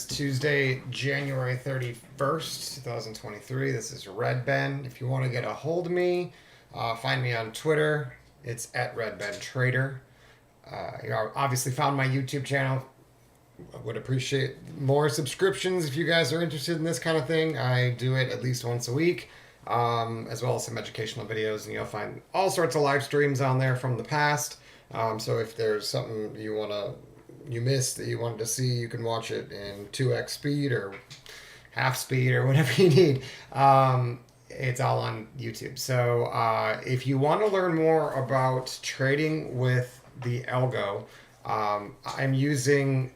is Tuesday, January 31st, 2023. This is Red Ben. If you want to get a hold of me, find me on Twitter. It's at Red Ben Trader. Obviously found my YouTube channel. I would appreciate more subscriptions if you guys are interested in this kind of thing. I do it at least once a week, as well as some educational videos, and you'll find all sorts of live streams on there from the past. So if there's something you missed that you wanted to see, you can watch it in 2x speed or half speed or whatever you need. It's all on YouTube. So if you want to learn more about trading with the algo, I'm using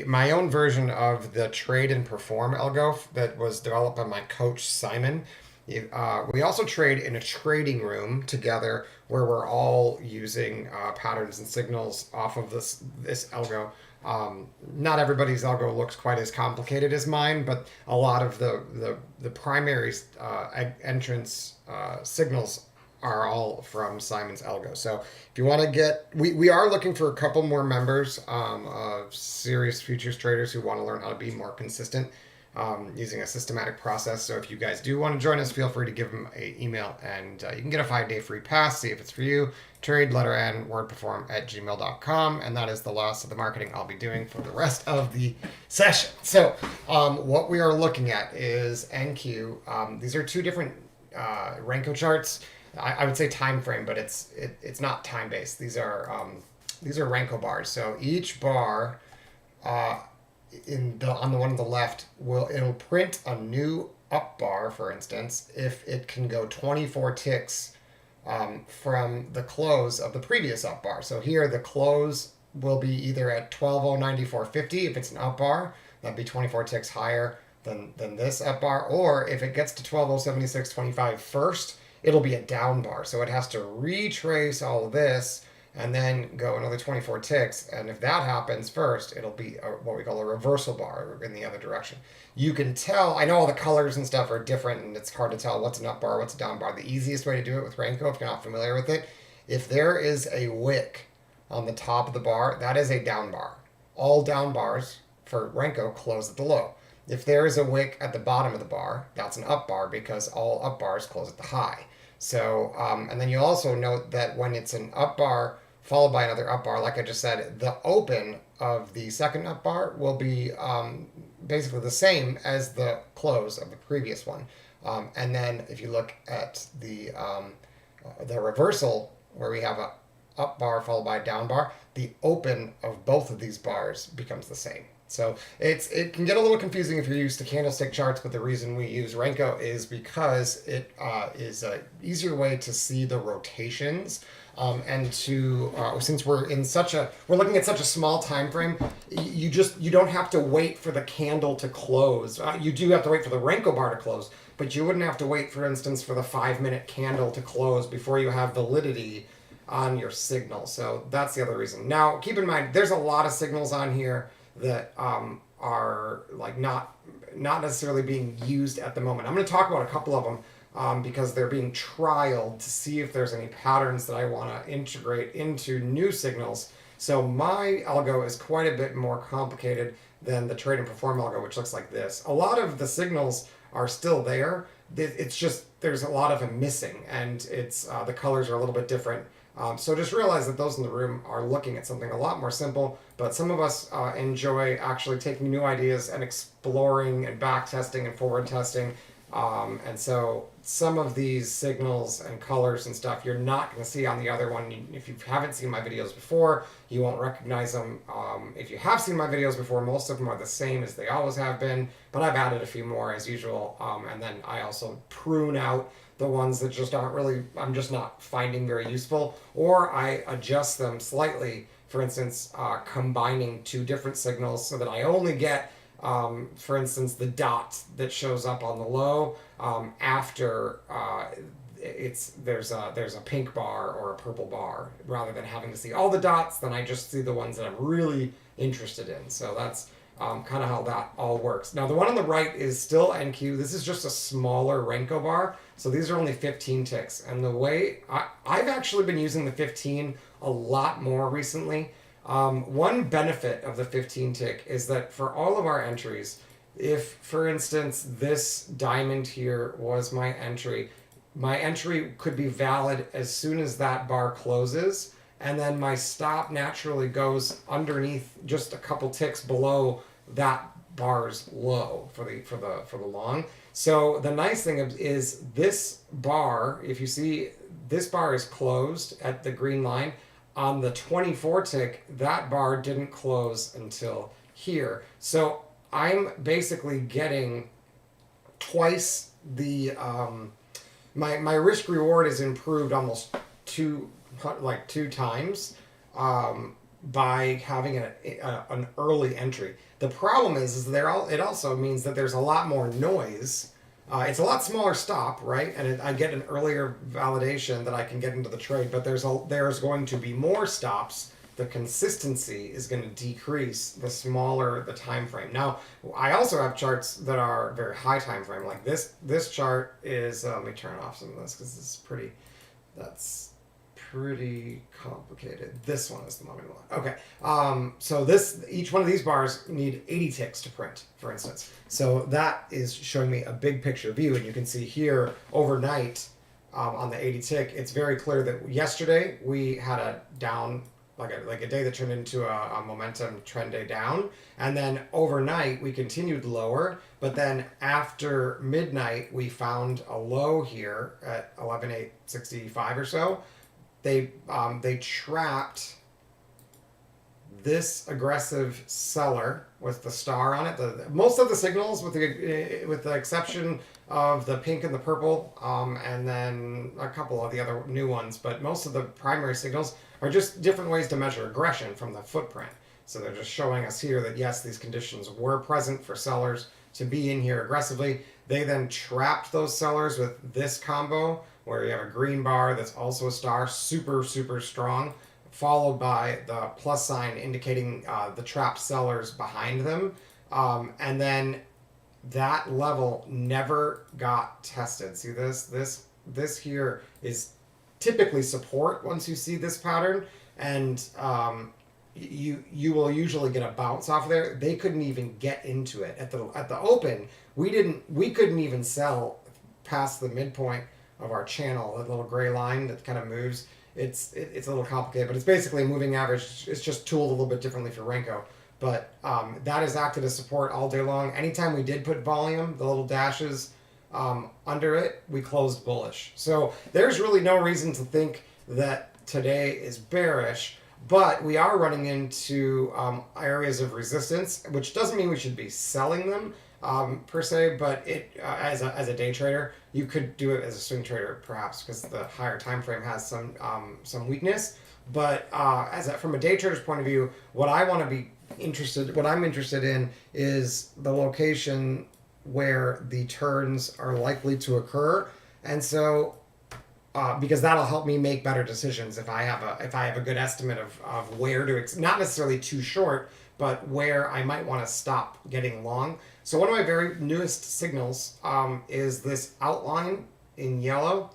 my own version of the Trade and Perform algo that was developed by my coach Simon. We also trade in a trading room together where we're all using patterns and signals off of this algo. Not everybody's algo looks quite as complicated as mine, but a lot of the primary entrance signals are all from Simon's algo. So if you want to get, we are looking for a couple more members of serious futures traders who want to learn how to be more consistent using a systematic process. So if you guys do want to join us, feel free to give them an email, and you can get a 5-day free pass, see if it's for you. Trade, letter N, wordperform at gmail.com. And that is the last of the marketing I'll be doing for the rest of the session. So what we are looking at is NQ. These are two different Renko charts. I would say time frame, but it's not time based. These are Renko bars. So each bar on the one on the left it'll print a new up bar, for instance, if it can go 24 ticks from the close of the previous up bar. So here the close will be either at 12:094.50 if it's an up bar, that'd be 24 ticks higher than this up bar, or if it gets to 12:076.25 first, it'll be a down bar. So it has to retrace all of this and then go another 24 ticks. And if that happens first, it'll be what we call a reversal bar in the other direction. You can tell, I know all the colors and stuff are different, and it's hard to tell what's an up bar, what's a down bar. The easiest way to do it with Renko, if you're not familiar with it, if there is a wick on the top of the bar, that is a down bar. All down bars for Renko close at the low. If there is a wick at the bottom of the bar, that's an up bar, because all up bars close at the high. So, and then you also note that when it's an up bar followed by another up bar, like I just said, the open of the second up bar will be basically the same as the close of the previous one. And then if you look at the reversal, where we have a up bar followed by a down bar, the open of both of these bars becomes the same. So it can get a little confusing if you're used to candlestick charts, but the reason we use Renko is because it is an easier way to see the rotations, and to since we're looking at such a small time frame, you don't have to wait for the candle to close. You do have to wait for the Renko bar to close, but you wouldn't have to wait, for instance, for the 5-minute candle to close before you have validity on your signal. So that's the other reason. Now, keep in mind, there's a lot of signals on here that are like not necessarily being used at the moment. I'm going to talk about a couple of them because they're being trialed to see if there's any patterns that I want to integrate into new signals. So my algo is quite a bit more complicated than the Trade and Perform algo, which looks like this. A lot of the signals are still there. It's just there's a lot of them missing, and it's the colors are a little bit different. So just realize that those in the room are looking at something a lot more simple, but some of us enjoy actually taking new ideas and exploring and back testing and forward testing. And so some of these signals and colors and stuff you're not going to see on the other one. If you haven't seen my videos before, you won't recognize them. If you have seen my videos before, most of them are the same as they always have been, but I've added a few more as usual. And then I also prune out the ones that just aren't really, I'm just not finding very useful, or I adjust them slightly. For instance, combining two different signals so that I only get, for instance, the dot that shows up on the low after there's a pink bar or a purple bar, rather than having to see all the dots. Then I just see the ones that I'm really interested in. So that's kind of how that all works. Now the one on the right is still NQ. This is just a smaller Renko bar. So these are only 15 ticks. And the way I've actually been using the 15 a lot more recently. One benefit of the 15 tick is that for all of our entries, if, for instance, this diamond here was my entry could be valid as soon as that bar closes, and then my stop naturally goes underneath just a couple ticks below that bar's low for the long. So the nice thing is this bar, if you see, this bar is closed at the green line. On the 24 tick, that bar didn't close until here. So I'm basically getting twice the my risk reward is improved almost two times by having an early entry. The problem is it also means that there's a lot more noise. It's a lot smaller stop, right? And I get an earlier validation that I can get into the trade, but there's going to be more stops. The consistency is going to decrease the smaller the time frame. Now, I also have charts that are very high time frame. Like this chart is. Let me turn off some of this because this is pretty. That's pretty complicated. This one is the moment one. Okay. So each one of these bars need 80 ticks to print, for instance. So that is showing me a big picture view, and you can see here overnight on the 80 tick, it's very clear that yesterday we had a down, like a day that turned into a momentum trend day down, and then overnight we continued lower, but then after midnight we found a low here at 11,865 or so. They trapped this aggressive seller with the star on it. Most of the signals, with the exception of the pink and the purple, and then a couple of the other new ones, but most of the primary signals are just different ways to measure aggression from the footprint. So they're just showing us here that yes, these conditions were present for sellers to be in here aggressively. They then trapped those sellers with this combo where you have a green bar that's also a star, super, super strong, followed by the plus sign indicating the trapped sellers behind them. And then that level never got tested. See this? This here is typically support once you see this pattern, and you will usually get a bounce off of there. They couldn't even get into it at the open. We couldn't even sell past the midpoint of our channel, that little gray line that kind of moves. It's a little complicated, but it's basically a moving average. It's just tooled a little bit differently for Renko. But that has acted as support all day long. Anytime we did put volume, the little dashes under it, we closed bullish. So there's really no reason to think that today is bearish, but we are running into areas of resistance, which doesn't mean we should be selling them per se, but as a day trader, you could do it as a swing trader perhaps, because the higher time frame has some weakness. But from a day trader's point of view, what I'm interested in is the location where the turns are likely to occur, and so because that'll help me make better decisions if I have a good estimate of where to not necessarily too short, but where I might want to stop getting long. So one of my very newest signals is this outline in yellow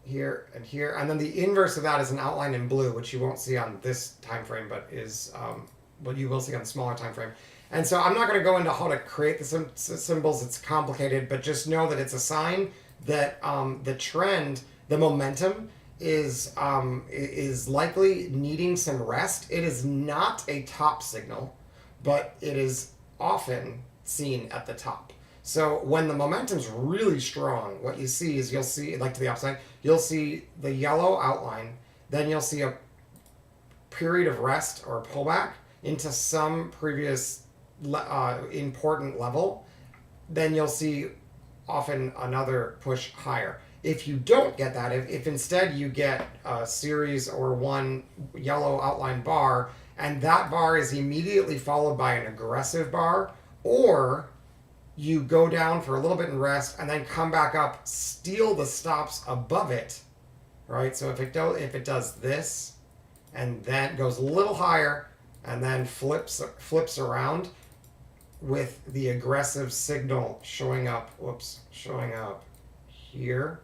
here and here, and then the inverse of that is an outline in blue, which you won't see on this time frame, but is what you will see on the smaller time frame. And so I'm not going to go into how to create the symbols. It's complicated, but just know that it's a sign that the trend, the momentum, is likely needing some rest. It is not a top signal, but it is often seen at the top. So when the momentum's really strong, what you see is like to the upside, you'll see the yellow outline, then you'll see a period of rest or pullback into some previous important level. Then you'll see often another push higher. If you don't get that, if instead you get a series or one yellow outline bar, and that bar is immediately followed by an aggressive bar, or you go down for a little bit and rest and then come back up, steal the stops above it, right? So if it does this and then goes a little higher and then flips around with the aggressive signal showing up here,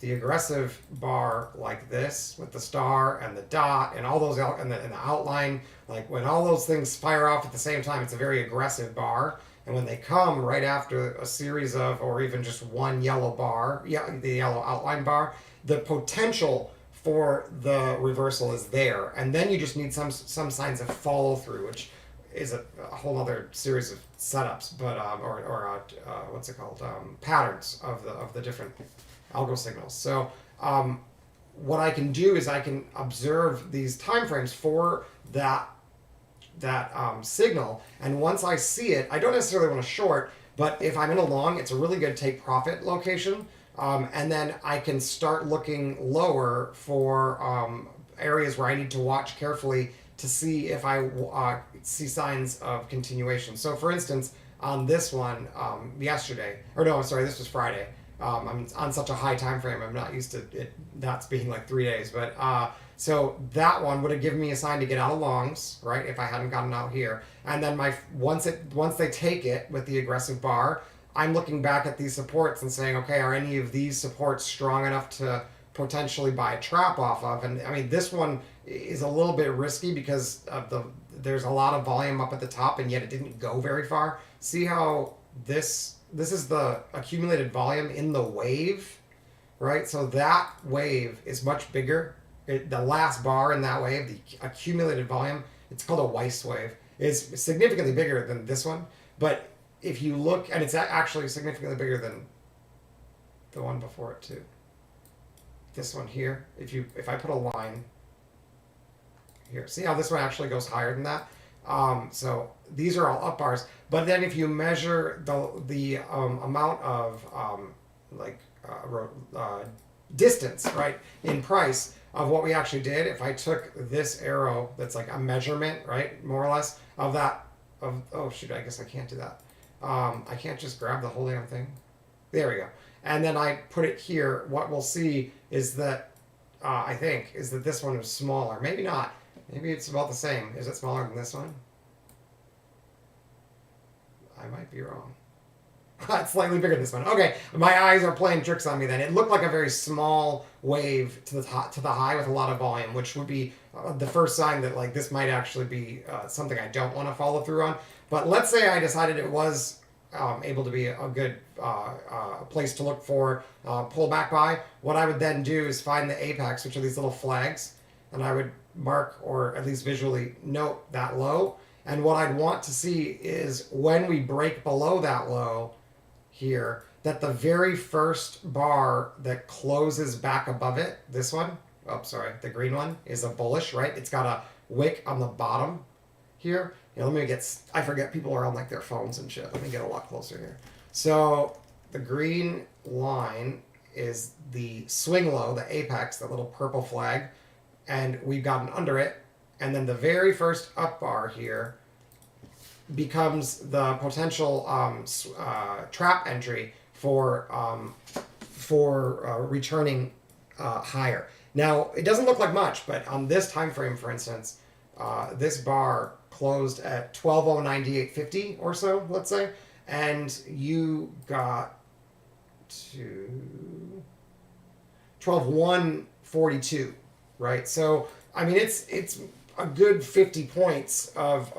the aggressive bar like this with the star and the dot and all those and the outline, like when all those things fire off at the same time, it's a very aggressive bar. And when they come right after a series of, or even just one yellow bar, yeah, the yellow outline bar, the potential for the reversal is there. And then you just need some signs of follow through, which is a whole other series of setups, but what's it called? Patterns of the different algo signals. So what I can do is I can observe these timeframes for that signal, and once I see it, I don't necessarily want to short, but if I'm in a long, it's a really good take profit location, and then I can start looking lower for areas where I need to watch carefully to see if I see signs of continuation. So for instance, on this one yesterday, or no, sorry, this was Friday. I'm on such a high time frame. I'm not used to it. That's being like 3 days, but so that one would have given me a sign to get out of longs, right? If I hadn't gotten out here, and then once they take it with the aggressive bar, I'm looking back at these supports and saying, okay, are any of these supports strong enough to potentially buy a trap off of? And I mean, this one is a little bit risky because of there's a lot of volume up at the top, and yet it didn't go very far. See how this is the accumulated volume in the wave, right? So that wave is much bigger. The last bar in that wave, the accumulated volume, it's called a Weiss wave, is significantly bigger than this one. But if you look, and it's actually significantly bigger than the one before it too. This one here, if I put a line here, see how this one actually goes higher than that? So these are all up bars, but then if you measure the amount of distance, right, in price of what we actually did, if I took this arrow that's like a measurement, right, more or less of that oh shoot, I guess I can't do that. I can't just grab the whole damn thing. There we go. And then I put it here. What we'll see is that I think is that this one is smaller. Maybe not. Maybe it's about the same. Is it smaller than this one? I might be wrong. It's slightly bigger than this one. Okay, my eyes are playing tricks on me then. It looked like a very small wave to the high with a lot of volume, which would be the first sign that like this might actually be something I don't want to follow through on. But let's say I decided it was able to be a good place to look for pullback by. What I would then do is find the apex, which are these little flags, and I would mark or at least visually note that low. And what I'd want to see is when we break below that low here, that the very first bar that closes back above it, this one, oh sorry, the green one, is a bullish, right? It's got a wick on the bottom here. You know, let me I forget people are on like their phones and shit. Let me get a lot closer here. So the green line is the swing low, the apex, the little purple flag, and we've gotten under it. And then the very first up bar here becomes the potential trap entry for returning higher. Now, it doesn't look like much, but on this time frame, for instance, this bar closed at 12:098.50 or so, let's say, and you got to 12:142, right? So, I mean, it's a good 50 points of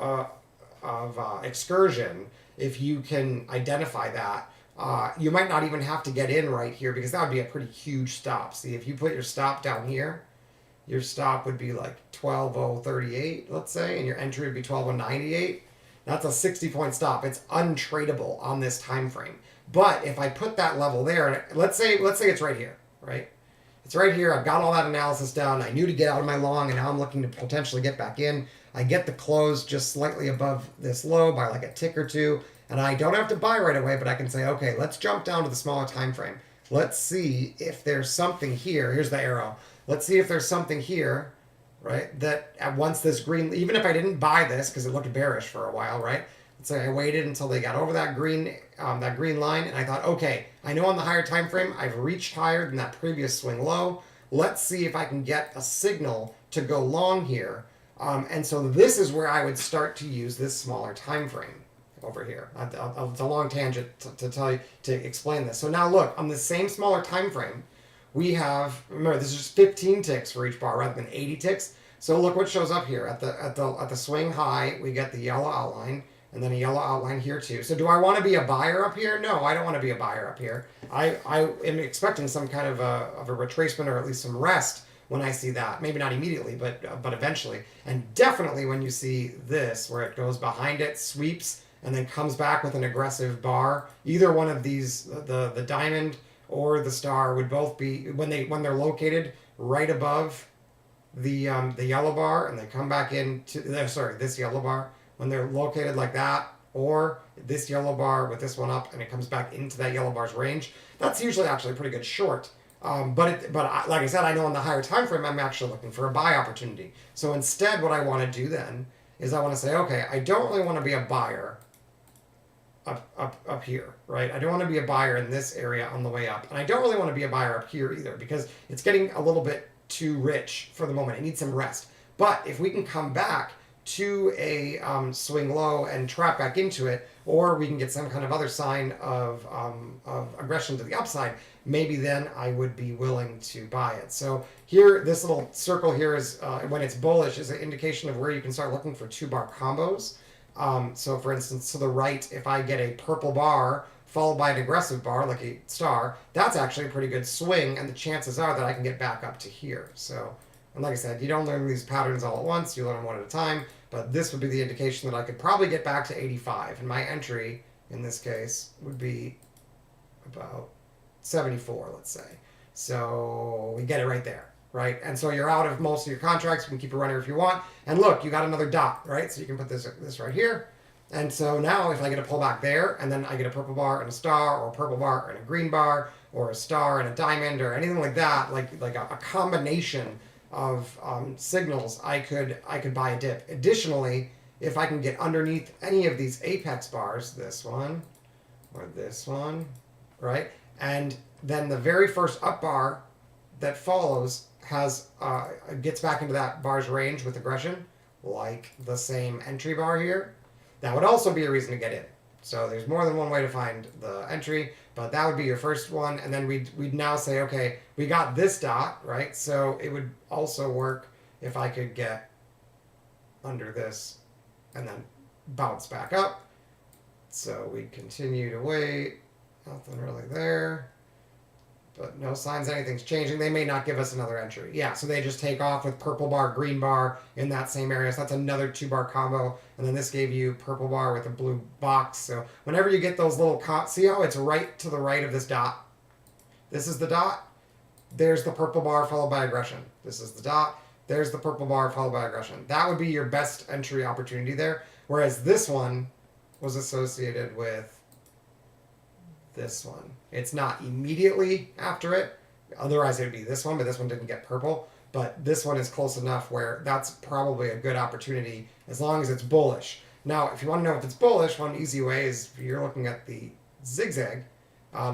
excursion if you can identify that. You might not even have to get in right here because that would be a pretty huge stop. See, if you put your stop down here, your stop would be like 12:038, let's say, and your entry would be 12:098. That's a 60-point stop. It's untradeable on this time frame. But if I put that level there, let's say it's right here, right? It's right here. I've got all that analysis done. I knew to get out of my long, and now I'm looking to potentially get back in. I get the close just slightly above this low by like a tick or two, and I don't have to buy right away, but I can say, okay, let's jump down to the smaller time frame. Let's see if there's something here. Here's the arrow. Let's see if there's something here, right, that once this green, even if I didn't buy this because it looked bearish for a while, right? Let's say I waited until they got over that green line, and I thought, okay, I know on the higher time frame I've reached higher than that previous swing low. Let's see if I can get a signal to go long here. And so this is where I would start to use this smaller time frame over here. It's a long tangent to explain this. So now look, on the same smaller time frame, we have, remember, this is just 15 ticks for each bar rather than 80 ticks. So look what shows up here at the swing high. We get the yellow outline, and then a yellow outline here too. So do I want to be a buyer up here? No, I don't want to be a buyer up here. I am expecting some kind of a retracement or at least some rest when I see that. Maybe not immediately, but eventually. And definitely when you see this, where it goes behind it, sweeps, and then comes back with an aggressive bar. Either one of these, the diamond or the star, would both be when they're located right above the yellow bar, and they come back into this yellow bar, when they're located like that, or this yellow bar with this one up and it comes back into that yellow bar's range. That's usually actually a pretty good short. But like I said, I know in the higher time frame, I'm actually looking for a buy opportunity. So instead, what I want to do then is I want to say, okay, I don't really want to be a buyer up here, right? I don't want to be a buyer in this area on the way up, and I don't really want to be a buyer up here either because it's getting a little bit too rich for the moment. It needs some rest. But if we can come back to a swing low and trap back into it, or we can get some kind of other sign of aggression to the upside, maybe then I would be willing to buy it. So here, this little circle here is, when it's bullish, is an indication of where you can start looking for 2-bar combos. So for instance, to the right, if I get a purple bar followed by an aggressive bar, like a star, that's actually a pretty good swing, and the chances are that I can get back up to here. So, and like I said, you don't learn these patterns all at once, you learn them one at a time, but this would be the indication that I could probably get back to 85, and my entry, in this case, would be about 74, let's say. So we get it right there, right? And so you're out of most of your contracts. You can keep it running if you want. And look, you got another dot, right? So you can put this right here. And so now if I get a pullback there, and then I get a purple bar and a star, or a purple bar and a green bar, or a star and a diamond, or anything like that, like a combination of signals, I could buy a dip. Additionally, if I can get underneath any of these apex bars, this one or this one, right? And then the very first up bar that follows has gets back into that bar's range with aggression, like the same entry bar here. That would also be a reason to get in. So there's more than one way to find the entry, but that would be your first one. And then we'd now say, okay, we got this dot, right? So it would also work if I could get under this and then bounce back up. So we continue to wait. Nothing really there. But no signs anything's changing. They may not give us another entry. Yeah, so they just take off with purple bar, green bar in that same area. So that's another 2-bar combo. And then this gave you purple bar with a blue box. So whenever you get those little, see how it's right to the right of this dot? This is the dot. There's the purple bar followed by aggression. This is the dot. There's the purple bar followed by aggression. That would be your best entry opportunity there. Whereas this one was associated with this one. It's not immediately after it. Otherwise, it would be this one, but this one didn't get purple. But this one is close enough where that's probably a good opportunity as long as it's bullish. Now, if you want to know if it's bullish, one easy way is if you're looking at the zigzag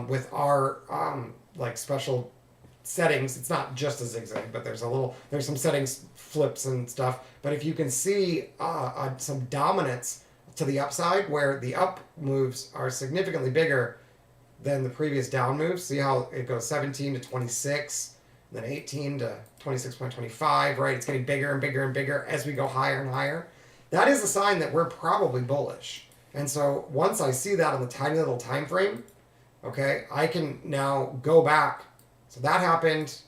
with our like special settings. It's not just a zigzag, but there's some settings, flips and stuff. But if you can see some dominance to the upside where the up moves are significantly bigger than the previous down moves. See how it goes 17 to 26, then 18 to 26.25, right? It's getting bigger and bigger and bigger as we go higher and higher. That is a sign that we're probably bullish. And so once I see that on the tiny little time frame, okay, I can now go back. So that happened,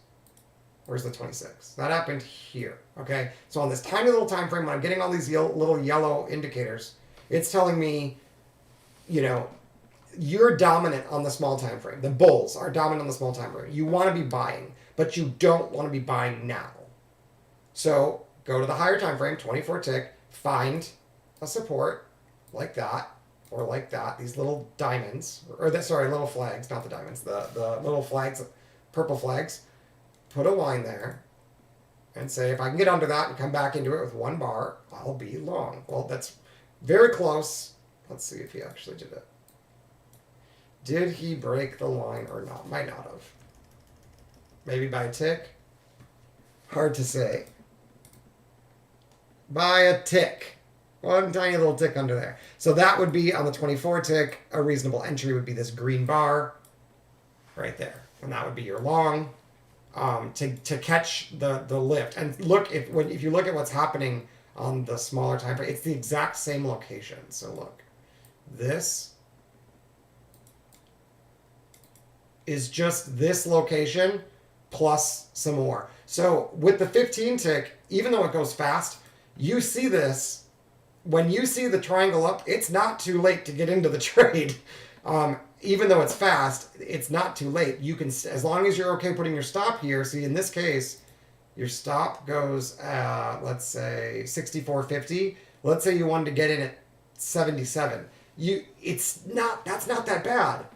where's the 26? That happened here, okay? So on this tiny little time frame, when I'm getting all these little yellow indicators, it's telling me, you know, you're dominant on the small time frame. The bulls are dominant on the small time frame. You want to be buying, but you don't want to be buying now. So go to the higher time frame, 24 tick, find a support like that or like that. These little diamonds, little flags, not the diamonds, the little flags, purple flags. Put a line there and say, if I can get under that and come back into it with 1 bar, I'll be long. Well, that's very close. Let's see if he actually did it. Did he break the line or not? Might not have. Maybe by a tick? Hard to say. By a tick. One tiny little tick under there. So that would be on the 24 tick. A reasonable entry would be this green bar right there. And that would be your long. to catch the lift. And look, if you look at what's happening on the smaller time frame, it's the exact same location. So look, this is just this location plus some more. So with the 15 tick, even though it goes fast, you see this. When you see the triangle up, it's not too late to get into the trade. Even though it's fast, it's not too late. You can, as long as you're okay putting your stop here. See, in this case, your stop goes at, let's say 64.50. Let's say you wanted to get in at 77. That's not that bad,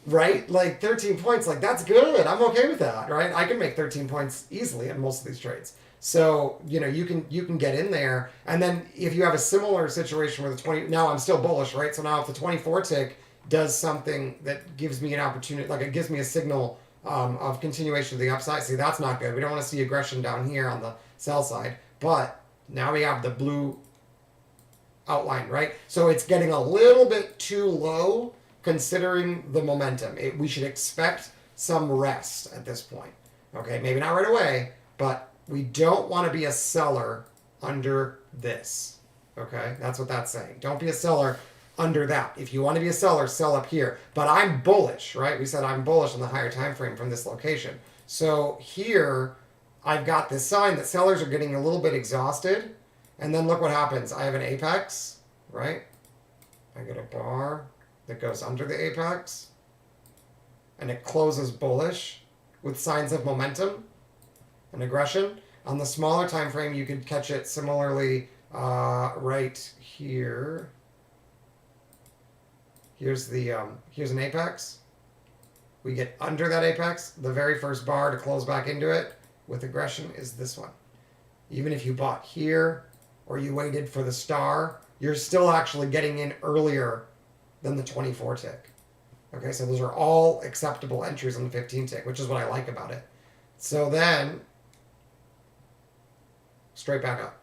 right? Like 13 points, like that's good. I'm okay with that, right? I can make 13 points easily in most of these trades. So, you can get in there. And then if you have a similar situation where the 20, now I'm still bullish, right? So now if the 24 tick does something that gives me an opportunity, like it gives me a signal of continuation of the upside, see, that's not good. We don't want to see aggression down here on the sell side. But now we have the blue outline, right? So it's getting a little bit too low considering the momentum. We should expect some rest at this point. Okay, maybe not right away, but we don't want to be a seller under this. Okay, that's what that's saying. Don't be a seller under that. If you want to be a seller, sell up here. But I'm bullish, right? We said I'm bullish on the higher time frame from this location. So here, I've got this sign that sellers are getting a little bit exhausted. And then look what happens. I have an apex, right? I get a bar that goes under the apex. And it closes bullish with signs of momentum and aggression. On the smaller time frame, you could catch it similarly right here. Here's an apex. We get under that apex. The very first bar to close back into it with aggression is this one. Even if you bought here or you waited for the star, you're still actually getting in earlier than the 24 tick. Okay, so those are all acceptable entries on the 15 tick, which is what I like about it. So then straight back up,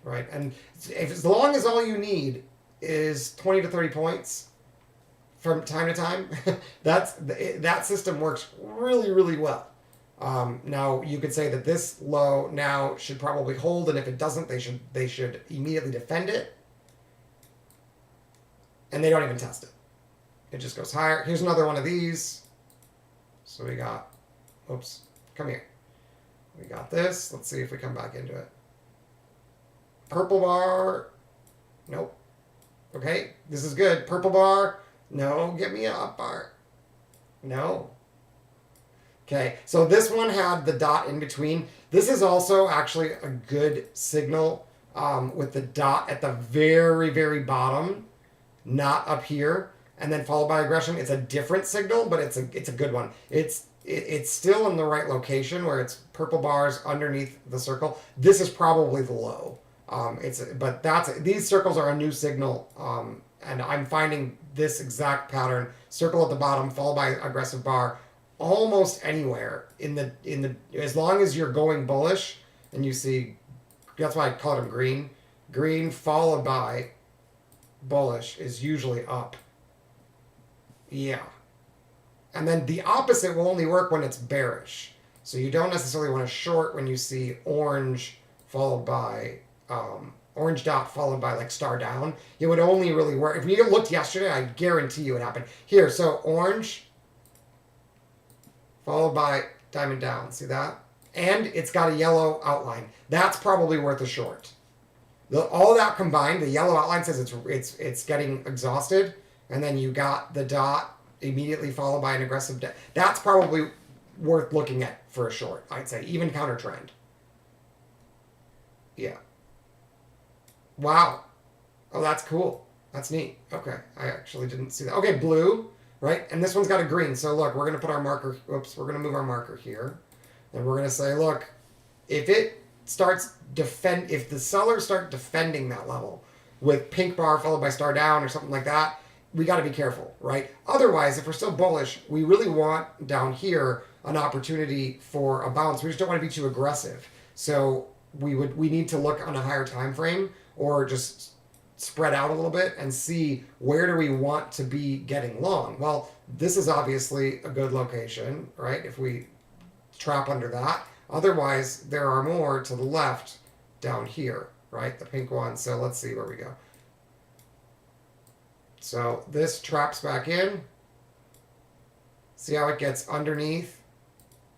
right? And as long as all you need is 20 to 30 points from time to time, that system works really, really well. Now you could say that this low now should probably hold, and if it doesn't, they should immediately defend it, and they don't even test it. It just goes higher. Here's another one of these. So we got, oops, come here. We got this. Let's see if we come back into it. Purple bar. Nope. Okay, this is good. Purple bar. No, get me a up bar. No. Okay, so this one had the dot in between. This is also actually a good signal with the dot at the very, very bottom, not up here, and then followed by aggression. It's a different signal, but it's a good one. It's still in the right location where it's purple bars underneath the circle. This is probably the low. These circles are a new signal, and I'm finding this exact pattern: circle at the bottom, followed by aggressive bar, almost anywhere in the as long as you're going bullish, and you see, that's why I call them green. Green followed by bullish is usually up. Yeah. And then the opposite will only work when it's bearish. So you don't necessarily want to short when you see orange followed by, orange dot followed by like star down. It would only really work. If you looked yesterday, I guarantee you it happened. Here, so orange followed by diamond down. See that? And it's got a yellow outline. That's probably worth a short. All that combined, the yellow outline says it's getting exhausted. And then you got the dot immediately followed by an aggressive that's probably worth looking at for a short, I'd say, even counter trend. Yeah. Wow. Oh, that's cool. That's neat. Okay, I actually didn't see that. Okay, blue, right? And this one's got a green. So look, we're gonna put our marker, oops, we're gonna move our marker here. And we're gonna say, look, if the sellers start defending that level with pink bar followed by star down or something like that, we got to be careful, right? Otherwise, if we're still bullish, we really want down here an opportunity for a bounce. We just don't want to be too aggressive. So we need to look on a higher time frame or just spread out a little bit and see where do we want to be getting long. Well, this is obviously a good location, right? If we trap under that. Otherwise, there are more to the left down here, right? The pink one. So let's see where we go. So this traps back in. See how it gets underneath?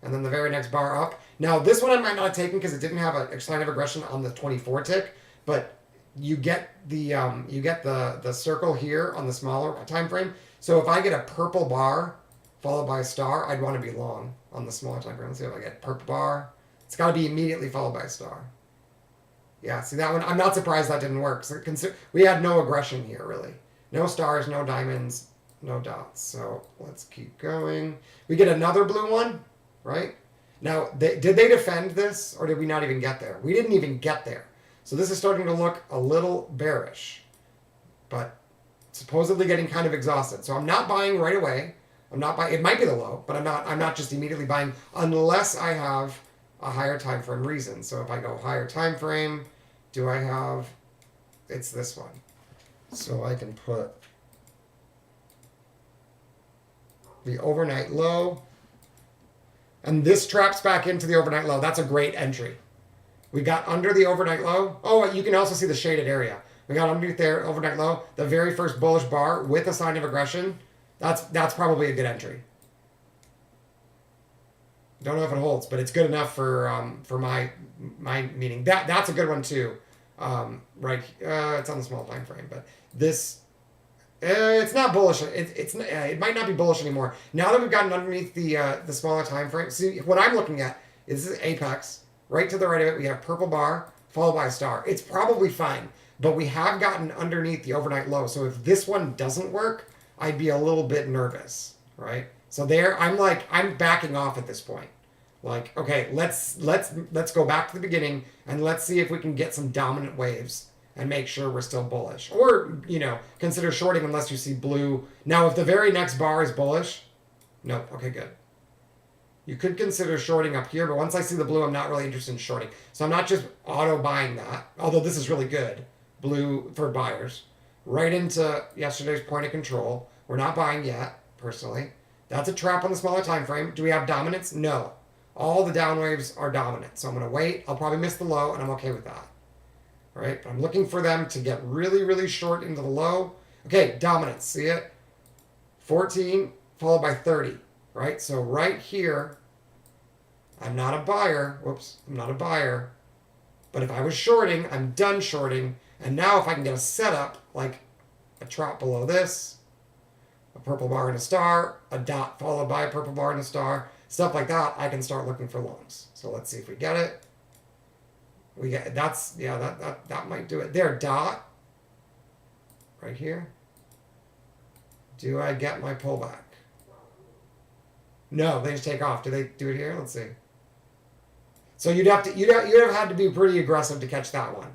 And then the very next bar up. Now, this one I might not have taken because it didn't have a sign of aggression on the 24 tick, but you get the circle here on the smaller time frame. So if I get a purple bar followed by a star, I'd want to be long on the smaller time frame. Let's see if I get purple bar. It's got to be immediately followed by a star. Yeah, see that one? I'm not surprised that didn't work. So we had no aggression here, really. No stars, no diamonds, no dots. So let's keep going. We get another blue one, right? Now, did they defend this, or did we not even get there? We didn't even get there. So this is starting to look a little bearish, but supposedly getting kind of exhausted. So I'm not buying right away. I'm not buying. It might be the low, but I'm not just immediately buying unless I have a higher time frame reason. So if I go higher time frame, do I have? It's this one. So I can put the overnight low, and this traps back into the overnight low. That's a great entry. We got under the overnight low. Oh, you can also see the shaded area. We got underneath there, overnight low, the very first bullish bar with a sign of aggression. That's probably a good entry. Don't know if it holds, but it's good enough for my meaning. That's a good one too. Right, it's on the small time frame, but this it's not bullish. It might not be bullish anymore. Now that we've gotten underneath the smaller time frame. See, what I'm looking at is this is apex. Right to the right of it, we have purple bar followed by a star. It's probably fine, but we have gotten underneath the overnight low. So if this one doesn't work, I'd be a little bit nervous, right? So there, I'm backing off at this point. Like, okay, let's go back to the beginning and let's see if we can get some dominant waves and make sure we're still bullish. Or, consider shorting unless you see blue. Now, if the very next bar is bullish, nope, okay, good. You could consider shorting up here, but once I see the blue, I'm not really interested in shorting. So I'm not just auto buying that, although this is really good. Blue for buyers. Right into yesterday's point of control. We're not buying yet, personally. That's a trap on the smaller time frame. Do we have dominance? No. All the down waves are dominant. So I'm going to wait. I'll probably miss the low, and I'm okay with that. All right, but I'm looking for them to get really, really short into the low. Okay, dominance. See it? 14 followed by 30. Right? So right here, I'm not a buyer. Whoops, I'm not a buyer. But if I was shorting, I'm done shorting. And now if I can get a setup, like a trap below this, a purple bar and a star, a dot followed by a purple bar and a star, stuff like that, I can start looking for longs. So let's see if we get it. We get that might do it. There, dot. Right here. Do I get my pullback? No, they just take off. Do they do it here? Let's see. So you'd have had to be pretty aggressive to catch that one.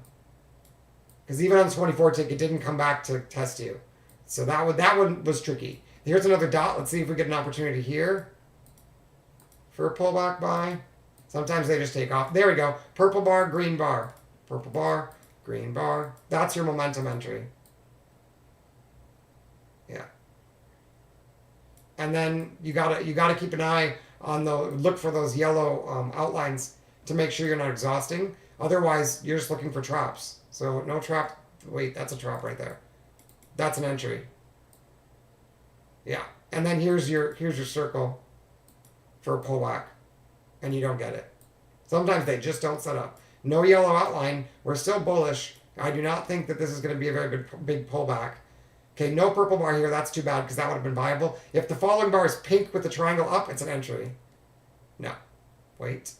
Because even on the 24 tick, it didn't come back to test you. So that one was tricky. Here's another dot. Let's see if we get an opportunity here for a pullback buy. Sometimes they just take off. There we go. Purple bar, green bar. Purple bar, green bar. That's your momentum entry. Yeah. And then you gotta keep an eye on look for those yellow outlines to make sure you're not exhausting. Otherwise, you're just looking for traps. So no trap. Wait, that's a trap right there. That's an entry. Yeah. And then here's your circle for a pullback, and you don't get it. Sometimes they just don't set up. No yellow outline. We're still bullish. I do not think that this is going to be a very good big pullback. Okay, no purple bar here. That's too bad because that would have been viable. If the following bar is pink with the triangle up, it's an entry. No. Wait.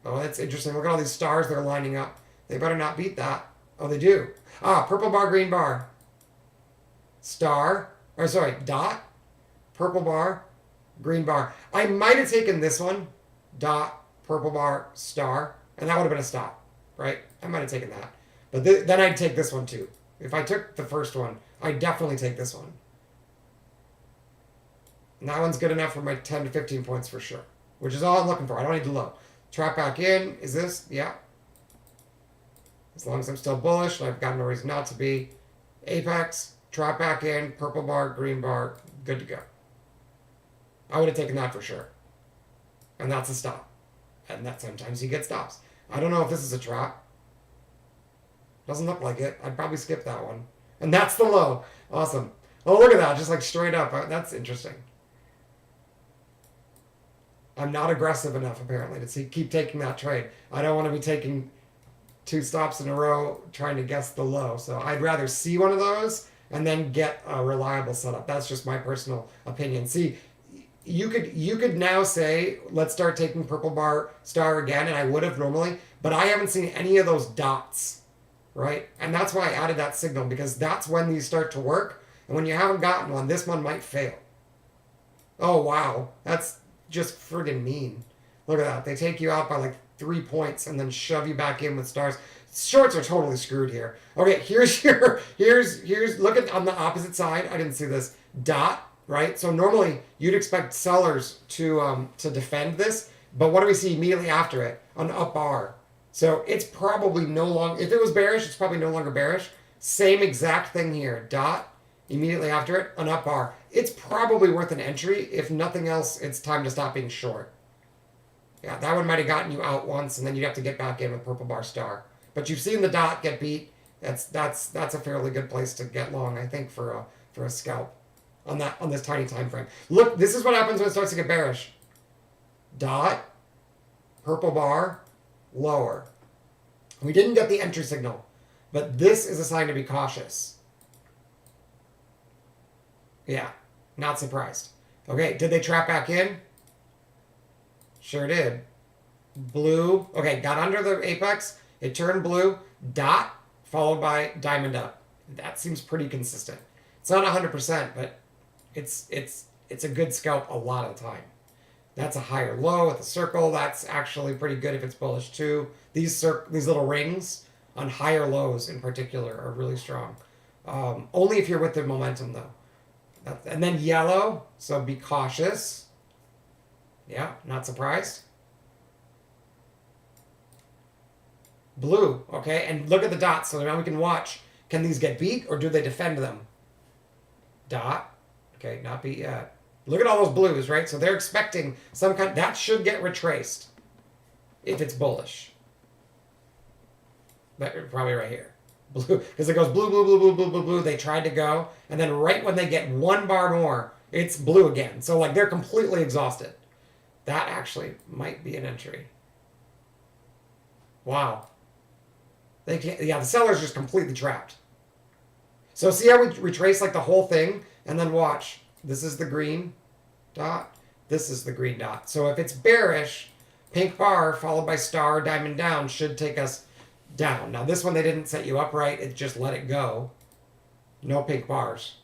Oh, that's interesting. Look at all these stars that are lining up. They better not beat that. Oh, they do. Ah, purple bar, green bar. Star. Or sorry, dot. Purple bar, green bar. I might have taken this one. Dot, purple bar, star. And that would have been a stop. Right? I might have taken that. But then I'd take this one too. If I took the first one, I'd definitely take this one. And that one's good enough for my 10 to 15 points for sure. Which is all I'm looking for. I don't need the low. Trap back in. Is this? Yeah. As long as I'm still bullish, and I've got no reason not to be. Apex, trap back in, purple bar, green bar, good to go. I would have taken that for sure. And that's a stop. And that sometimes you get stops. I don't know if this is a trap. Doesn't look like it. I'd probably skip that one. And that's the low. Awesome. Oh, look at that. Just like straight up. That's interesting. I'm not aggressive enough, apparently, to keep taking that trade. I don't want to be taking 2 stops in a row trying to guess the low. So I'd rather see one of those and then get a reliable setup. That's just my personal opinion. See, you could now say, let's start taking purple bar star again, and I would have normally, but I haven't seen any of those dots, right? And that's why I added that signal, because that's when these start to work. And when you haven't gotten one, this one might fail. Oh, wow. That's just friggin' mean. Look at that. They take you out by like 3 points and then shove you back in with stars. Shorts are totally screwed here. Okay, here's look at on the opposite side. I didn't see this dot, right? So normally you'd expect sellers to defend this, but what do we see immediately after it? An up bar. So it's probably no longer, if it was bearish, it's probably no longer bearish. Same exact thing here. Dot, immediately after it, an up bar. It's probably worth an entry. If nothing else, it's time to stop being short. Yeah, that one might have gotten you out once, and then you'd have to get back in with purple bar star. But you've seen the dot get beat. That's a fairly good place to get long, I think, for a scalp on this tiny time frame. Look, this is what happens when it starts to get bearish. Dot, purple bar, lower. We didn't get the entry signal, but this is a sign to be cautious. Yeah, not surprised. Okay, did they trap back in? Sure did. Blue. Okay, got under the apex. It turned blue. Dot, followed by diamond up. That seems pretty consistent. It's not 100%, but it's a good scalp a lot of the time. That's a higher low with a circle. That's actually pretty good if it's bullish too. These little rings on higher lows in particular are really strong. Only if you're with the momentum though. And then yellow, so be cautious. Yeah, not surprised. Blue, okay, and look at the dots. So now we can watch. Can these get beat or do they defend them? Dot, okay, not beat yet. Look at all those blues, right? So they're expecting some kind. That should get retraced if it's bullish. But probably right here. Blue, because it goes blue, blue, blue, blue, blue, blue, blue. They tried to go, and then right when they get 1 bar more, it's blue again. So like they're completely exhausted. That actually might be an entry. Wow. They can't. Yeah, the seller's just completely trapped. So see how we retrace like the whole thing, and then watch. This is the green dot. This is the green dot. So if it's bearish, pink bar followed by star, diamond down should take us down. Now this one they didn't set you up right. It just let it go. No pink bars.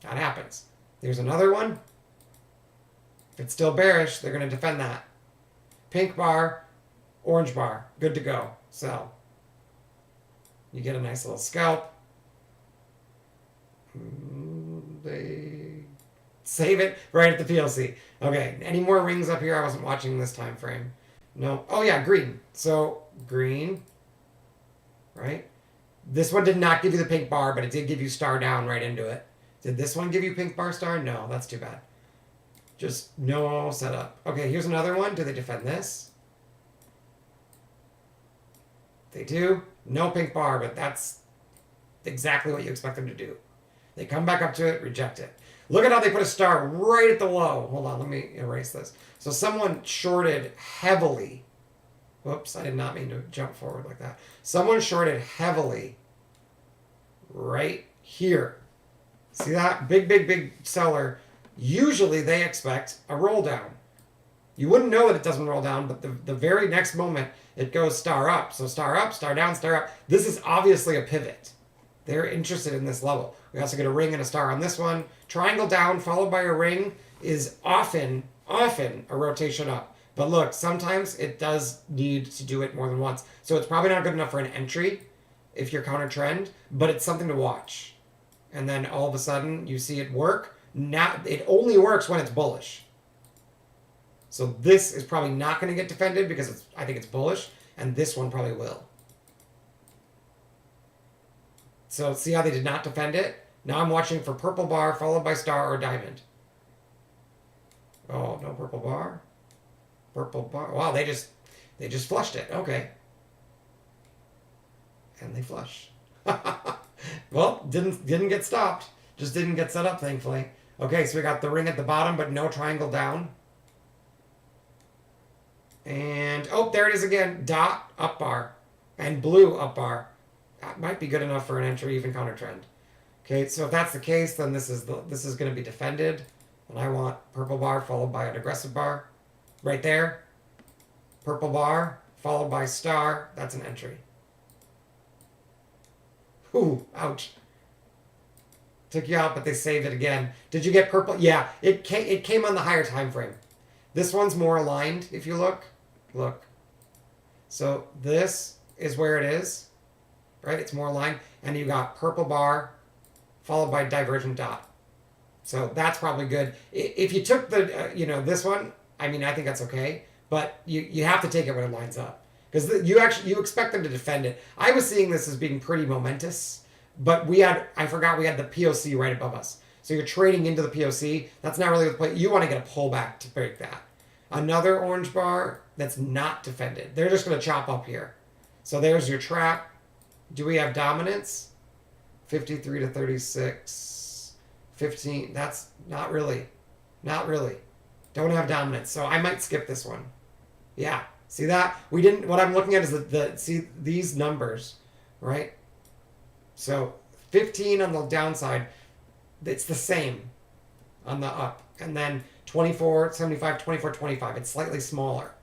That happens. There's another one. If it's still bearish, they're going to defend that. Pink bar, orange bar. Good to go. Sell. You get a nice little scalp. They save it right at the PLC. Okay, any more rings up here? I wasn't watching this time frame. No. Oh yeah, green. So green, right? This one did not give you the pink bar, but it did give you star down right into it. Did this one give you pink bar star? No, that's too bad. Just no setup. Okay, here's another one. Do they defend this? They do. No pink bar, but that's exactly what you expect them to do. They come back up to it, reject it. Look at how they put a star right at the low. Hold on, let me erase this. So someone shorted heavily. Whoops, I did not mean to jump forward like that. Someone shorted heavily right here. See that? Big, big, big seller. Usually they expect a roll down. You wouldn't know that it doesn't roll down, but the very next moment it goes star up. So star up, star down, star up. This is obviously a pivot. They're interested in this level. We also get a ring and a star on this one. Triangle down followed by a ring is often a rotation up. But look, sometimes it does need to do it more than once. So it's probably not good enough for an entry if you're counter trend, but it's something to watch. And then all of a sudden you see it work. Now it only works when it's bullish. So this is probably not going to get defended because I think it's bullish, and this one probably will. So see how they did not defend it? Now I'm watching for purple bar followed by star or diamond. Oh, no purple bar. Purple bar. Wow, they just flushed it. Okay. And they flush. Well, didn't get stopped. Just didn't get set up, thankfully. Okay, so we got the ring at the bottom, but no triangle down. And, oh, there it is again. Dot, up bar. And blue, up bar. That might be good enough for an entry, even counter trend. Okay, so if that's the case, then this is going to be defended. And I want purple bar followed by an aggressive bar. Right there. Purple bar followed by star. That's an entry. Ooh, ouch. Took you out, but they saved it again. Did you get purple? Yeah, it came on the higher time frame. This one's more aligned, if you look. Look. So this is where it is. Right? It's more aligned. And you got purple bar followed by divergent dot. So that's probably good. If you took the, this one, I mean, I think that's okay. But you have to take it when it lines up. Because you expect them to defend it. I was seeing this as being pretty momentous. But I forgot we had the POC right above us. So you're trading into the POC. That's not really the play. You want to get a pullback to break that. Another orange bar that's not defended. They're just going to chop up here. So there's your trap. Do we have dominance? 53 to 36. 15. That's not really. Not really. Don't have dominance. So I might skip this one. Yeah. See that? We didn't. What I'm looking at is see these numbers, right? So 15 on the downside, it's the same on the up. And then 24, 75, 24, 25. It's slightly smaller.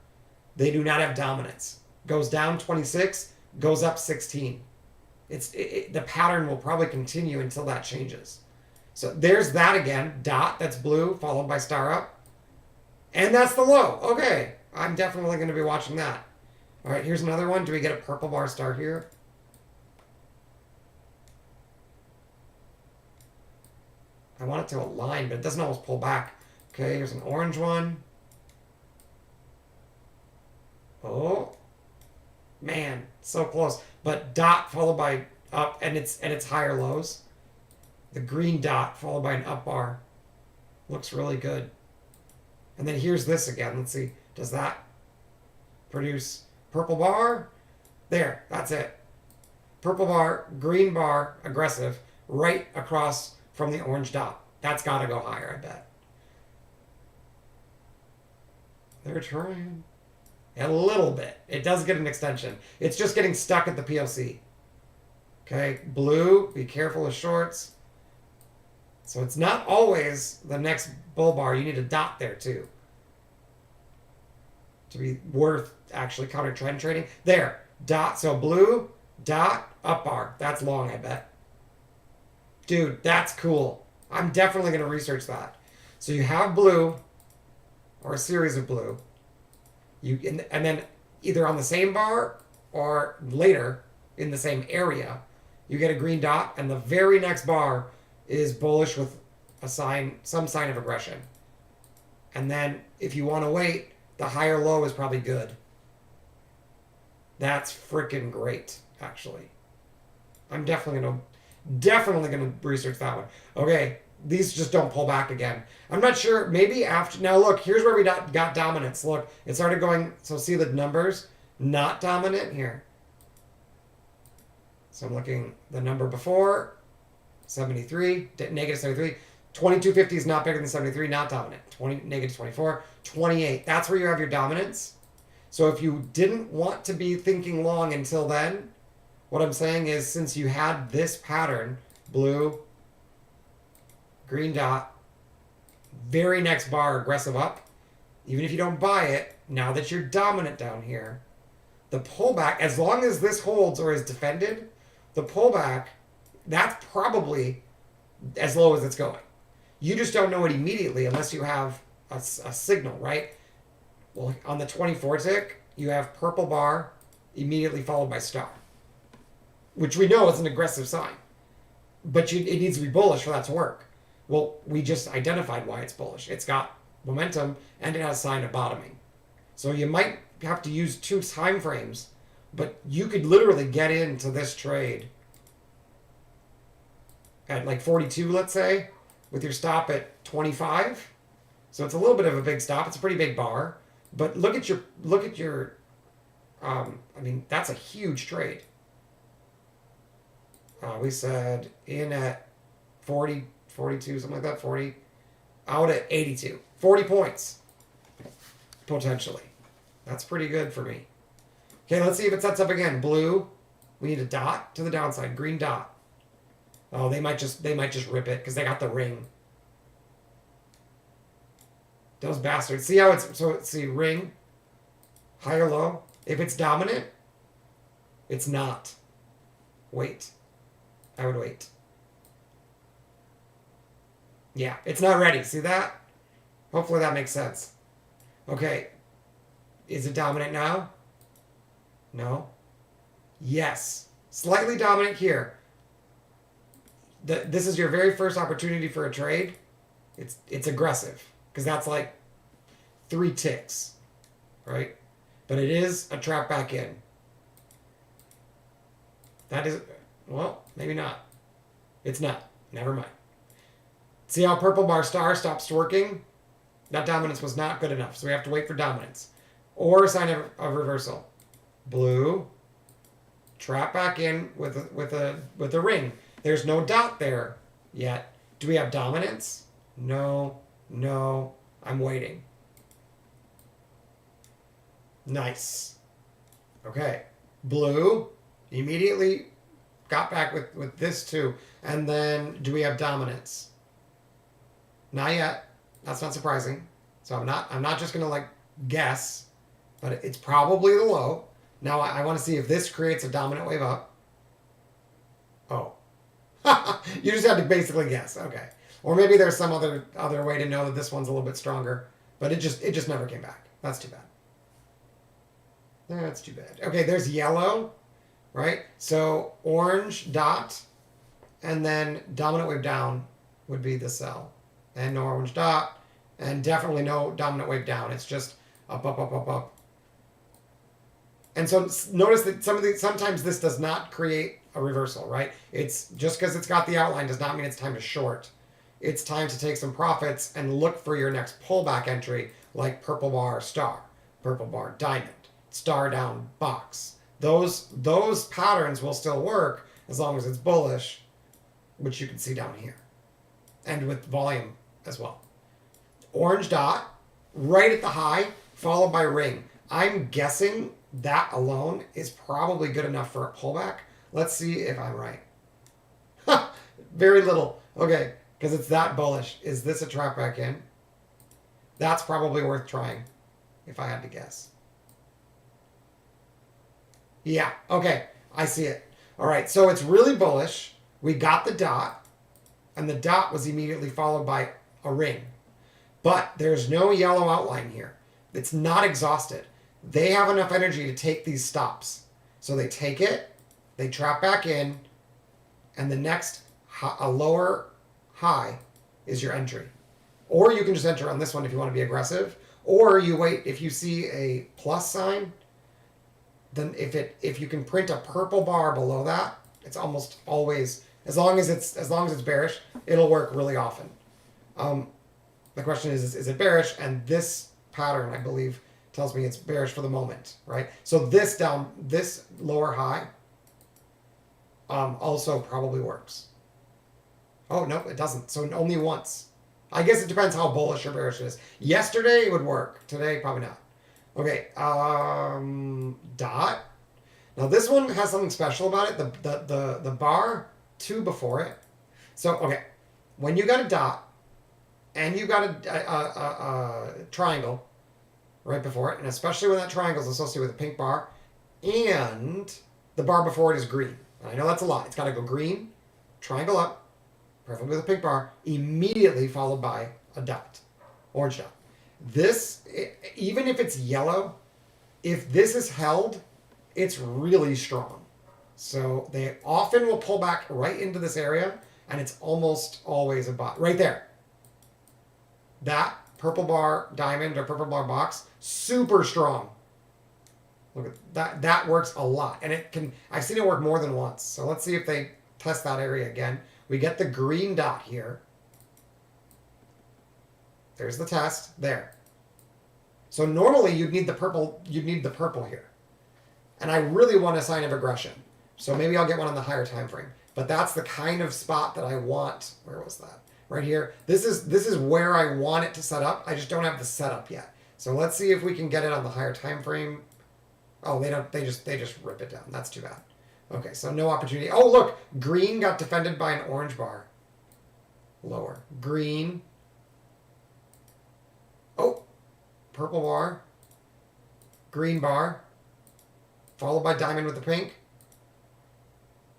They do not have dominance. Goes down 26, goes up 16. The pattern will probably continue until that changes. So there's that again. Dot, that's blue, followed by star up. And that's the low. Okay. I'm definitely going to be watching that. All right, here's another one. Do we get a purple bar star here? I want it to align, but it doesn't always pull back. Okay, here's an orange one. Oh, man, so close. But dot followed by up, and it's higher lows. The green dot followed by an up bar. Looks really good. And then here's this again. Let's see. Does that produce purple bar? There, that's it. Purple bar, green bar, aggressive, right across from the orange dot. That's got to go higher, I bet. They're trying. A little bit. It does get an extension. It's just getting stuck at the PLC. Okay, blue, be careful of shorts. So it's not always the next bull bar. You need a dot there too to be worth actually counter trend trading. There, dot. So blue, dot, up bar. That's long, I bet. Dude, that's cool. I'm definitely going to research that. So you have blue or a series of blue. And then either on the same bar or later in the same area, you get a green dot, and the very next bar is bullish with some sign of aggression. And then if you want to wait, the higher low is probably good. That's freaking great, actually. I'm definitely gonna research that one. Okay, these just don't pull back again. I'm not sure. Maybe after. Now look, here's where we got dominance. Look, it started going. So see the numbers, not dominant here. So I'm looking the number before, 73, negative 73. 2250 is not bigger than 73, not dominant. Negative 24, 28. That's where you have your dominance. So if you didn't want to be thinking long until then, what I'm saying is since you had this pattern, blue, green dot, very next bar, aggressive up, even if you don't buy it, now that you're dominant down here, the pullback, as long as this holds or is defended, the pullback, that's probably as low as it's going. You just don't know it immediately unless you have a signal, right? Well, on the 24 tick, you have purple bar immediately followed by star, which we know is an aggressive sign. But it needs to be bullish for that to work. Well, we just identified why it's bullish. It's got momentum, and it has a sign of bottoming. So you might have to use 2 time frames, but you could literally get into this trade at like 42, let's say, with your stop at 25. So it's a little bit of a big stop. It's a pretty big bar. But look at your I mean, that's a huge trade. We said in at 40, 42, something like that, 40, out at 82. 40 points, potentially. That's pretty good for me. Okay, let's see if it sets up again. Blue, we need a dot to the downside. Green dot. Oh, they might just rip it because they got the ring. Those bastards. See how it's, so see, ring, high or low. If it's dominant, it's not. Wait. I would wait. Yeah, it's not ready. See that? Hopefully that makes sense. Okay. Is it dominant now? No. Yes. Slightly dominant here. This is your very first opportunity for a trade. It's aggressive because that's like 3 ticks, right? But it is a trap back in. That is, well, maybe not. It's not. Never mind. See how purple bar star stops working? That dominance was not good enough, so we have to wait for dominance. Or a sign of reversal. Blue. Trap back in with a ring. There's no dot there yet. Do we have dominance? No. No. I'm waiting. Nice. Okay. Blue. Immediately got back with this too. And then do we have dominance? Not yet. That's not surprising. So I'm not just gonna like guess, but it's probably the low. Now I want to see if this creates a dominant wave up. Oh. You just have to basically guess. Okay. Or maybe there's some other way to know that this one's a little bit stronger. But it just never came back. That's too bad. That's too bad. Okay, there's yellow, right? So orange dot, and then dominant wave down would be the sell. And no orange dot, and definitely no dominant wave down. It's just up, up, up, up, up. And so notice that sometimes this does not create a reversal, right? It's just because it's got the outline does not mean it's time to short. It's time to take some profits and look for your next pullback entry, like purple bar star, purple bar diamond, star down box. Those patterns will still work as long as it's bullish, which you can see down here, and with volume as well. Orange dot, right at the high, followed by ring. I'm guessing that alone is probably good enough for a pullback. Let's see if I'm right. Very little. Okay, because it's that bullish. Is this a trap back in? That's probably worth trying, if I had to guess. Yeah, okay, I see it. All right, so it's really bullish. We got the dot, and the dot was immediately followed by a ring. But there's no yellow outline here. It's not exhausted. They have enough energy to take these stops. So they take it, they trap back in, and the next, a lower high is your entry. Or you can just enter on this one if you want to be aggressive. Or you wait, if you see a plus sign, then if you can print a purple bar below that, it's almost always, as long as it's bearish, it'll work really often. The question is it bearish? And this pattern, I believe, tells me it's bearish for the moment, right? So this lower high also probably works. Oh, no, it doesn't. So only once. I guess it depends how bullish or bearish it is. Yesterday it would work. Today, probably not. Okay, dot. Now this one has something special about it. The bar 2 before it. So, okay, when you got a dot and you got a triangle right before it, and especially when that triangle is associated with a pink bar, and the bar before it is green. And I know that's a lot. It's got to go green, triangle up, preferably with a pink bar, immediately followed by a dot, orange dot. This, even if it's yellow, if this is held, it's really strong. So they often will pull back right into this area, and it's almost always a bot. Right there. That purple bar diamond or purple bar box, super strong. Look at that. That works a lot. And I've seen it work more than once. So let's see if they test that area again. We get the green dot here. There's the test. There. So normally you'd need the purple here. And I really want a sign of aggression. So maybe I'll get one on the higher time frame. But that's the kind of spot that I want. Where was that? Right here. This is where I want it to set up. I just don't have the setup yet. So let's see if we can get it on the higher time frame. Oh, they just rip it down. That's too bad. Okay, so no opportunity. Oh, look, green got defended by an orange bar. Lower. Green. Oh, purple bar. Green bar. Followed by diamond with the pink.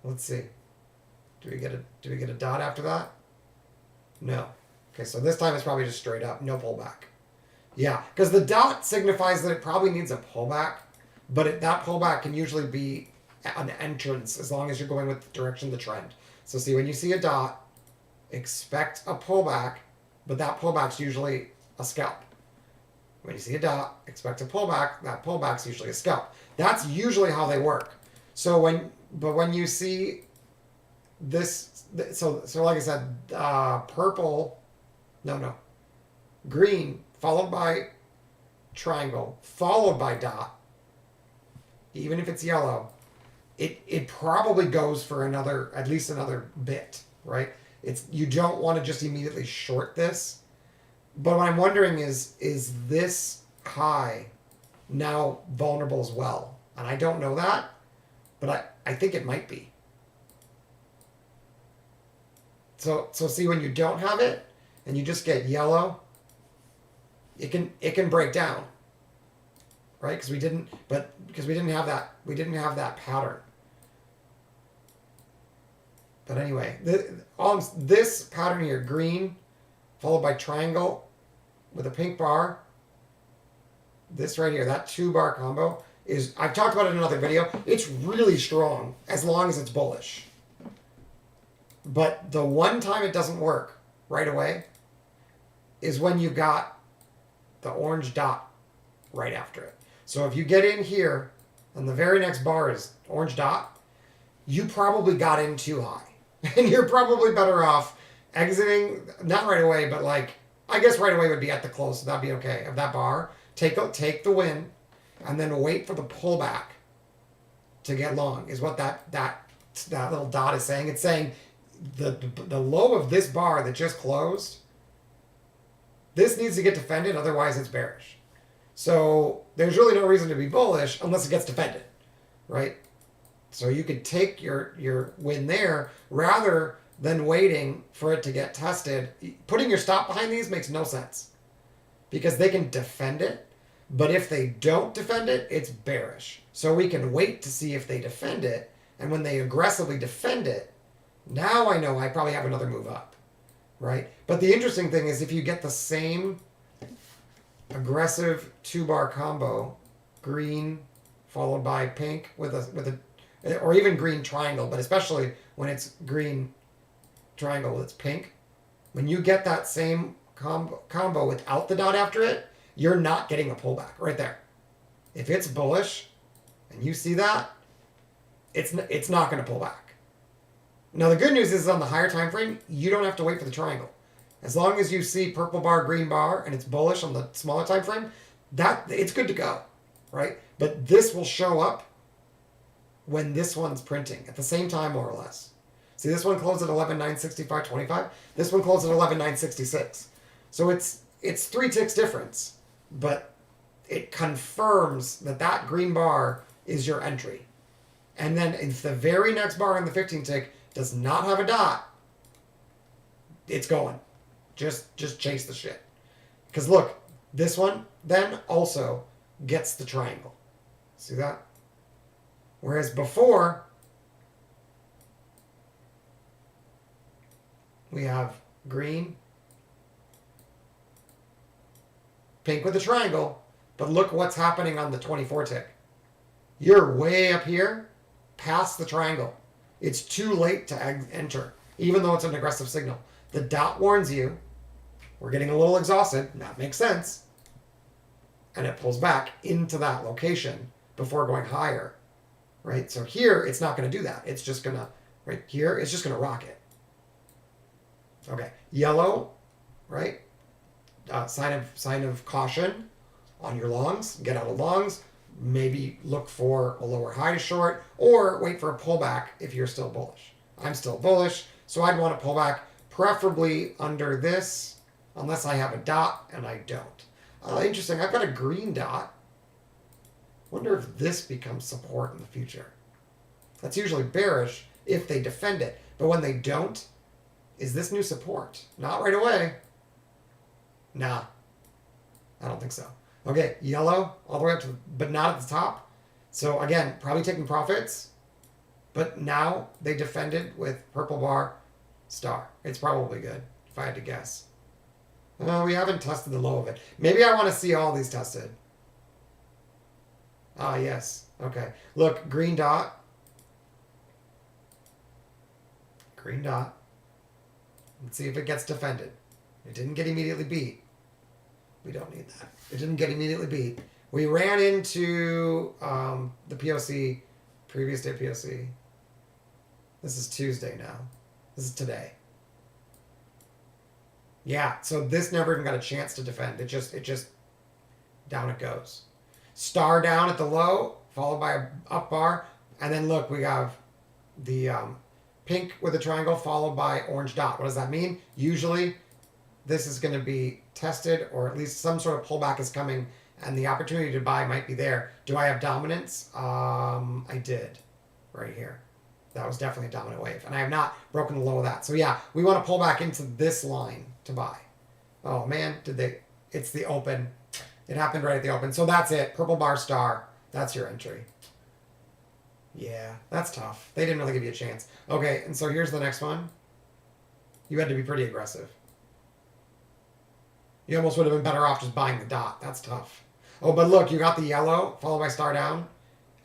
Let's see. Do we get a dot after that? No. Okay, so this time it's probably just straight up, no pullback. Yeah, because the dot signifies that it probably needs a pullback, but that pullback can usually be an entrance as long as you're going with the direction of the trend. So see, when you see a dot, expect a pullback, but that pullback's usually a scalp. When you see a dot, expect a pullback, that pullback's usually a scalp. That's usually how they work. So when you see this, so like I said, purple, green, followed by triangle, followed by dot, even if it's yellow, it probably goes for at least another bit, right? You don't want to just immediately short this. But what I'm wondering is this high now vulnerable as well? And I don't know that, but I think it might be. So see, when you don't have it and you just get yellow, it can break down, right? Because we didn't have that pattern. But anyway, this pattern here, green, followed by triangle with a pink bar. This right here, that 2-bar combo I've talked about it in another video. It's really strong as long as it's bullish. But the one time it doesn't work right away is when you got the orange dot right after it. So if you get in here and the very next bar is orange dot, you probably got in too high. And you're probably better off exiting, not right away, but I guess right away would be at the close, so that'd be okay, of that bar. Take the win, and then wait for the pullback to get long, is what that little dot is saying. It's saying the low of this bar that just closed, this needs to get defended, otherwise it's bearish. So there's really no reason to be bullish unless it gets defended, right? So you could take your win there rather than waiting for it to get tested. Putting your stop behind these makes no sense because they can defend it, but if they don't defend it, it's bearish. So we can wait to see if they defend it, and when they aggressively defend it, now I know I probably have another move up, right? But the interesting thing is if you get the same aggressive 2-bar combo, green followed by pink with a or even green triangle, but especially when it's green triangle, it's pink. When you get that same combo without the dot after it, you're not getting a pullback right there. If it's bullish and you see that, it's not going to pull back. Now the good news is on the higher time frame, you don't have to wait for the triangle. As long as you see purple bar, green bar, and it's bullish on the smaller time frame, it's good to go, right? But this will show up when this one's printing at the same time, more or less. See, this one closed at 11,965.25. This one closed at 11,966. So it's 3 ticks difference, but it confirms that green bar is your entry. And then if the very next bar in the 15 tick does not have a dot, it's going. Just chase the shit. Because look, this one then also gets the triangle. See that? Whereas before, we have green, pink with a triangle, but look what's happening on the 24 tick. You're way up here, past the triangle. It's too late to enter, even though it's an aggressive signal. The dot warns you, we're getting a little exhausted, that makes sense, and it pulls back into that location before going higher. Right, so here it's not going to do that. It's just going to, right here, it's just going to rock it. Okay, yellow, right? Sign of caution. on your longs, get out of longs, maybe look for a lower high to short, or wait for a pullback if you're still bullish. I'm still bullish, so I'd want to pull back, preferably under this, unless I have a dot, and I don't. Interesting, I've got a green dot. Wonder if this becomes support in the future. That's usually bearish if they defend it, but when they don't, is this new support? Not right away. Nah, I don't think so. Okay, yellow all the way up to, but not at the top. So again, probably taking profits, but now they defended with purple bar, star. It's probably good if I had to guess. We haven't tested the low of it. Maybe I want to see all these tested. Ah, yes. Okay. Look, green dot. Green dot. Let's see if it gets defended. It didn't get immediately beat. We don't need that. It didn't get immediately beat. We ran into the POC, previous day POC. This is Tuesday now. This is today. Yeah, so this never even got a chance to defend. It just down it goes. Star down at the low, followed by a up bar, and then look, we have the pink with a triangle followed by orange dot. What does that mean? Usually this is going to be tested, or at least some sort of pullback is coming, and the opportunity to buy might be there. Do I have dominance? I did, right here. That was definitely a dominant wave, and I have not broken the low of that. So yeah, we want to pull back into this line to buy. Oh man, did they? It's the open. It happened right at the open. So that's it. Purple bar star. That's your entry. Yeah, that's tough. They didn't really give you a chance. Okay, and so here's the next one. You had to be pretty aggressive. You almost would have been better off just buying the dot. That's tough. Oh, but look, you got the yellow followed by star down.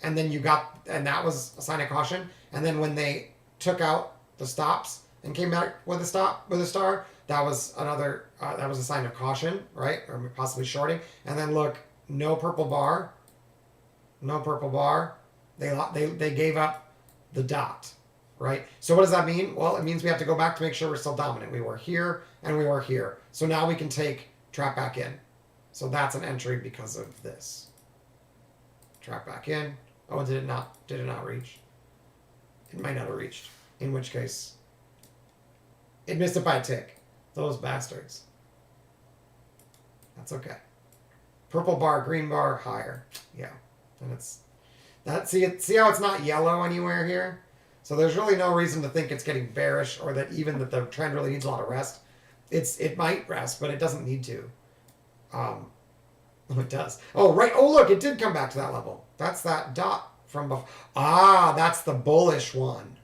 And then you got, and that was a sign of caution. And then when they took out the stops and came back with a stop, with a star, that was another, that was a sign of caution, right? Or possibly shorting. And then look, no purple bar. No purple bar. They gave up the dot, right? So what does that mean? Well, it means we have to go back to make sure we're still dominant. We were here and we were here. So now we can trap back in. So that's an entry because of this. Trap back in. Oh, did it not reach? It might not have reached. In which case, it missed it by a tick. Those bastards. That's okay. Purple bar, green bar, higher. Yeah. And it's that. See how it's not yellow anywhere here? So there's really no reason to think it's getting bearish, or that even that the trend really needs a lot of rest. It might rest, but it doesn't need to. Oh, it does. Oh, right. Oh, look, it did come back to that level. That's that dot from before. Ah, that's the bullish one.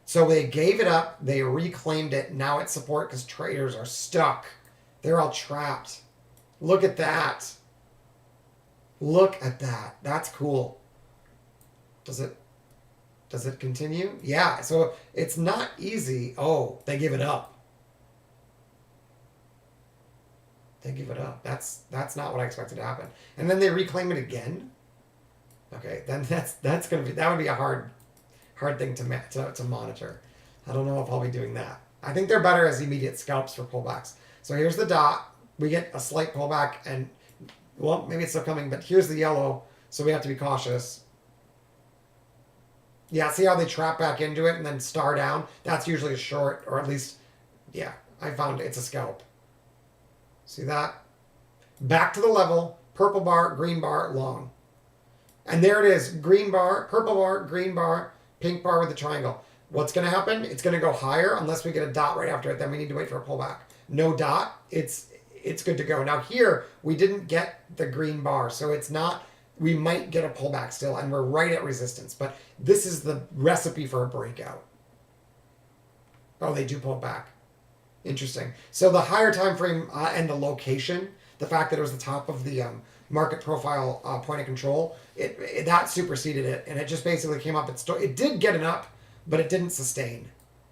So they gave it up. They reclaimed it. Now it's support because traders are stuck. They're all trapped. Look at that. Look at that. That's cool. Does it continue? Yeah. So it's not easy. Oh, they give it up. They give it up. That's not what I expected to happen. And then they reclaim it again. Okay, then that would be a hard thing to monitor. I don't know if I'll be doing that. I think they're better as immediate scalps for pullbacks. So here's the dot. We get a slight pullback, and well, maybe it's still coming, but here's the yellow, so we have to be cautious. Yeah, see how they trap back into it and then star down? That's usually a short, or at least, yeah, I found it's a scalp. See that? Back to the level, purple bar, green bar, long. And there it is, green bar, purple bar, green bar, pink bar with the triangle. What's going to happen? It's going to go higher unless we get a dot right after it. Then we need to wait for a pullback. No dot, it's good to go. Now here, we didn't get the green bar, so it's not, we might get a pullback still, and we're right at resistance. But this is the recipe for a breakout. Oh, they do pull back. Interesting. So the higher time frame and the location, the fact that it was the top of the market profile point of control, that superseded it, and it just basically came up. It did get an up, but it didn't sustain.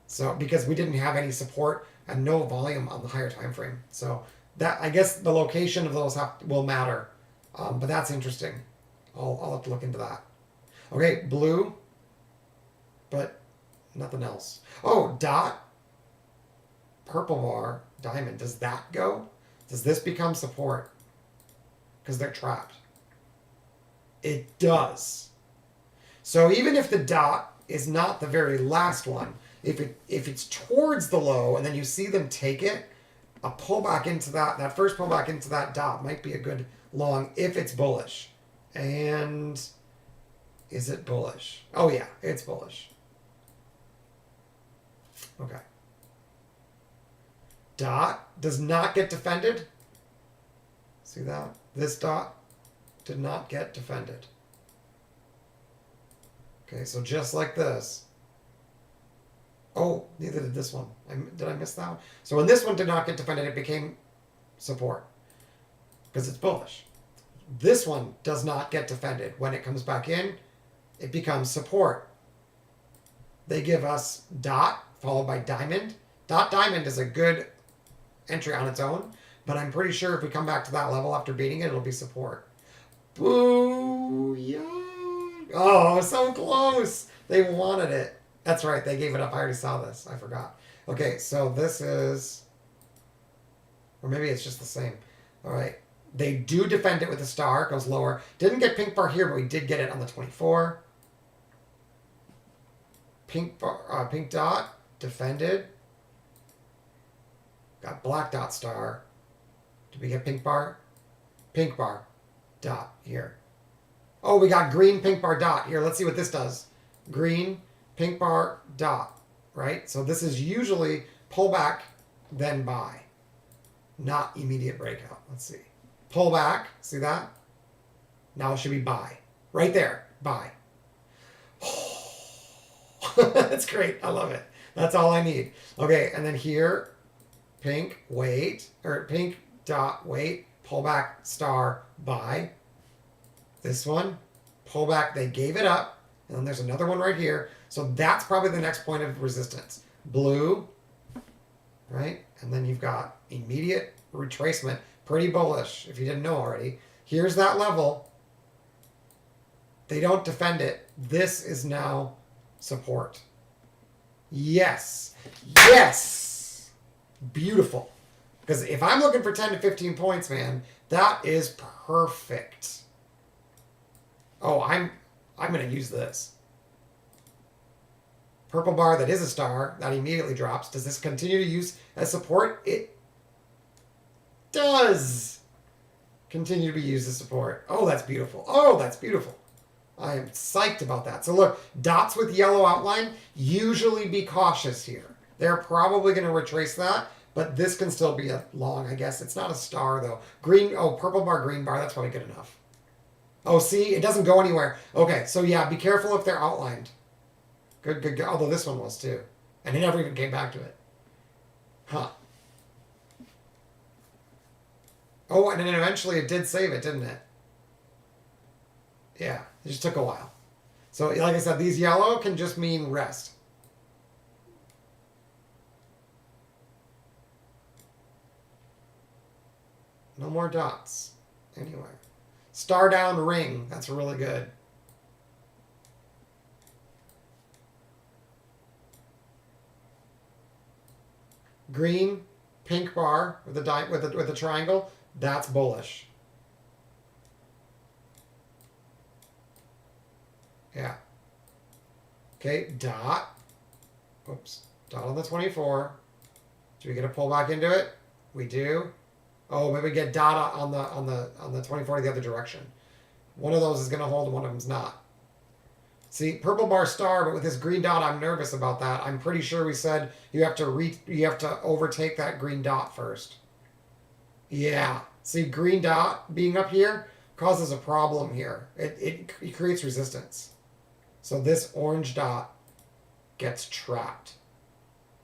So because we didn't have any support and no volume on the higher time frame, so that, I guess the location of those will matter. But that's interesting. I'll have to look into that. Okay, blue, but nothing else. Oh, dot. Purple bar, diamond. Does that go? Does this become support? because they're trapped. It does. So even if the dot is not the very last one, if it's towards the low and then you see them take it, a pullback into that first pullback into that dot might be a good long if it's bullish. And is it bullish? Oh yeah, it's bullish. Okay. Dot does not get defended. See that? This dot did not get defended. Okay, so just like this. Oh, neither did this one. Did I miss that one? So when this one did not get defended, it became support because it's bullish. This one does not get defended. When it comes back in, it becomes support. They give us dot followed by diamond. Dot diamond is a good entry on its own, but I'm pretty sure if we come back to that level after beating it, it'll be support. Boo! Yeah. Oh, so close. They wanted it. That's right. They gave it up. I already saw this. I forgot. Okay, so this is, or maybe it's just the same. All right. They do defend it with a star. It goes lower. Didn't get pink bar here, but we did get it on the 24. Pink bar, pink dot defended. Got black dot star. Did we get pink bar? Pink bar dot here. Oh, we got green pink bar dot here. Let's see what this does. Green pink bar dot, right? So this is usually pullback, then buy, not immediate breakout. Let's see. Pullback, see that? Now it should be buy. Right there, buy. That's great. I love it. That's all I need. Okay, and then here, pink, wait, or pink dot, wait, pullback, star, buy. This one, pullback, they gave it up. And then there's another one right here. So that's probably the next point of resistance. Blue, right? And then you've got immediate retracement. Pretty bullish, if you didn't know already. Here's that level. They don't defend it. This is now support. Yes. Yes. Beautiful. Because if I'm looking for 10 to 15 points, man, that is perfect. Oh, I'm going to use this. Purple bar that is a star, that immediately drops. Does this continue to use as support? It does continue to be used as support. Oh, that's beautiful. Oh, that's beautiful. I am psyched about that. So look, dots with yellow outline, usually be cautious here. They're probably going to retrace that, but this can still be a long, I guess. It's not a star, though. Green, oh, purple bar, green bar, that's probably good enough. Oh, see, it doesn't go anywhere. Okay, so yeah, be careful if they're outlined. Good, good, good. Although this one was too. And it never even came back to it. Huh. Oh, and then eventually it did save it, didn't it? Yeah, it just took a while. So, like I said, these yellow can just mean rest. No more dots anywhere. Star down ring. That's really good. Green, pink bar with a triangle. That's bullish. Yeah. Okay, dot. Oops. Dot on the 24. Do we get a pull back into it? We do. Oh, maybe we get dot on the 24 the other direction. One of those is going to hold, one of them's not. See, purple bar star, but with this green dot, I'm nervous about that. I'm pretty sure we said you have to overtake that green dot first. Yeah. See, green dot being up here causes a problem here. It creates resistance. So this orange dot gets trapped.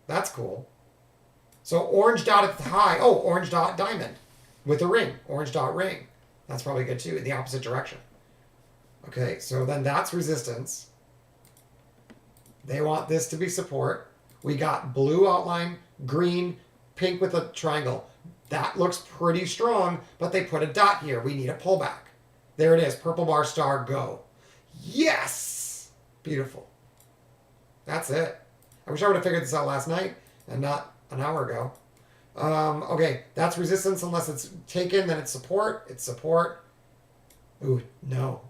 That's cool. So orange dot at the high. Oh, orange dot diamond with a ring. Orange dot ring. That's probably good too, in the opposite direction. Okay, so then that's resistance. They want this to be support. We got blue outline, green, pink with a triangle. That looks pretty strong, but they put a dot here. We need a pullback. There it is. Purple bar star, go. Yes! Beautiful. That's it. I wish I would have figured this out last night and not an hour ago. Okay, that's resistance unless it's taken, then it's support. It's support. Ooh, no.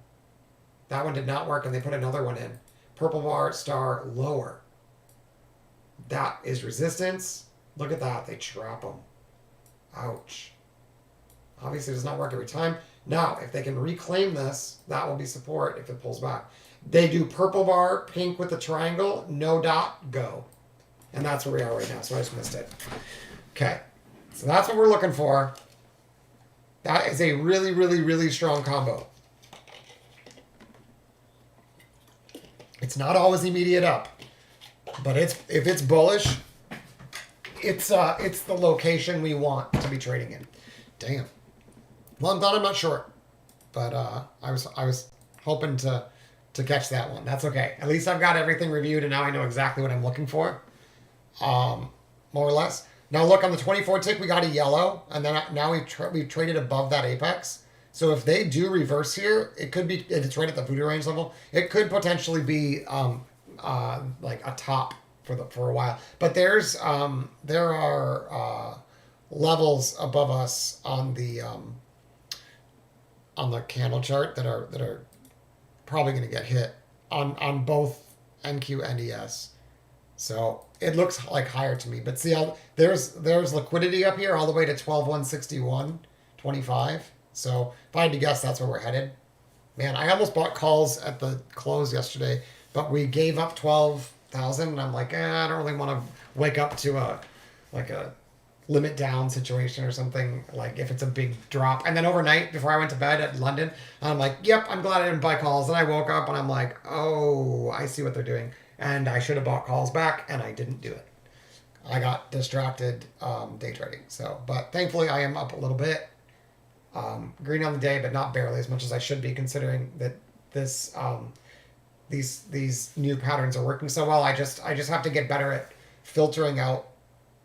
That one did not work, and they put another one in. Purple bar, star, lower. That is resistance. Look at that. They trap them. Ouch. Obviously, it does not work every time. Now, if they can reclaim this, that will be support if it pulls back. They do purple bar, pink with the triangle, no dot, go. And that's where we are right now, so I just missed it. Okay. So that's what we're looking for. That is a really, really, really strong combo. It's not always immediate up, but if it's bullish, it's the location we want to be trading in. Damn. Well, I'm glad I'm not short, but I was hoping to catch that one. That's okay. At least I've got everything reviewed, and now I know exactly what I'm looking for, more or less. Now look, on the 24 tick, we got a yellow, and then now we've traded above that apex. So if they do reverse here, it could be, if it's right at the voodoo range level, it could potentially be like a top for a while. But there are levels above us on the candle chart that are probably going to get hit on both NQ and ES. So it looks like higher to me. But see how there's liquidity up here all the way to 12,161.25. So if I had to guess, that's where we're headed. Man, I almost bought calls at the close yesterday, but we gave up 12,000, and I'm like, I don't really want to wake up to a limit down situation or something, like if it's a big drop. And then overnight, before I went to bed at London, I'm like, yep, I'm glad I didn't buy calls. And I woke up and I'm like, oh, I see what they're doing. And I should have bought calls back, and I didn't do it. I got distracted day trading. So, but thankfully I am up a little bit. Green on the day, but not barely as much as I should be, considering that this these new patterns are working so well. I just have to get better at filtering out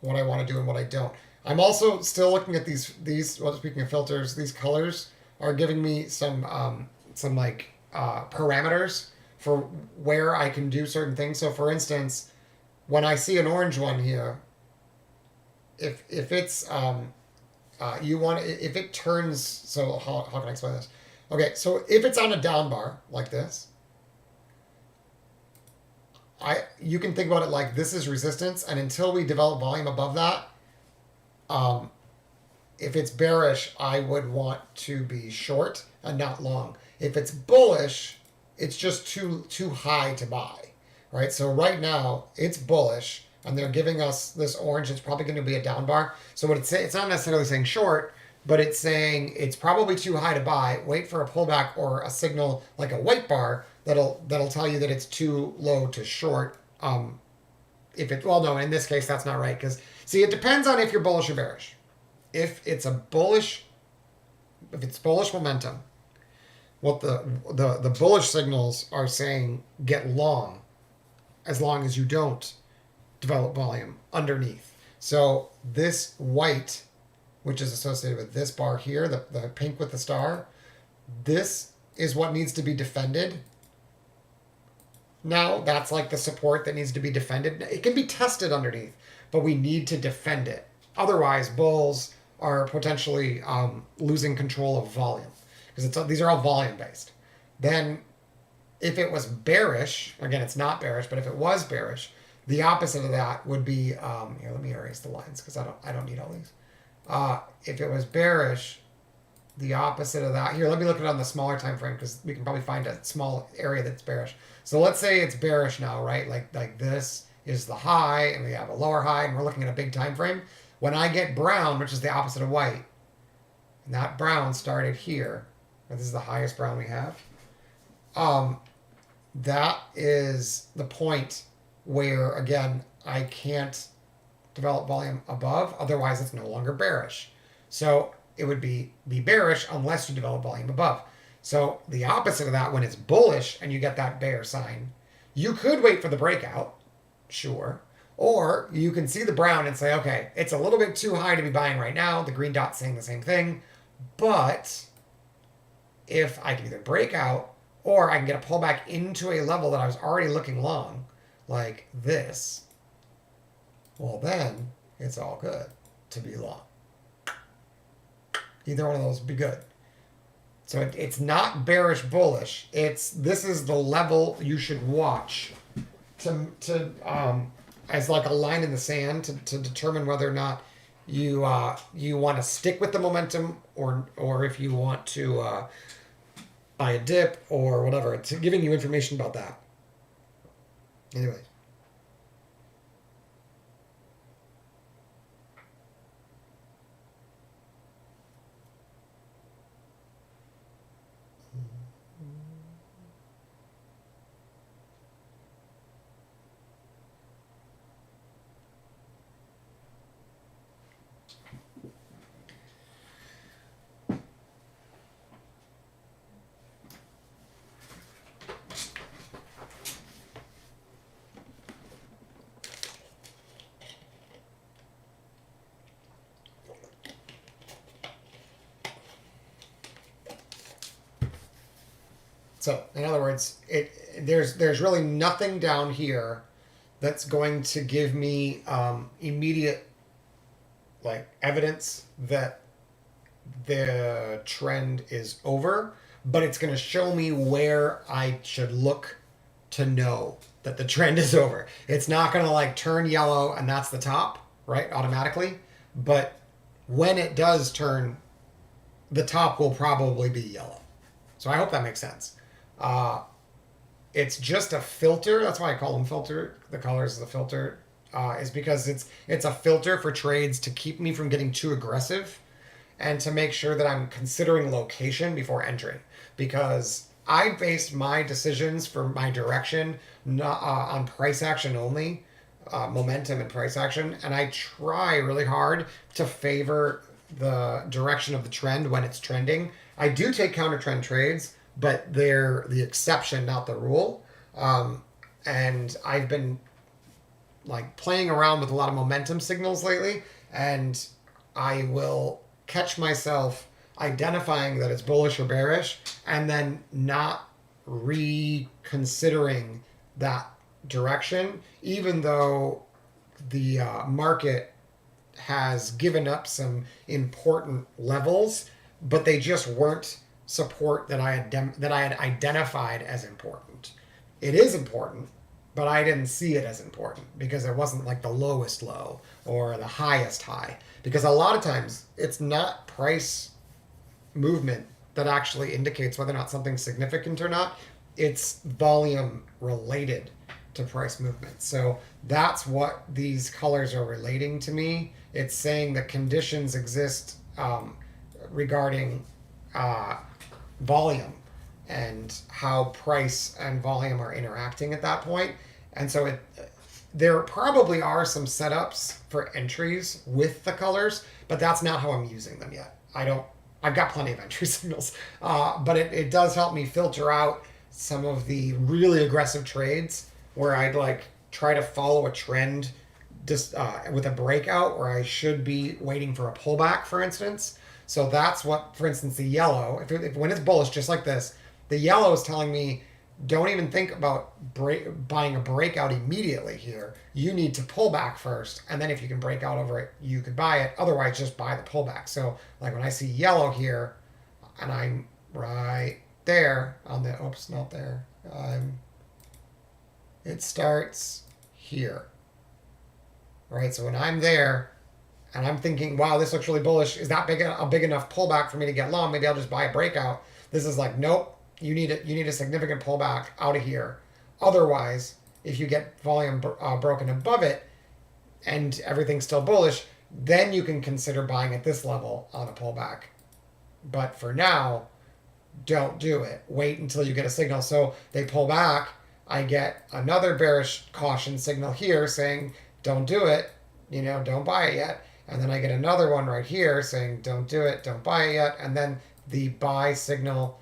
what I want to do and what I don't. I'm also still looking at these. Well, speaking of filters, these colors are giving me some parameters for where I can do certain things. So, for instance, when I see an orange one here, if it's if it turns, so how can I explain this? Okay, so if it's on a down bar like this, you can think about it like this is resistance, and until we develop volume above that, if it's bearish, I would want to be short and not long. If it's bullish, it's just too high to buy, right? So right now it's bullish, and they're giving us this orange. It's probably going to be a down bar. So what it's saying, it's not necessarily saying short, but it's saying it's probably too high to buy. Wait for a pullback or a signal like a white bar that'll tell you that it's too low to short. No, in this case that's not right, because see, it depends on if you're bullish or bearish. If it's bullish momentum, what the bullish signals are saying, get long, as long as you don't develop volume underneath. So this white, which is associated with this bar here, the pink with the star, this is what needs to be defended. Now that's like the support that needs to be defended. It can be tested underneath, but we need to defend it. Otherwise, bulls are potentially losing control of volume, because these are all volume based. Then if it was bearish, again, it's not bearish, but if it was bearish, the opposite of that would be, here, let me erase the lines because I don't need all these. If it was bearish, the opposite of that, here, let me look at it on the smaller time frame, because we can probably find a small area that's bearish. So let's say it's bearish now, right? Like this is the high, and we have a lower high, and we're looking at a big time frame. When I get brown, which is the opposite of white, and that brown started here, this is the highest brown we have, that is the point where, again, I can't develop volume above, otherwise it's no longer bearish. So it would be bearish unless you develop volume above. So the opposite of that, when it's bullish and you get that bear sign, you could wait for the breakout, sure, or you can see the brown and say, okay, it's a little bit too high to be buying right now. The green dot's saying the same thing, but if I can either break out or I can get a pullback into a level that I was already looking long, like this, well, then it's all good to be long. Either one of those would be good. So it's not bearish bullish. This is the level you should watch to as like a line in the sand to determine whether or not you want to stick with the momentum or if you want to buy a dip or whatever. It's giving you information about that. Anyway. So, in other words, there's really nothing down here that's going to give me immediate like evidence that the trend is over, but it's going to show me where I should look to know that the trend is over. It's not going to like turn yellow and that's the top, right, automatically, but when it does turn, the top will probably be yellow. So I hope that makes sense. It's just a filter. That's why I call them filter. The colors of the filter is because it's a filter for trades to keep me from getting too aggressive and to make sure that I'm considering location before entering. Because I based my decisions for my direction not on price action only, momentum and price action, and I try really hard to favor the direction of the trend when it's trending. I do take counter trend trades, but they're the exception, not the rule. And I've been like playing around with a lot of momentum signals lately, and I will catch myself identifying that it's bullish or bearish and then not reconsidering that direction, even though the market has given up some important levels, but they just weren't support that I had identified as important. It is important, but I didn't see it as important because it wasn't like the lowest low or the highest high. Because a lot of times it's not price movement that actually indicates whether or not something's significant or not. It's volume related to price movement. So that's what these colors are relating to me. It's saying that conditions exist regarding volume and how price and volume are interacting at that point. And so there probably are some setups for entries with the colors, but that's not how I'm using them yet. I've got plenty of entry signals, but it does help me filter out some of the really aggressive trades where I'd like try to follow a trend just with a breakout where I should be waiting for a pullback, for instance. So that's what, for instance, the yellow, if when it's bullish, just like this, the yellow is telling me, don't even think about buying a breakout immediately here. You need to pull back first, and then if you can break out over it, you could buy it. Otherwise, just buy the pullback. So like when I see yellow here, and I'm right there on the, oops, not there. It starts here, right? So when I'm there, and I'm thinking, wow, this looks really bullish. Is that a big enough pullback for me to get long? Maybe I'll just buy a breakout. This is like, nope. You need a significant pullback out of here. Otherwise, if you get volume broken above it and everything's still bullish, then you can consider buying at this level on a pullback. But for now, don't do it. Wait until you get a signal. So they pull back. I get another bearish caution signal here saying, don't do it. Don't buy it yet. And then I get another one right here saying, don't do it. Don't buy it yet. And then the buy signal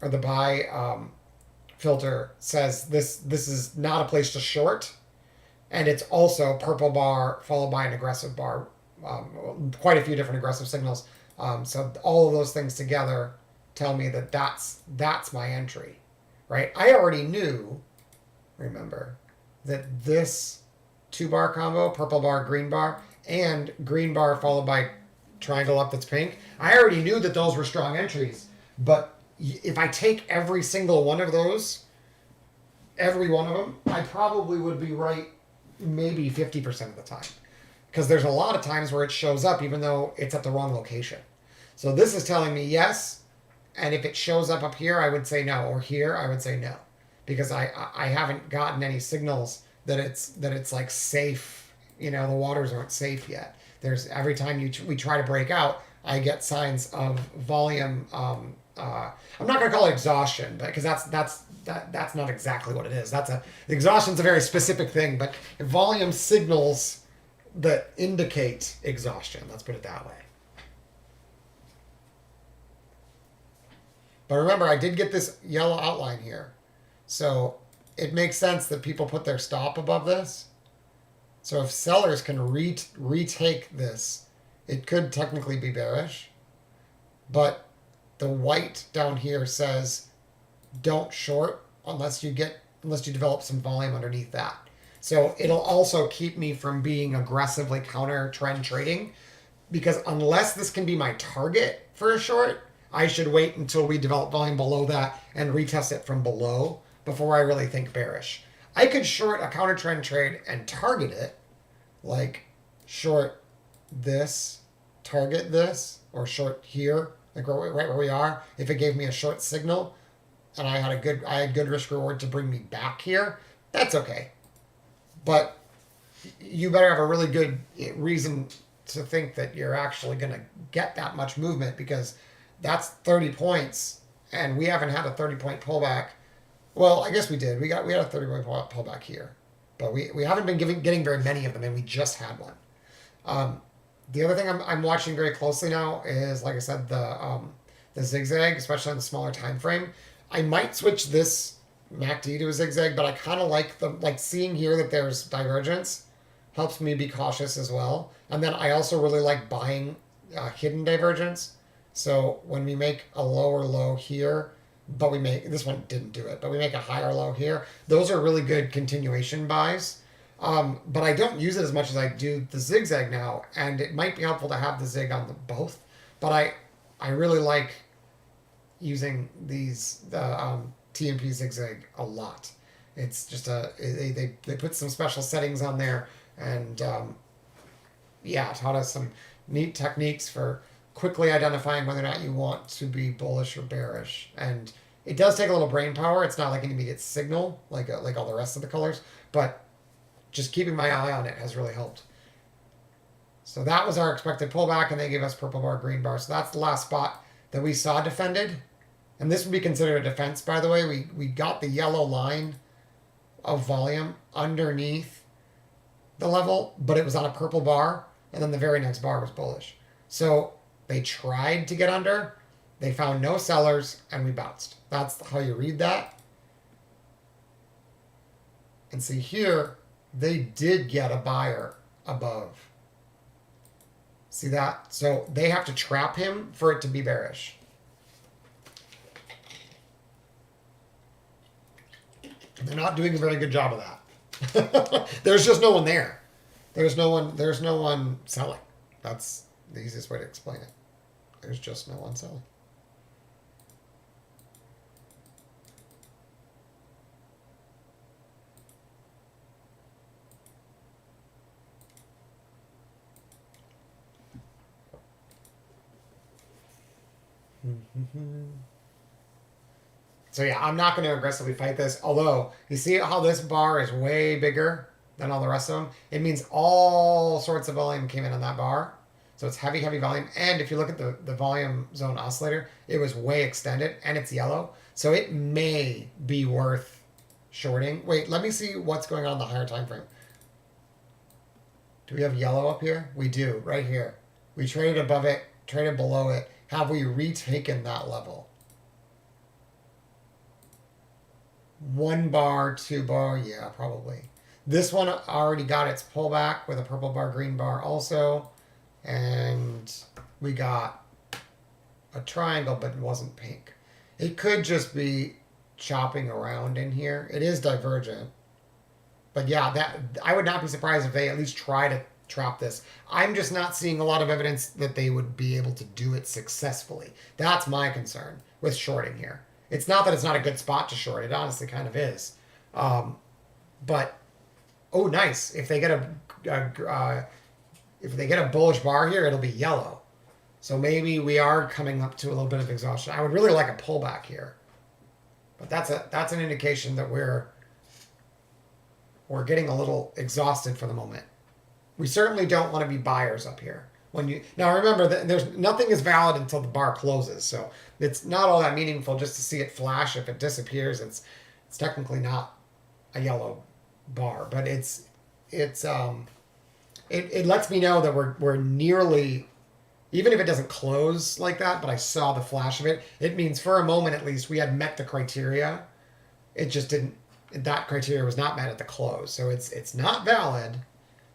or the buy filter says this is not a place to short, and it's also purple bar followed by an aggressive bar, quite a few different aggressive signals. So all of those things together tell me that that's my entry, right? I already knew, remember, that this 2-bar combo, purple bar, green bar, and green bar followed by triangle up that's pink, I already knew that those were strong entries. But if I take every single one of those, every one of them, I probably would be right maybe 50% of the time. Because there's a lot of times where it shows up even though it's at the wrong location. So this is telling me yes, and if it shows up here, I would say no, or here, I would say no, because I haven't gotten any signals that it's like safe. You know, the waters aren't safe yet. There's every time we try to break out, I get signs of volume. I'm not going to call it exhaustion, because that's not exactly what it is. Exhaustion's a very specific thing, but volume signals that indicate exhaustion. Let's put it that way. But remember, I did get this yellow outline here. So it makes sense that people put their stop above this. So if sellers can retake this, it could technically be bearish. But the white down here says don't short unless you develop some volume underneath that. So it'll also keep me from being aggressively counter trend trading, because unless this can be my target for a short, I should wait until we develop volume below that and retest it from below before I really think bearish. I could short a counter trend trade and target it, like short this, target this, or short here, like right where we are. If it gave me a short signal and I had good risk reward to bring me back here, that's okay. But you better have a really good reason to think that you're actually going to get that much movement, because that's 30 points, and we haven't had a 30-point pullback. Well, I guess we did. We had a 30-point pullback here, but we haven't been getting very many of them, and we just had one. The other thing I'm watching very closely now is, like I said, the zigzag, especially on the smaller time frame. I might switch this MACD to a zigzag, but I kind of like seeing here that there's divergence helps me be cautious as well. And then I also really like buying hidden divergence. So when we make a lower low here, but this one didn't do it, but we make a higher low here, those are really good continuation buys. But I don't use it as much as I do the zigzag now, and it might be helpful to have the zig on both. But I really like using these TMP zigzag a lot. It's just they put some special settings on there, and taught us some neat techniques for quickly identifying whether or not you want to be bullish or bearish. And it does take a little brain power. It's not like an immediate signal like all the rest of the colors, but just keeping my eye on it has really helped. So that was our expected pullback, and they gave us purple bar, green bar. So that's the last spot that we saw defended. And this would be considered a defense, by the way. We got the yellow line of volume underneath the level, but it was on a purple bar, and then the very next bar was bullish. So they tried to get under, they found no sellers, and we bounced. That's how you read that. And see here, they did get a buyer above. See that? So they have to trap him for it to be bearish. They're not doing a very good job of that. There's just no one there. There's no one selling. That's the easiest way to explain it. There's just no one selling. So yeah, I'm not going to aggressively fight this. Although, you see how this bar is way bigger than all the rest of them? It means all sorts of volume came in on that bar. So it's heavy, heavy volume. And if you look at the volume zone oscillator, it was way extended, and it's yellow. So it may be worth shorting. Wait, let me see what's going on in the higher time frame. Do we have yellow up here? We do, right here. We traded above it, traded below it. Have we retaken that level? 1 bar, 2 bar, yeah, probably. This one already got its pullback with a purple bar, green bar also. And we got a triangle, but it wasn't pink. It could just be chopping around in here. It is divergent. But yeah, that I would not be surprised if they at least try trap this. I'm just not seeing a lot of evidence that they would be able to do it successfully. That's my concern with shorting here. It's not that it's not a good spot to short. It honestly kind of is. But oh, nice. If they get a bullish bar here, it'll be yellow. So maybe we are coming up to a little bit of exhaustion. I would really like a pullback here, but that's an indication that we're getting a little exhausted for the moment. We certainly don't want to be buyers up here. Now remember that there's nothing is valid until the bar closes, so it's not all that meaningful just to see it flash. If it disappears, it's technically not a yellow bar, but it lets me know that we're nearly, even if it doesn't close like that, but I saw the flash of it, it means for a moment at least we had met the criteria. It just didn't, that criteria was not met at the close. So it's not valid.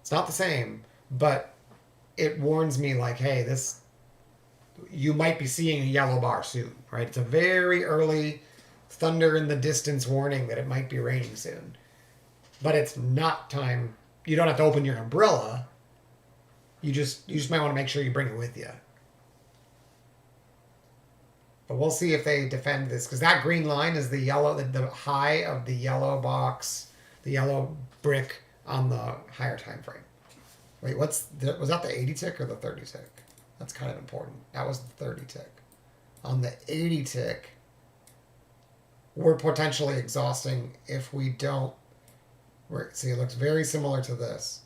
It's not the same, but it warns me like, hey, you might be seeing a yellow bar soon, right? It's a very early thunder in the distance warning that it might be raining soon. But it's not time. You don't have to open your umbrella. You just might want to make sure you bring it with you. But we'll see if they defend this, because that green line is the high of the yellow box, the yellow brick on the higher time frame. Wait, was that the 80 tick or the 30 tick? That's kind of important. That was the 30 tick. On the 80 tick, we're potentially exhausting if we don't. See, it looks very similar to this.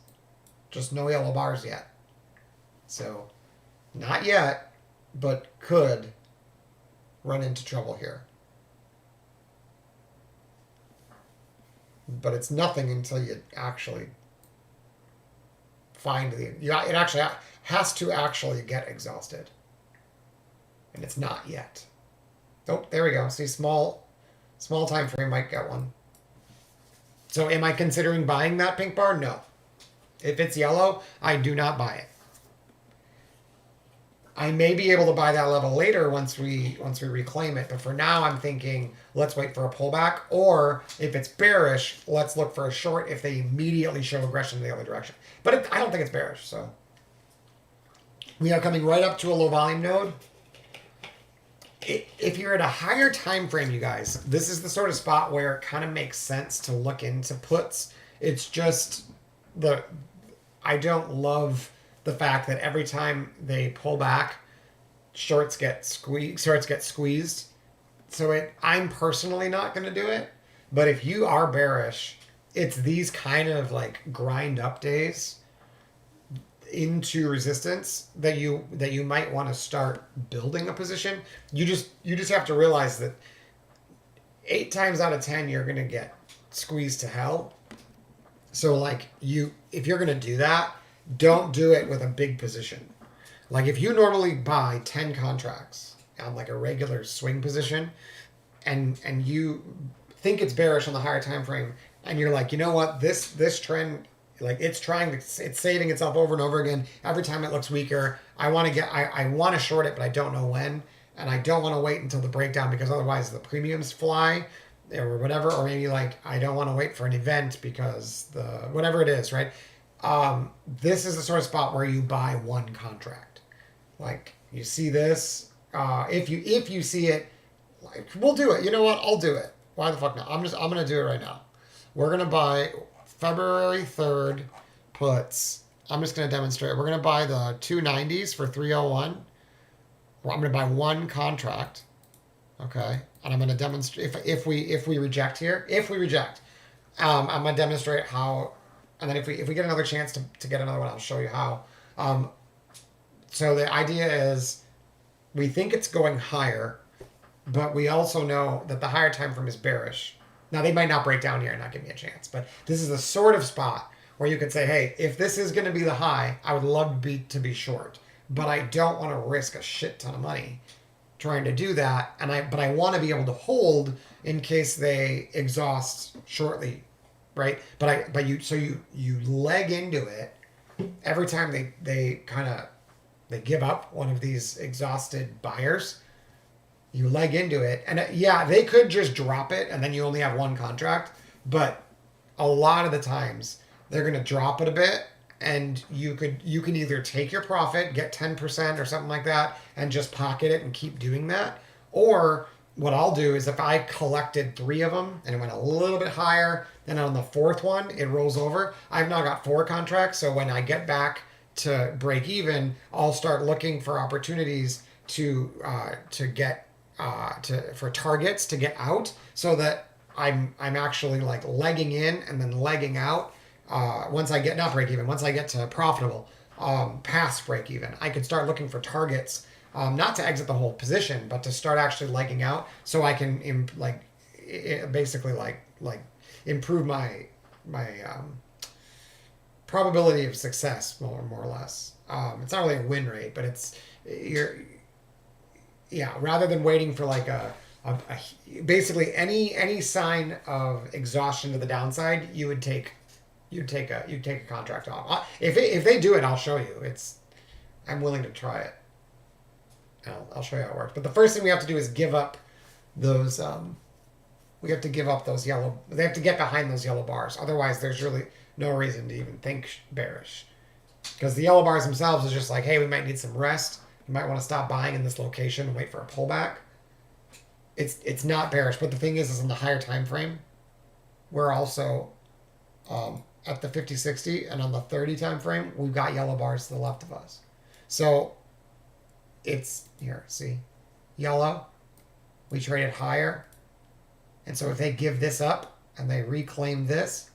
Just no yellow bars yet. So, not yet, but could run into trouble here. But it's nothing until you actually find it actually has to actually get exhausted. And it's not yet. Oh, there we go. See, small time frame might get one. So am I considering buying that pink bar? No. If it's yellow, I do not buy it. I may be able to buy that level later once we reclaim it, but for now I'm thinking let's wait for a pullback, or if it's bearish, let's look for a short if they immediately show aggression in the other direction. But I don't think it's bearish, so we are coming right up to a low volume node. If you're at a higher time frame, you guys, this is the sort of spot where it kind of makes sense to look into puts. It's just I don't love the fact that every time they pull back, shorts get squeezed. So I'm personally not going to do it. But if you are bearish, it's these kind of like grind up days into resistance that you might want to start building a position. You just have to realize that 8 times out of 10 you're going to get squeezed to hell. So like if you're going to do that, don't do it with a big position. Like if you normally buy 10 contracts on like a regular swing position and you think it's bearish on the higher time frame and you're like, you know what, this trend, like it's saving itself over and over again. Every time it looks weaker, I want to short it, but I don't know when, and I don't want to wait until the breakdown because otherwise the premiums fly or whatever, or maybe like I don't want to wait for an event because whatever it is, right? This is the sort of spot where you buy one contract. Like you see this, if you see it, like we'll do it. You know what? I'll do it. Why the fuck not? I'm gonna do it right now. We're gonna buy February 3rd puts. I'm just gonna demonstrate. We're gonna buy the 290s for 301. Well, I'm gonna buy one contract. Okay, and I'm gonna demonstrate if we reject here. If we reject, I'm gonna demonstrate how. And then if we get another chance to get another one, I'll show you how. So the idea is we think it's going higher, but we also know that the higher time frame is bearish. Now, they might not break down here and not give me a chance, but this is the sort of spot where you could say, hey, if this is going to be the high, I would love to be short, but I don't want to risk a shit ton of money trying to do that. But I want to be able to hold in case they exhaust shortly. Right, but you leg into it every time they give up one of these exhausted buyers. You leg into it, and yeah, they could just drop it, and then you only have one contract. But a lot of the times they're going to drop it a bit, and you can either take your profit, get 10% or something like that, and just pocket it and keep doing that. Or what I'll do is if I collected 3 of them and it went a little bit higher, then on the 4th one it rolls over. I've now got 4 contracts, so when I get back to break even, I'll start looking for opportunities to get for targets to get out, so that I'm actually like legging in and then legging out. Once I get not break even, once I get to profitable, past break even, I could start looking for targets, not to exit the whole position, but to start actually legging out, so I can basically improve my probability of success more or less. It's not really a win rate, but rather than waiting for like basically any sign of exhaustion to the downside, you'd take a contract off. If they do it, I'll show you. I'm willing to try it. I'll show you how it works. But the first thing we have to do is give up those. We have to give up those yellow. They have to get behind those yellow bars. Otherwise, there's really no reason to even think bearish, because the yellow bars themselves is just like, hey, we might need some rest. You might want to stop buying in this location and wait for a pullback. It's not bearish, but the thing is in the higher time frame, we're also at the 50-60, and on the 30 time frame, we've got yellow bars to the left of us. So it's here, see, yellow. We traded higher, and so if they give this up and they reclaim this,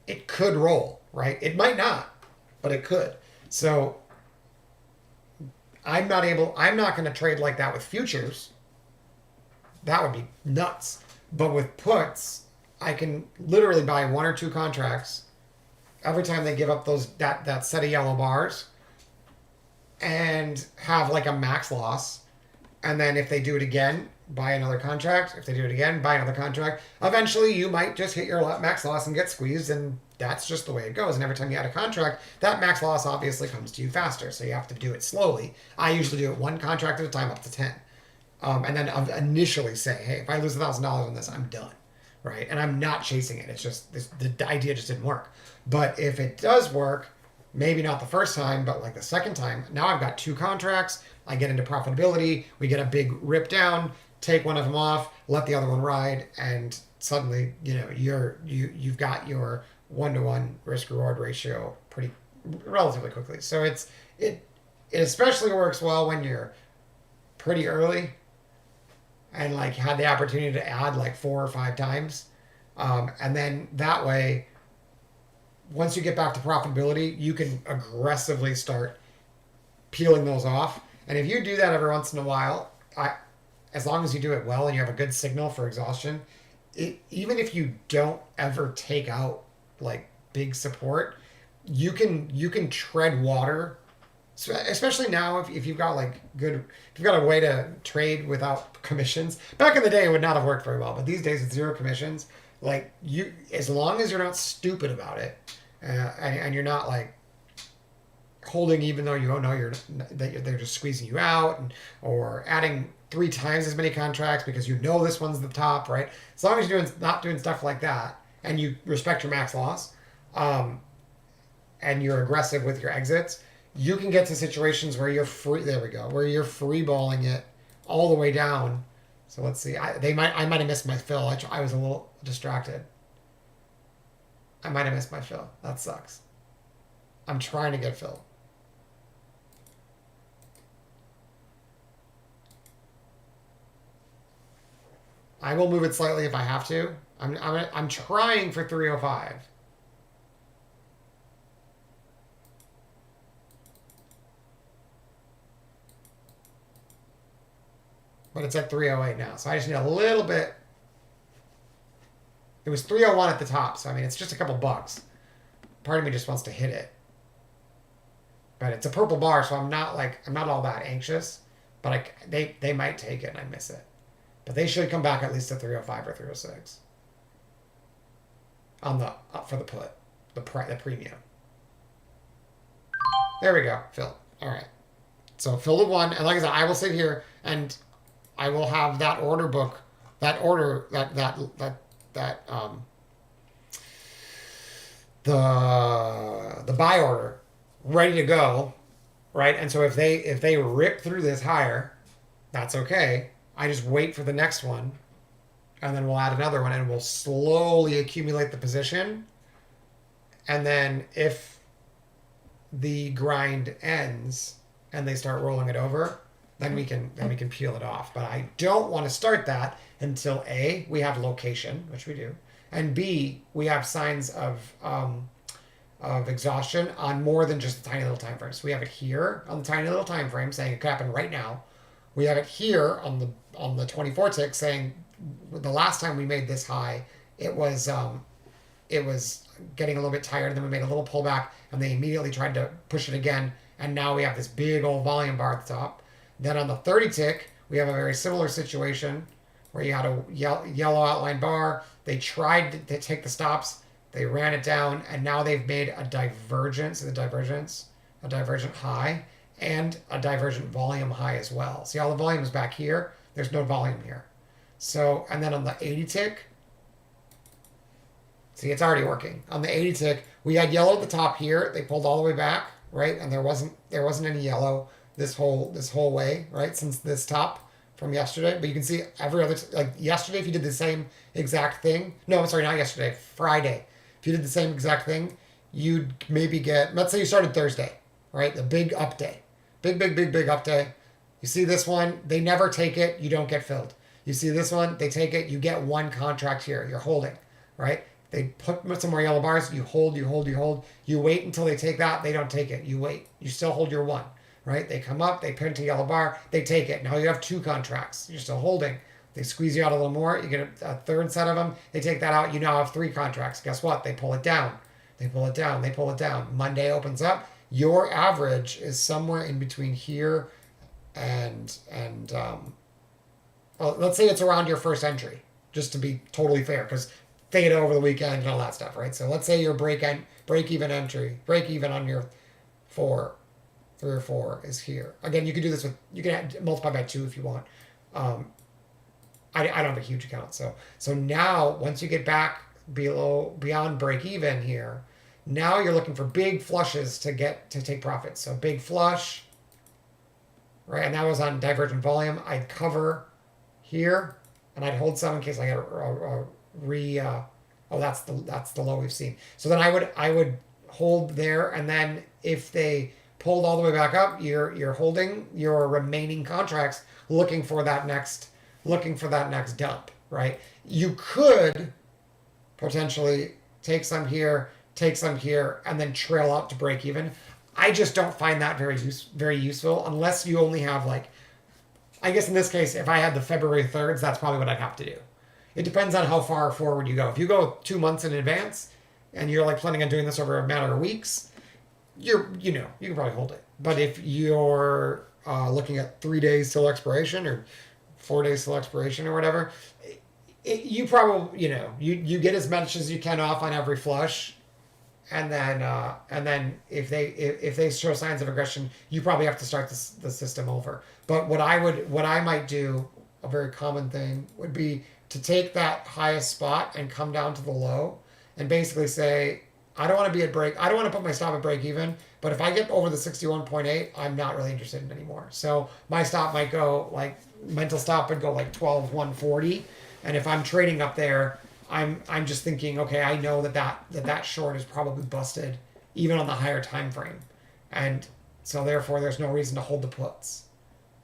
it could roll, right? It might not, but it could. So I'm not going to trade like that with futures. That would be nuts. But with puts, I can literally buy 1 or 2 contracts every time they give up that set of yellow bars, and have like a max loss. And then if they do it again, buy another contract. If they do it again, buy another contract. Eventually, you might just hit your max loss and get squeezed, and that's just the way it goes. And every time you add a contract, that max loss obviously comes to you faster, so you have to do it slowly. I usually do it 1 contract at a time, up to 10. And then I'll initially say, hey, if I lose $1,000 on this, I'm done, right? And I'm not chasing it. It's just the idea just didn't work. But if it does work, maybe not the first time, but like the second time, now I've got 2 contracts. I get into profitability. We get a big rip down, take one of them off, let the other one ride, and suddenly, you've got your 1-to-1 risk reward ratio pretty relatively quickly. So it especially works well when you're pretty early and like had the opportunity to add like 4 or 5 times, and then that way, once you get back to profitability, you can aggressively start peeling those off. And if you do that every once in a while, as long as you do it well and you have a good signal for exhaustion, even if you don't ever take out like big support, you can tread water. So especially now, if you've got if you've got a way to trade without commissions. Back in the day, it would not have worked very well, but these days with 0 commissions, like as long as you're not stupid about it, and you're not like holding, even though you don't know they're just squeezing you out, or adding 3 times as many contracts because this one's the top, right? As long as you're not doing stuff like that, and you respect your max loss, and you're aggressive with your exits, you can get to situations where you're free. There we go, where you're free balling it all the way down. So let's see. I might have missed my fill. I was a little distracted. I might have missed my fill. That sucks. I'm trying to get fill. I will move it slightly if I have to. I'm trying for 305. But it's at 308 now, so I just need a little bit. It was 301 at the top, so I mean it's just a couple bucks. Part of me just wants to hit it. But it's a purple bar, so I'm not all that anxious. But they might take it and I miss it. But they should come back at least to 305 or 306 on for the put, the premium. There we go, fill. All right. So fill the 1, and like I said, I will sit here and I will have that order book, the the buy order ready to go, right? And so if they rip through this higher, that's okay. I just wait for the next one, and then we'll add another one, and we'll slowly accumulate the position. And then if the grind ends and they start rolling it over, then we can peel it off. But I don't want to start that until A, we have location, which we do, and B, we have signs of exhaustion on more than just the tiny little time frames. So we have it here on the tiny little time frame saying it could happen right now. We have it here on the 24 tick saying the last time we made this high, it was getting a little bit tired. Then we made a little pullback, and they immediately tried to push it again. And now we have this big old volume bar at the top. Then on the 30 tick, we have a very similar situation where you had a yellow outline bar. They tried to take the stops. They ran it down, and now they've made a divergence. The divergence, a divergent high, and a divergent volume high as well. See, all the volume is back here. There's no volume here. So, and then on the 80 tick, see, it's already working. On the 80 tick, we had yellow at the top here. They pulled all the way back, right? And there wasn't any yellow this whole way, right? Since this top from yesterday. But you can see every other like yesterday, if you did the same exact thing. No, I'm sorry, not yesterday. Friday. If you did the same exact thing, you'd maybe get. Let's say you started Thursday, right? The big up day, big up day. You see this one, they never take it. You don't get filled. You see this one, they take it. You get one contract here. You're holding, right? They put some more yellow bars. You hold, you hold, you hold. You wait until they take that. They don't take it. You wait. You still hold your one, right? They come up. They print a yellow bar. They take it. Now you have two contracts. You're still holding. They squeeze you out a little more. You get a third set of them. They take that out. You now have three contracts. Guess what? They pull it down. They pull it down. They pull it down. Monday opens up. Your average is somewhere in between here and well, let's say it's around your first entry, just to be totally fair, because theta over the weekend and all that stuff, right? So let's say your break even on your 3 or 4 is here. Again, you can do this you can multiply by 2 if you want. I don't have a huge account, so now once you get back beyond break even here, now you're looking for big flushes to take profits. So big flush, right? And that was on divergent volume. I'd cover here, and I'd hold some in case I get that's the low we've seen. So then I would hold there, and then if they pulled all the way back up, you're holding your remaining contracts, looking for that next dump, right? You could potentially take some here, and then trail up to break even. I just don't find that very useful unless you only have I guess in this case, if I had the February 3rds, that's probably what I'd have to do. It depends on how far forward you go. If you go 2 months in advance and you're planning on doing this over a matter of weeks, you can probably hold it. But if you're looking at 3 days till expiration or 4 days till expiration or whatever, you probably you get as much as you can off on every flush, and then if they show signs of aggression, you probably have to start the system over. But what I might do, a very common thing would be to take that highest spot and come down to the low, and basically say, I don't want to be at break. I don't want to put my stop at break even. But if I get over the 61.8, I'm not really interested in anymore. So my stop might go mental stop would go 12,140, and if I'm trading up there, I'm just thinking, okay, I know that short is probably busted, even on the higher time frame, and so therefore there's no reason to hold the puts.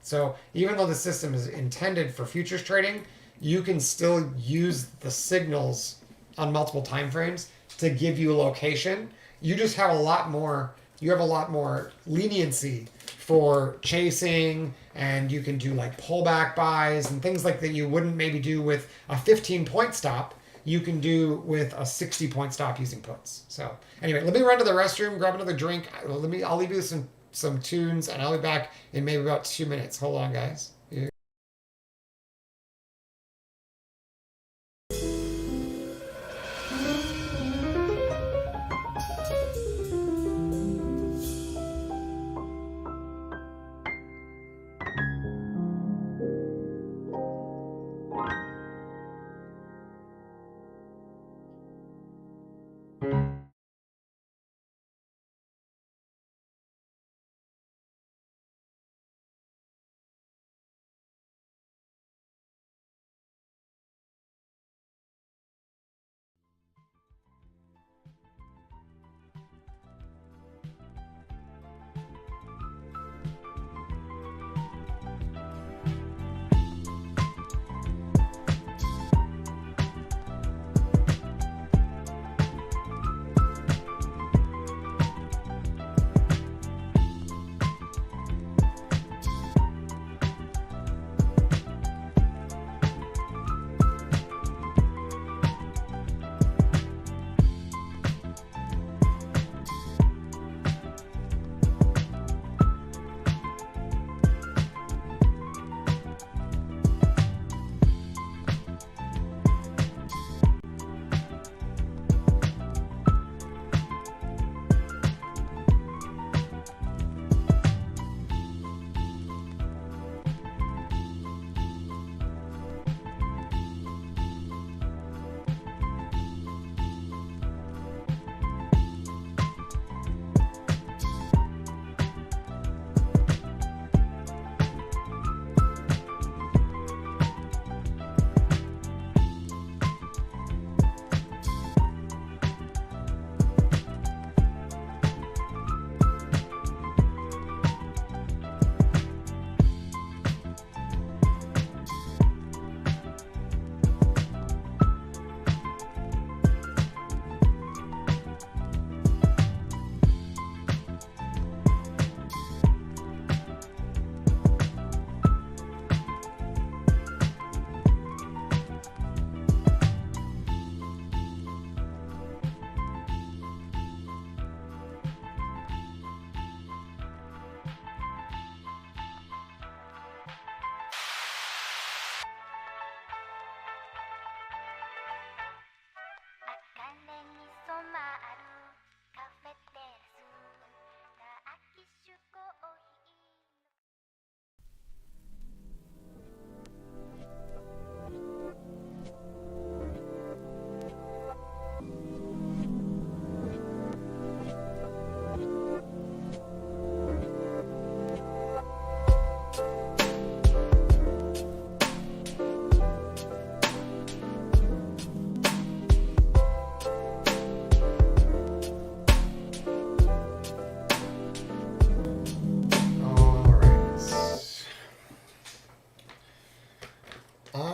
So even though the system is intended for futures trading, you can still use the signals on multiple time frames to give you a location. You just have a lot more. You have a lot more leniency for chasing, and you can do pullback buys and things like that you wouldn't maybe do with a 15-point stop. You can do with a 60-point stop using puts. So anyway, let me run to the restroom, grab another drink. I'll leave you some tunes, and I'll be back in maybe about 2 minutes. Hold on, guys.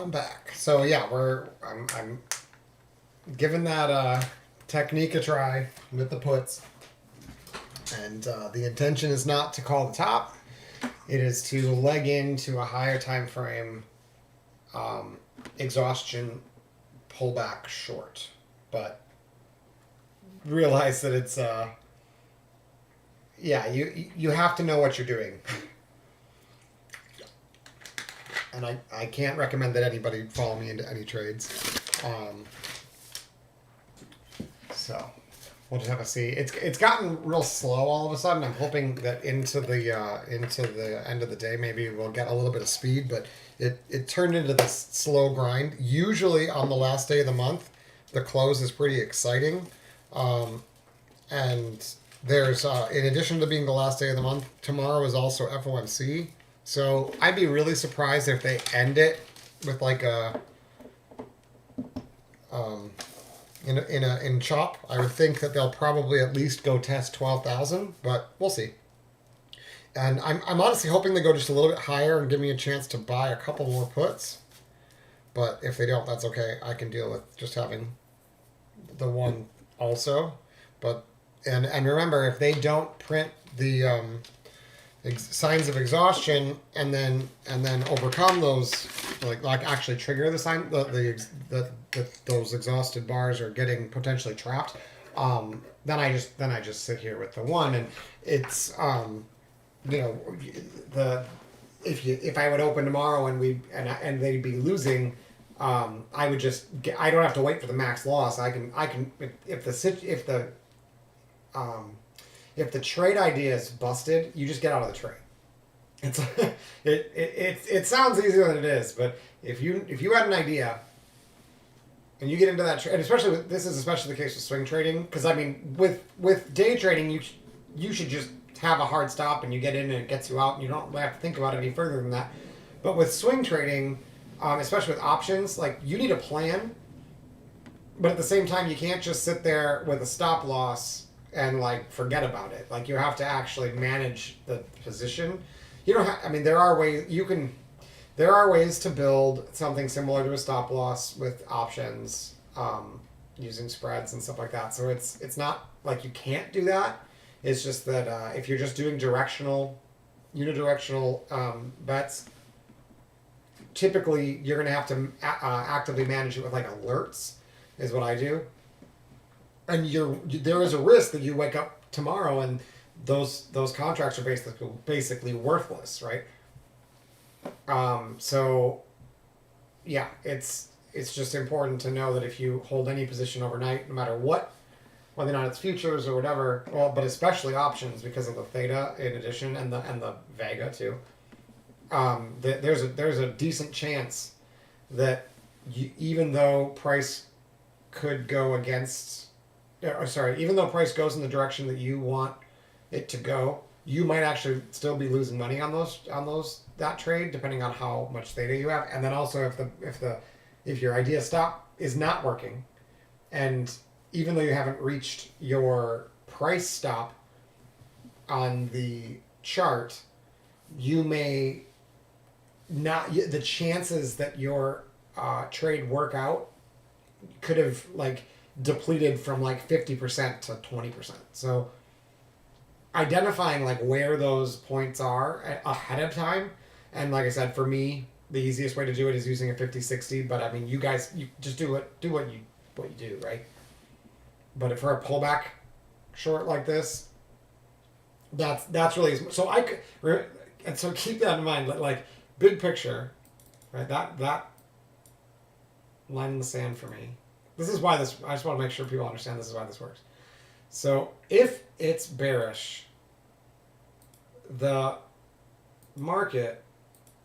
I'm back. So yeah, I'm giving that technique a try with the puts, and the intention is not to call the top. It is to leg into a higher time frame exhaustion pullback short, but realize that it's yeah, you have to know what you're doing. And I can't recommend that anybody follow me into any trades. So we'll just have to see. It's gotten real slow all of a sudden. I'm hoping that into the end of the day maybe we'll get a little bit of speed, but it turned into this slow grind. Usually on the last day of the month, the close is pretty exciting. And there's in addition to being the last day of the month, tomorrow is also FOMC. So I'd be really surprised if they end it with like a in chop. I would think that they'll probably at least go test 12,000, but we'll see. And I'm honestly hoping they go just a little bit higher and give me a chance to buy a couple more puts. But if they don't, that's okay. I can deal with just having the one also. But and remember, if they don't print the signs of exhaustion and then overcome those, like actually trigger the sign that those exhausted bars are getting potentially trapped, then I just sit here with the one, and it's if I would open tomorrow and they'd be losing, I would just I don't have to wait for the max loss. I can if the trade idea is busted, you just get out of the trade. It's it sounds easier than it is, but if you had an idea and you get into that trade, and this is especially the case with swing trading, because I mean with day trading you should just have a hard stop and you get in and it gets you out and you don't have to think about it any further than that. But with swing trading, especially with options, like you need a plan, but at the same time you can't just sit there with a stop loss and like forget about it. Like you have to actually manage the position. You don't have, I mean, there are ways to build something similar to a stop loss with options, using spreads and stuff like that. So it's not like you can't do that. It's just that if you're just doing unidirectional bets, typically you're going to have to actively manage it with like alerts, is what I do. And there is a risk that you wake up tomorrow and those contracts are basically worthless, right? So yeah, it's just important to know that if you hold any position overnight, no matter what, whether or not it's futures or whatever, well, but especially options because of the theta in addition and the vega too. There's a decent chance that even though price could go against. Even though price goes in the direction that you want it to go, you might actually still be losing money on that trade, depending on how much theta you have. And then also if your idea stop is not working, and even though you haven't reached your price stop on the chart, you may not. The chances that your trade work out could have like depleted from like 50% to 20%. So identifying like where those points are ahead of time, and like I said, for me the easiest way to do it is using a 50-60, but I mean you guys, you just do what you do, right? But for a pullback short like this, that's really so and so keep that in mind, like big picture, right? That line in the sand for me. This is why I just want to make sure people understand this is why this works. So if it's bearish, the market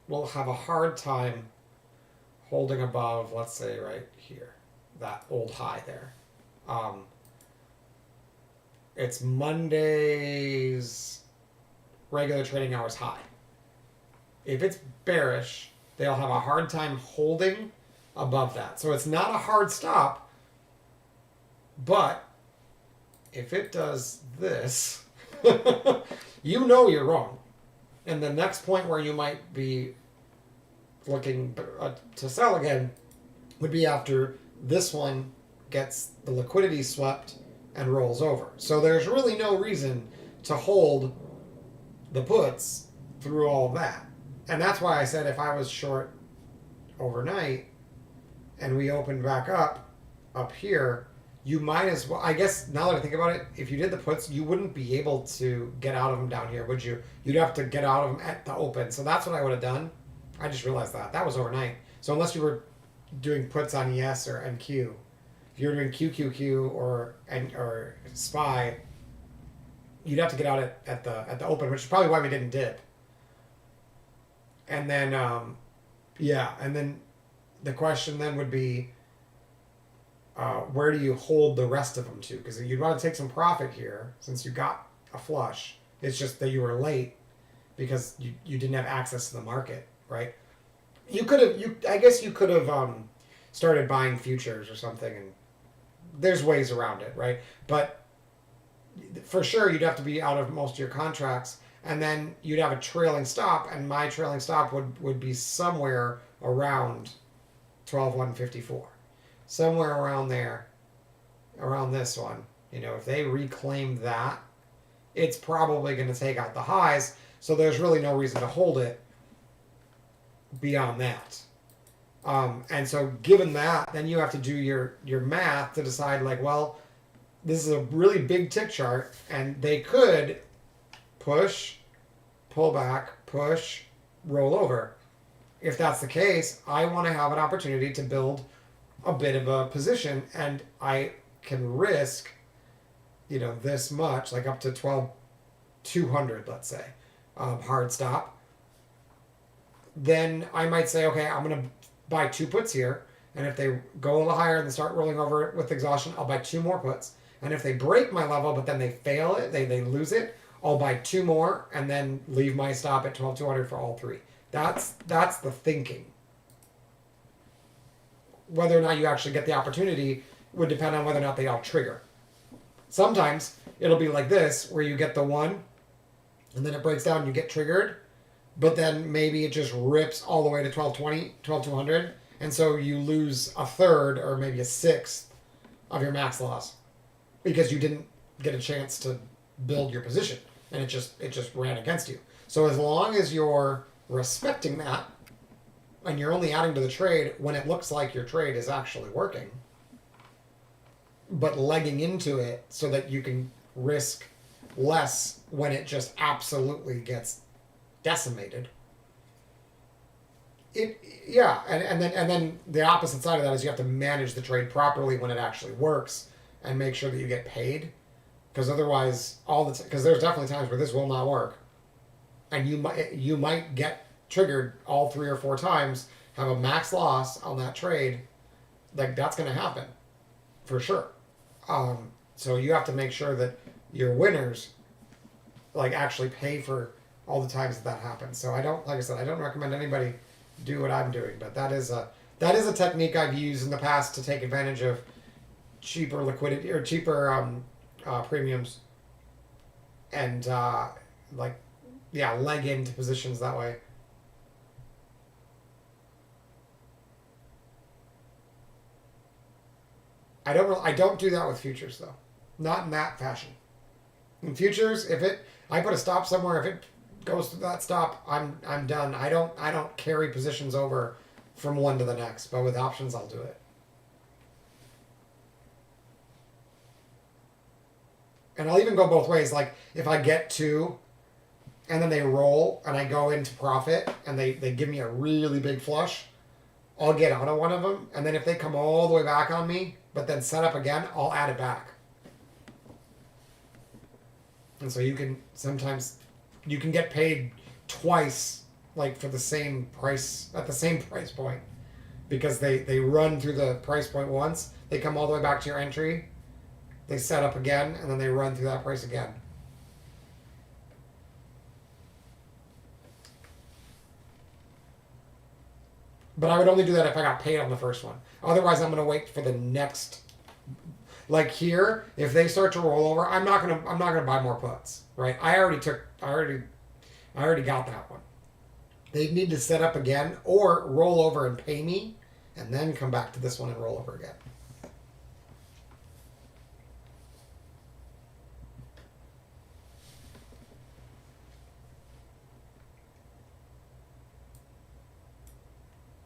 will have a hard time holding above, let's say right here, that old high there. It's Monday's regular trading hours high. If it's bearish, they'll have a hard time holding above that. So it's not a hard stop, but if it does this, you know you're wrong. And the next point where you might be looking to sell again would be after this one gets the liquidity swept and rolls over. So there's really no reason to hold the puts through all of that. And that's why I said if I was short overnight and we opened back up here, you might as well, I guess now that I think about it, if you did the puts, you wouldn't be able to get out of them down here, would you? You'd have to get out of them at the open. So that's what I would have done. I just realized that was overnight. So unless you were doing puts on ES or NQ, if you were doing QQQ or SPY, you'd have to get out at the open, which is probably why we didn't dip. And then and then the question then would be, where do you hold the rest of them to? Because you'd want to take some profit here since you got a flush. It's just that you were late because you didn't have access to the market, right? You could have I guess you could have started buying futures or something, and there's ways around it, right? But for sure you'd have to be out of most of your contracts, and then you'd have a trailing stop, and my trailing stop would be somewhere around 12,154. Somewhere around there, around this one. You know, if they reclaim that, it's probably going to take out the highs, so there's really no reason to hold it beyond that. And so given that, then you have to do your math to decide, like, well, this is a really big tick chart, and they could push, pull back, push, roll over. If that's the case, I want to have an opportunity to build a bit of a position, and I can risk, this much, like up to 12,200, let's say, hard stop. Then I might say, okay, I'm going to buy 2 puts here, and if they go a little higher and start rolling over with exhaustion, I'll buy 2 more puts. And if they break my level, but then they fail it, they lose it, I'll buy 2 more and then leave my stop at 12,200 for all 3. That's the thinking. Whether or not you actually get the opportunity would depend on whether or not they all trigger. Sometimes it'll be like this, where you get the 1, and then it breaks down and you get triggered, but then maybe it just rips all the way to 1220, 12,200, and so you lose a third or maybe a sixth of your max loss because you didn't get a chance to build your position, and it just ran against you. So as long as you're respecting that, and you're only adding to the trade when it looks like your trade is actually working, but legging into it so that you can risk less when it just absolutely gets decimated. And then the opposite side of that is you have to manage the trade properly when it actually works and make sure that you get paid, because otherwise because there's definitely times where this will not work, and you might get triggered all 3 or 4 times, have a max loss on that trade. Like, that's going to happen for sure. So you have to make sure that your winners actually pay for all the times that happens. So I don't recommend anybody do what I'm doing, but that is a technique I've used in the past to take advantage of cheaper liquidity or cheaper premiums, and leg into positions that way. I don't do that with futures though, not in that fashion. In futures, I put a stop somewhere, if it goes through that stop, I'm done. I don't carry positions over from one to the next, but with options I'll do it. And I'll even go both ways. Like, if I get 2 and then they roll and I go into profit and they give me a really big flush, I'll get out of one of them, and then if they come all the way back on me but then set up again, I'll add it back. And so you can get paid twice, like for the same price, at the same price point, because they run through the price point once, they come all the way back to your entry, they set up again, and then they run through that price again. But I would only do that if I got paid on the first one. Otherwise, I'm going to wait for the next. Like here, if they start to roll over, I'm not gonna buy more puts, right? I already got that one. They need to set up again or roll over and pay me and then come back to this one and roll over again.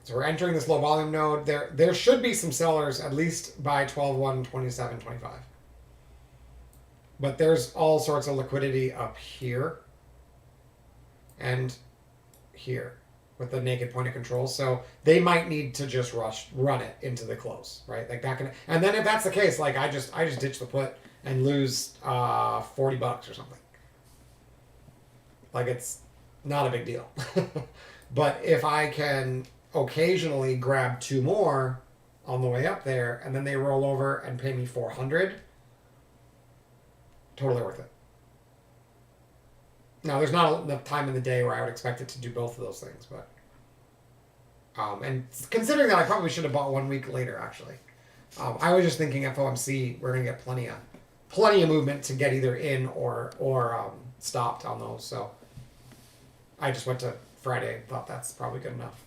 So we're entering this low volume node. There should be some sellers at least by 12-1, 27, 25. But there's all sorts of liquidity up here and here with the naked point of control. So they might need to just run it into the close, right? Like that can, and then if that's the case, like I just ditch the put and lose $40 or something. Like it's not a big deal. But if I can occasionally grab two more on the way up there and then they roll over and pay me 400, totally worth it. Now there's not enough time in the day where I would expect it to do both of those things, but and considering that I probably should have bought 1 week later actually. I was just thinking FOMC we're gonna get plenty of movement to get either in or stopped on those, so I just went to Friday and thought that's probably good enough.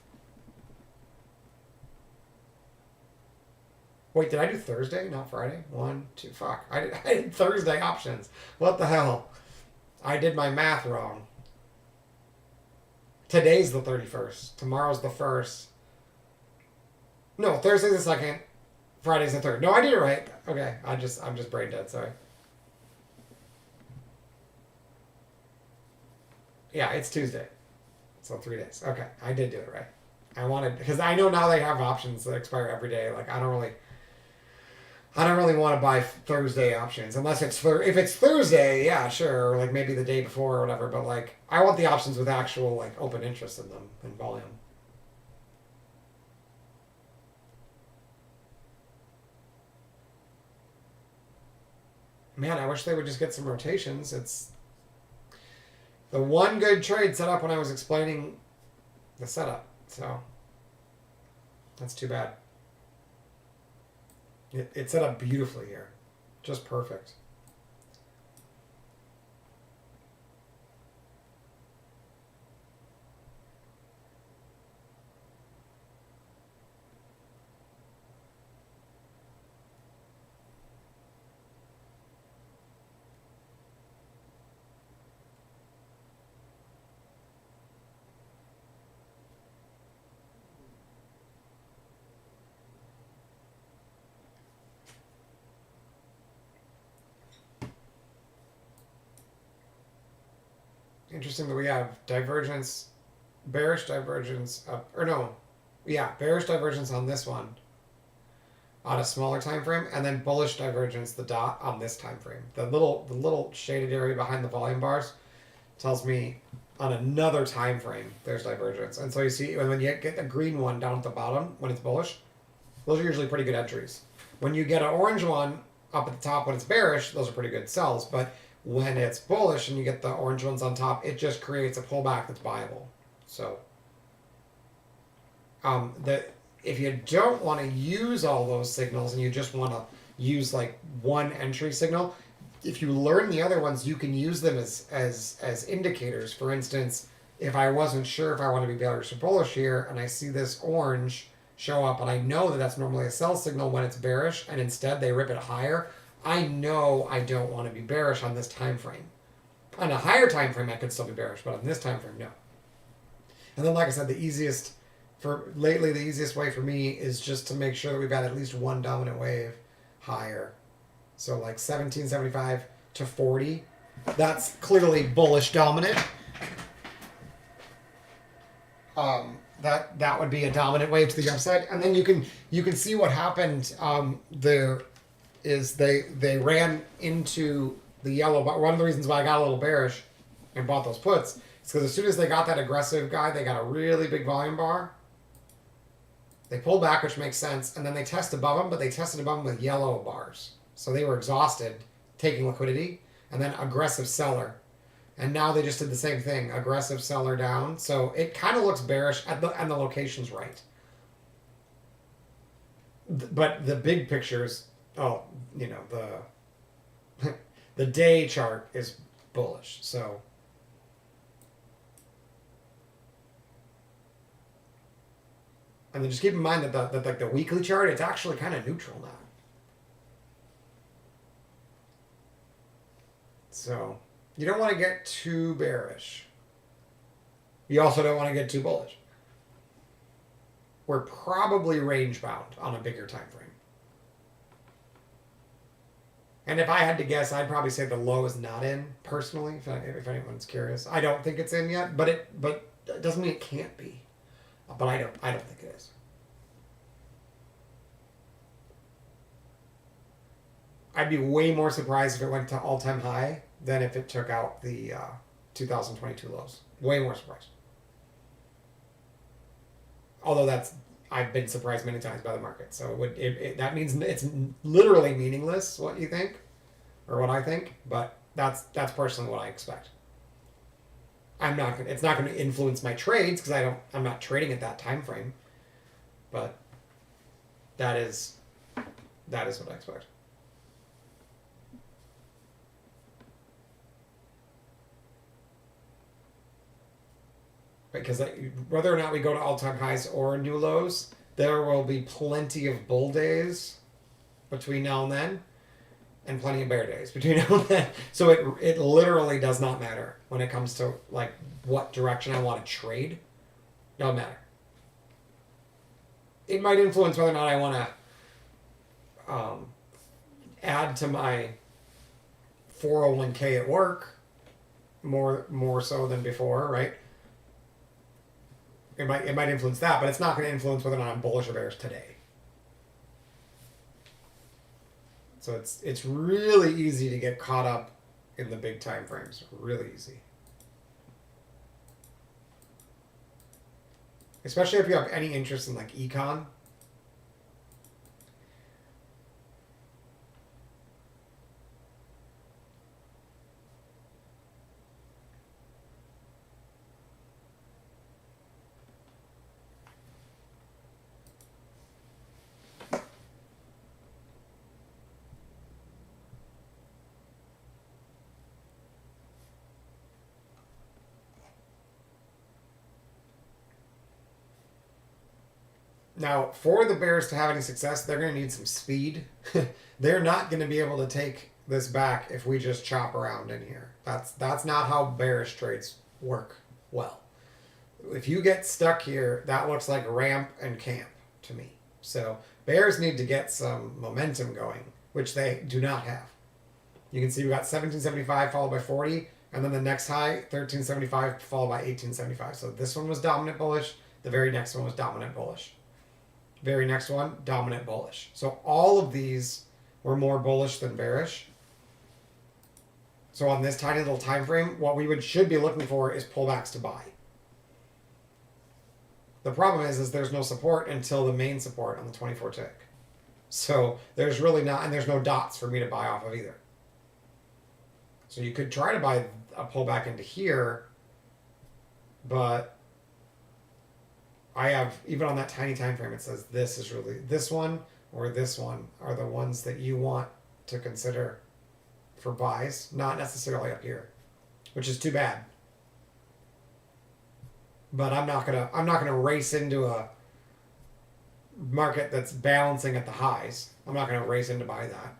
Wait, did I do Thursday, not Friday? 1, 2, fuck. I did Thursday options. What the hell? I did my math wrong. Today's the 31st. Tomorrow's the 1st. No, Thursday's the 2nd. Friday's the 3rd. No, I did it right. Okay, I'm just brain dead, sorry. Yeah, it's Tuesday. So 3 days. Okay, I did do it right. I wanted, because I know now they have options that expire every day. Like I don't really want to buy Thursday options unless if it's Thursday, yeah, sure, or like maybe the day before or whatever. But like, I want the options with actual like open interest in them and volume. Man, I wish they would just get some rotations. It's the one good trade set up when I was explaining the setup, so that's too bad. It set up beautifully here. Just perfect. Interesting that we have divergence, bearish divergence, bearish divergence on this one on a smaller time frame, and then bullish divergence, the dot on this time frame. The little shaded area behind the volume bars tells me on another time frame there's divergence. And so you see when you get a green one down at the bottom when it's bullish, those are usually pretty good entries. When you get an orange one up at the top when it's bearish, those are pretty good sells. But when it's bullish and you get the orange ones on top, it just creates a pullback that's buyable. So if you don't want to use all those signals and you just want to use like one entry signal, if you learn the other ones, you can use them as indicators. For instance, if I wasn't sure if I want to be bearish or bullish here, and I see this orange show up, and I know that that's normally a sell signal when it's bearish, and instead they rip it higher, I know I don't want to be bearish on this time frame. On a higher time frame, I could still be bearish, but on this time frame, no. And then, like I said, the easiest way for me is just to make sure that we've got at least one dominant wave higher. So like 1775 to 40, that's clearly bullish dominant. That would be a dominant wave to the upside, and then you can see what happened there. Is they ran into the yellow. But one of the reasons why I got a little bearish and bought those puts is because as soon as they got that aggressive guy, they got a really big volume bar. They pulled back, which makes sense, and then they tested above them, but they tested above them with yellow bars. So they were exhausted, taking liquidity, and then aggressive seller. And now they just did the same thing, aggressive seller down. So it kind of looks bearish, and the location's right. But the big pictures, the day chart is bullish. So And then just keep in mind that like the weekly chart, it's actually kind of neutral now. So you don't want to get too bearish. You also don't want to get too bullish. We're probably range bound on a bigger time frame. And if I had to guess, I'd probably say the low is not in, personally, if anyone's curious. I don't think it's in yet, but it doesn't mean it can't be. But I don't think it is. I'd be way more surprised if it went to all-time high than if it took out the 2022 lows. Way more surprised. Although I've been surprised many times by the market, so that means it's literally meaningless what you think, or what I think. But that's personally what I expect. It's not going to influence my trades because I'm not trading at that time frame. But that is what I expect. Because whether or not we go to all-time highs or new lows, there will be plenty of bull days between now and then, and plenty of bear days between now and then. So it literally does not matter when it comes to like what direction I want to trade. Doesn't matter. It might influence whether or not I want to add to my 401k at work more so than before, right? It might influence that, but it's not going to influence whether or not I'm bullish or bearish today. So it's really easy to get caught up in the big time frames. Really easy. Especially if you have any interest in like econ. Now, for the bears to have any success, they're going to need some speed. They're not going to be able to take this back if we just chop around in here. That's not how bearish trades work well. If you get stuck here, that looks like ramp and camp to me. So bears need to get some momentum going, which they do not have. You can see we got 1775 followed by 40, and then the next high, 1375 followed by 1875. So this one was dominant bullish. The very next one was dominant bullish. Very next one, dominant bullish. So all of these were more bullish than bearish. So on this tiny little time frame, what we should be looking for is pullbacks to buy. The problem is there's no support until the main support on the 24 tick. So there's really not, and there's no dots for me to buy off of either. So you could try to buy a pullback into here, but I have, even on that tiny time frame, it says this is really, this one or this one are the ones that you want to consider for buys, not necessarily up here, which is too bad. But I'm not gonna race into a market that's balancing at the highs. I'm not gonna race in to buy that.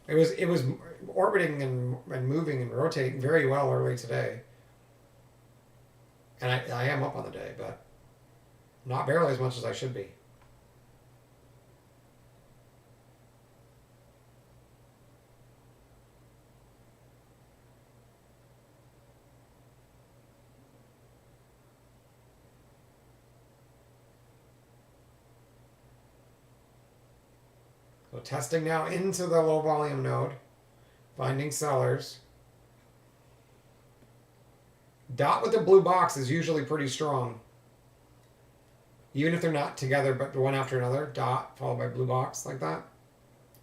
It was orbiting and moving and rotating very well early today. And I am up on the day, but not barely as much as I should be. So testing now into the low volume node, finding sellers. Dot with the blue box is usually pretty strong. Even if they're not together, but one after another, dot followed by blue box like that.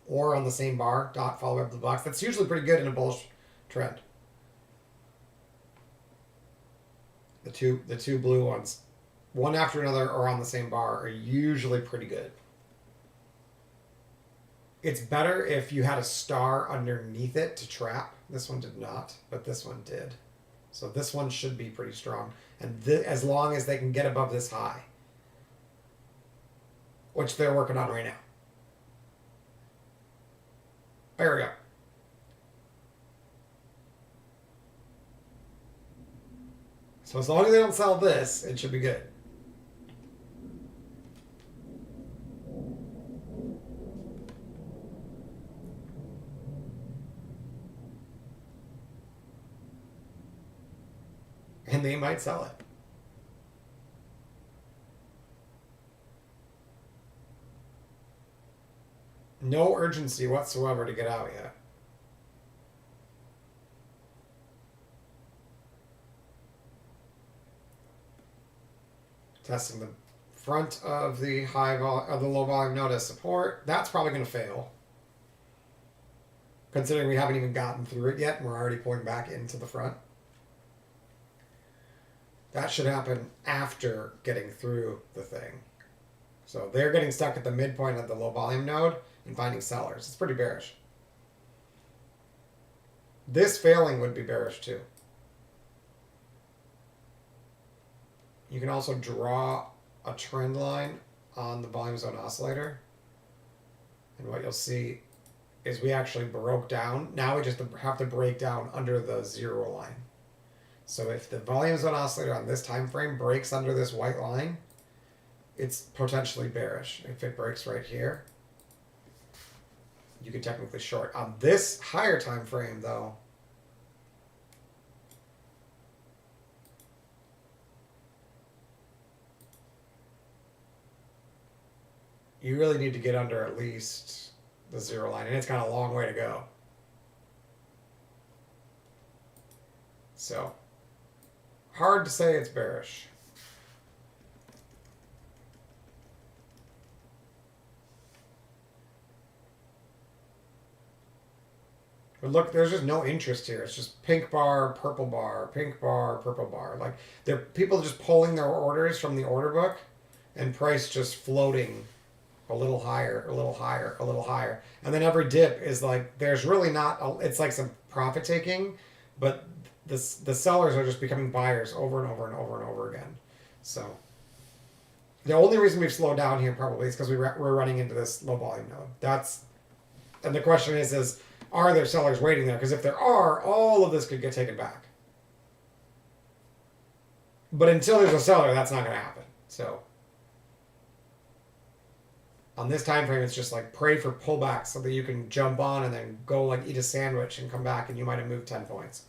Or on the same bar, dot followed by blue box. That's usually pretty good in a bullish trend. The two blue ones, one after another or on the same bar, are usually pretty good. It's better if you had a star underneath it to trap. This one did not, but this one did. So this one should be pretty strong. And as long as they can get above this high. which they're working on right now. There we go. So as long as they don't sell this, it should be good. And they might sell it. No urgency whatsoever to get out yet. Testing the front of the of the low volume node as support. That's probably going to fail, considering we haven't even gotten through it yet and we're already pulling back into the front. That should happen after getting through the thing. So they're getting stuck at the midpoint of the low volume node and finding sellers. It's pretty bearish. This failing would be bearish too. You can also draw a trend line on the volume zone oscillator. And what you'll see is we actually broke down. Now we just have to break down under the 0 line. So if the volume zone oscillator on this time frame breaks under this white line, it's potentially bearish. If it breaks right here, you could technically short. On this higher time frame though, you really need to get under at least the 0 line, and it's got a long way to go. So, hard to say it's bearish. But look, there's just no interest here. It's just pink bar, purple bar, pink bar, purple bar. Like, they're people just pulling their orders from the order book and price just floating a little higher, a little higher, a little higher. And then every dip is like, there's really not, it's like some profit taking, but the sellers are just becoming buyers over and over and over and over again. So the only reason we've slowed down here probably is because we're running into this low volume node. And the question is are there sellers waiting there? Because if there are, all of this could get taken back. But until there's a seller, that's not going to happen. So on this time frame, it's just like pray for pullbacks so that you can jump on and then go like eat a sandwich and come back and you might have moved 10 points.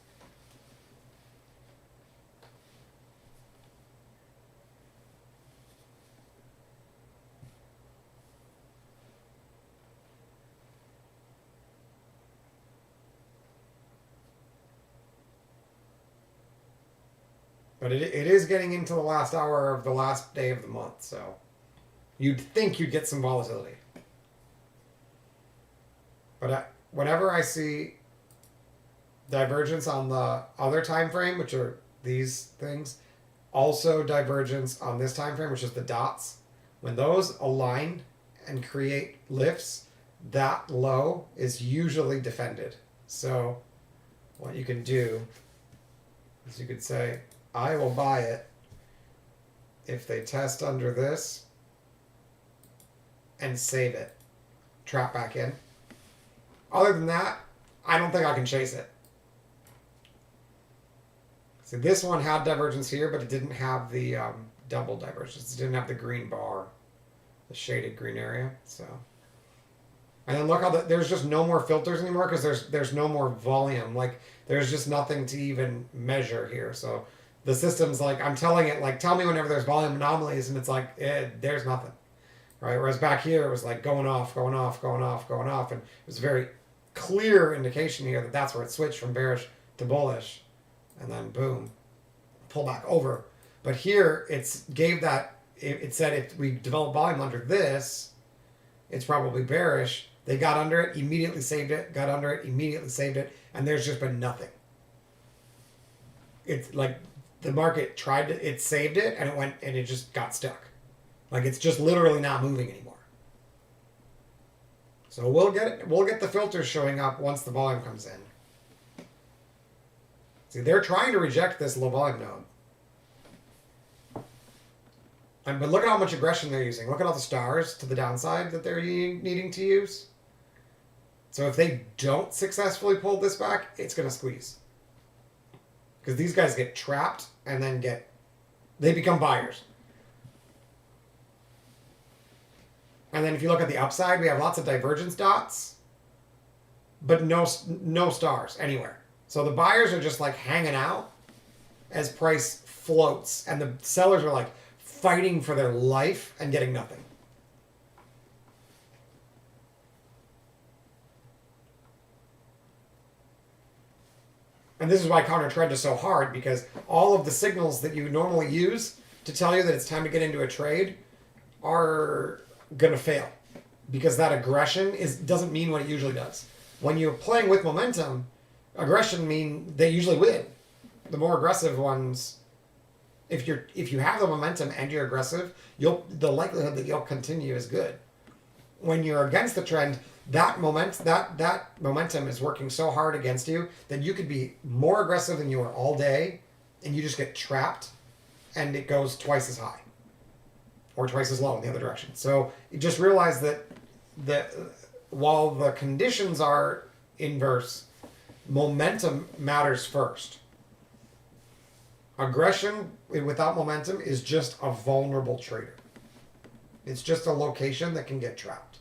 But it is getting into the last hour of the last day of the month, so you'd think you'd get some volatility. But whenever I see divergence on the other time frame, which are these things, also divergence on this time frame, which is the dots, when those align and create lifts, that low is usually defended. So what you can do is you could say, I will buy it if they test under this and save it. Trap back in. Other than that, I don't think I can chase it. So this one had divergence here, but it didn't have the double divergence. It didn't have the green bar, the shaded green area. So, and then look how there's just no more filters anymore because there's no more volume. Like there's just nothing to even measure here. So the system's like, I'm telling it, like, tell me whenever there's volume anomalies, and it's like, there's nothing, right? Whereas back here, it was like going off, going off, going off, going off, and it was a very clear indication here that that's where it switched from bearish to bullish, and then boom, pull back over. But here, it said if we develop volume under this, it's probably bearish. They got under it, immediately saved it, got under it, immediately saved it, and there's just been nothing. It's like the market it saved it, and it just got stuck. Like it's just literally not moving anymore. So we'll get the filters showing up once the volume comes in. See, they're trying to reject this low volume node. But look at how much aggression they're using. Look at all the stars to the downside that they're needing to use. So if they don't successfully pull this back, it's going to squeeze. Because these guys get trapped and then they become buyers. And then if you look at the upside, we have lots of divergence dots, but no stars anywhere. So the buyers are just like hanging out as price floats, and the sellers are like fighting for their life and getting nothing. And this is why counter trend is so hard, because all of the signals that you normally use to tell you that it's time to get into a trade are going to fail, because that aggression doesn't mean what it usually does. When you're playing with momentum, aggression mean they usually win. The more aggressive ones, if you have the momentum and you're aggressive, the likelihood that you'll continue is good. When you're against the trend, that momentum is working so hard against you that you could be more aggressive than you were all day, and you just get trapped, and it goes twice as high or twice as low in the other direction. So you just realize that while the conditions are inverse, momentum matters first. Aggression without momentum is just a vulnerable trader. It's just a location that can get trapped.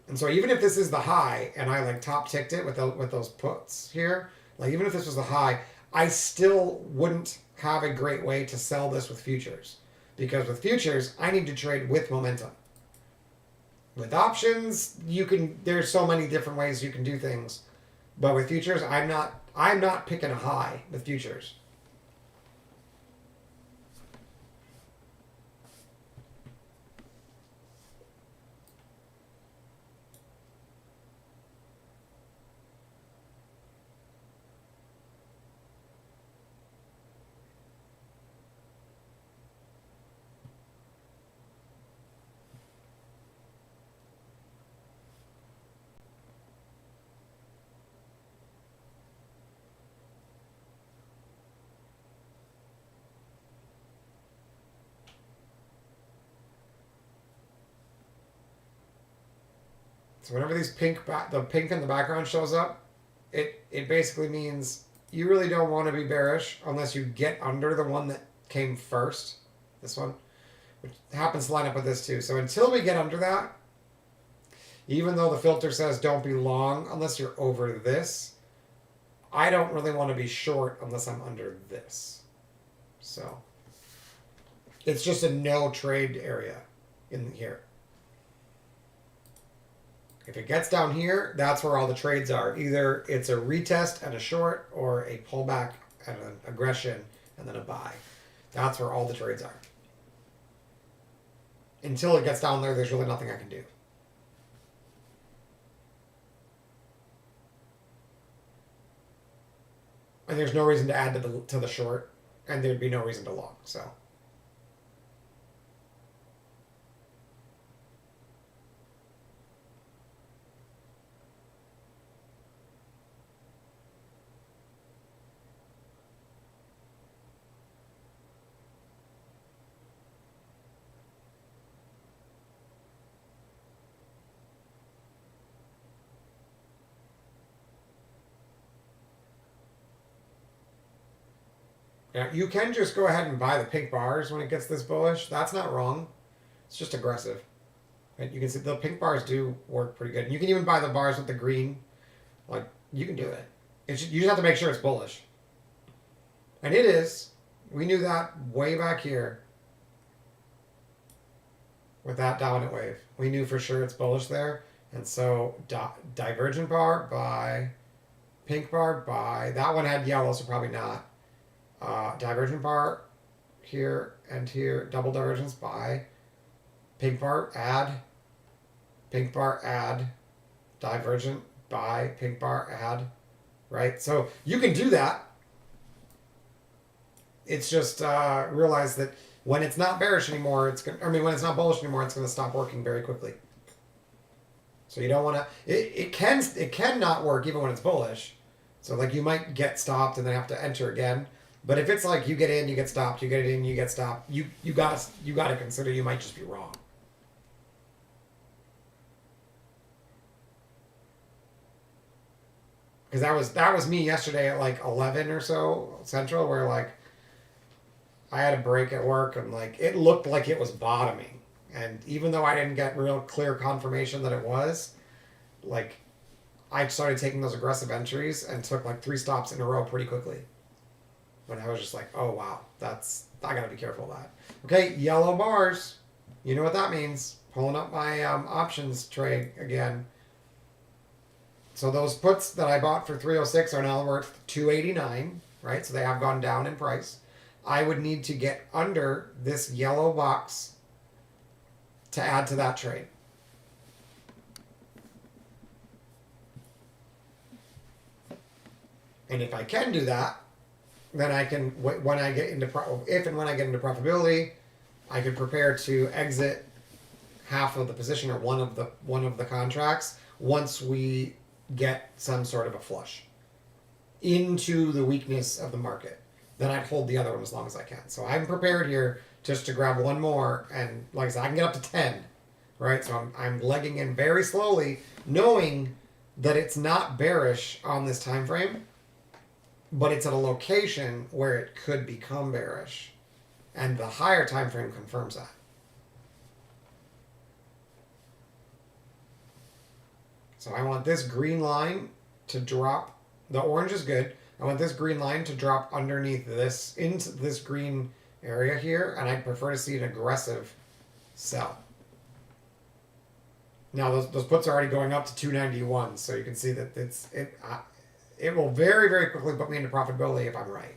And so even if this is the high, and I like top ticked it with those puts here, like even if this was the high, I still wouldn't have a great way to sell this with futures, because with futures I need to trade with momentum. With options, there's so many different ways you can do things, but with futures, I'm not picking a high with futures. So whenever the pink in the background shows up, it basically means you really don't want to be bearish unless you get under the one that came first, this one, which happens to line up with this too. So until we get under that, even though the filter says don't be long unless you're over this, I don't really want to be short unless I'm under this. So it's just a no trade area in here. If it gets down here, that's where all the trades are. Either it's a retest and a short, or a pullback and an aggression and then a buy. That's where all the trades are. Until it gets down there, there's really nothing I can do. And there's no reason to add to the short, and there'd be no reason to long. So. Now, you can just go ahead and buy the pink bars when it gets this bullish. That's not wrong. It's just aggressive. Right? You can see the pink bars do work pretty good. And you can even buy the bars with the green. Like, you can do it. You just have to make sure it's bullish. And it is. We knew that way back here with that dominant wave. We knew for sure it's bullish there. And so divergent bar, buy. Pink bar, buy. That one had yellow, so probably not. Divergent bar here and here, double divergence, buy. Pink bar, add. Pink bar, add. Divergent, buy. Pink bar, add. Right? So you can do that. It's just realize that when it's not bearish anymore, when it's not bullish anymore, it's going to stop working very quickly. So you don't want to. It can not work even when it's bullish. So like you might get stopped and then have to enter again. But if it's like you get in, you get stopped, you get in, you get stopped, you got to consider you might just be wrong. Because that was me yesterday at like 11 or so Central, where like I had a break at work and like it looked like it was bottoming, and even though I didn't get real clear confirmation that it was, like I started taking those aggressive entries and took like 3 stops in a row pretty quickly. When I was just like, oh wow, I gotta be careful of that. Okay, yellow bars. You know what that means. Pulling up my options trade again. So those puts that I bought for 306 are now worth 289, right? So they have gone down in price. I would need to get under this yellow box to add to that trade. And if I can do that, then I can, when I get into if and when I get into profitability, I could prepare to exit half of the position or one of the contracts once we get some sort of a flush into the weakness of the market. Then I'd hold the other one as long as I can. So I'm prepared here just to grab one more, and like I said, I can get up to 10, right? So I'm legging in very slowly, knowing that it's not bearish on this time frame, but it's at a location where it could become bearish, and the higher time frame confirms that. So I want this green line to drop. The orange is good. I want this green line to drop underneath this, into this green area here, and I'd prefer to see an aggressive sell. Now those puts are already going up to 291, so you can see that it will very, very quickly put me into profitability if I'm right.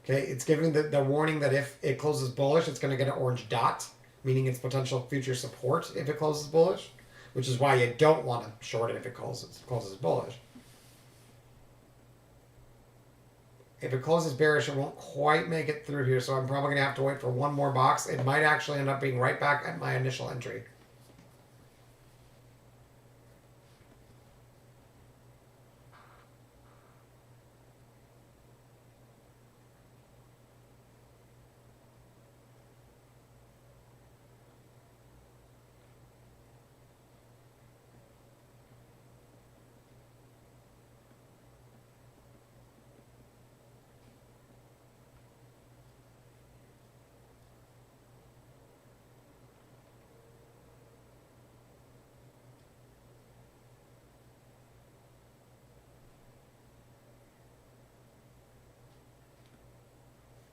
Okay, it's giving the warning that if it closes bullish, it's going to get an orange dot, meaning it's potential future support if it closes bullish, which is why you don't want to short it if it closes bullish. If it closes bearish, it won't quite make it through here, so I'm probably going to have to wait for one more box. It might actually end up being right back at my initial entry.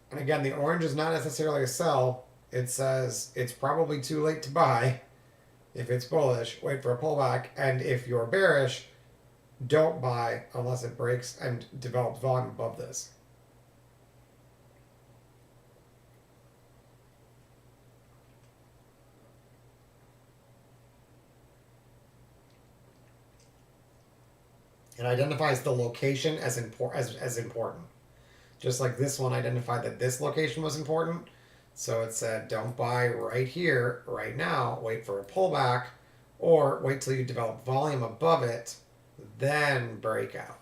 And again, the orange is not necessarily a sell. It says it's probably too late to buy. If it's bullish, wait for a pullback. And if you're bearish, don't buy unless it breaks and develops volume above this. It identifies the location as important. Just like this one identified that this location was important. So it said, don't buy right here, right now, wait for a pullback, or wait till you develop volume above it, then break out.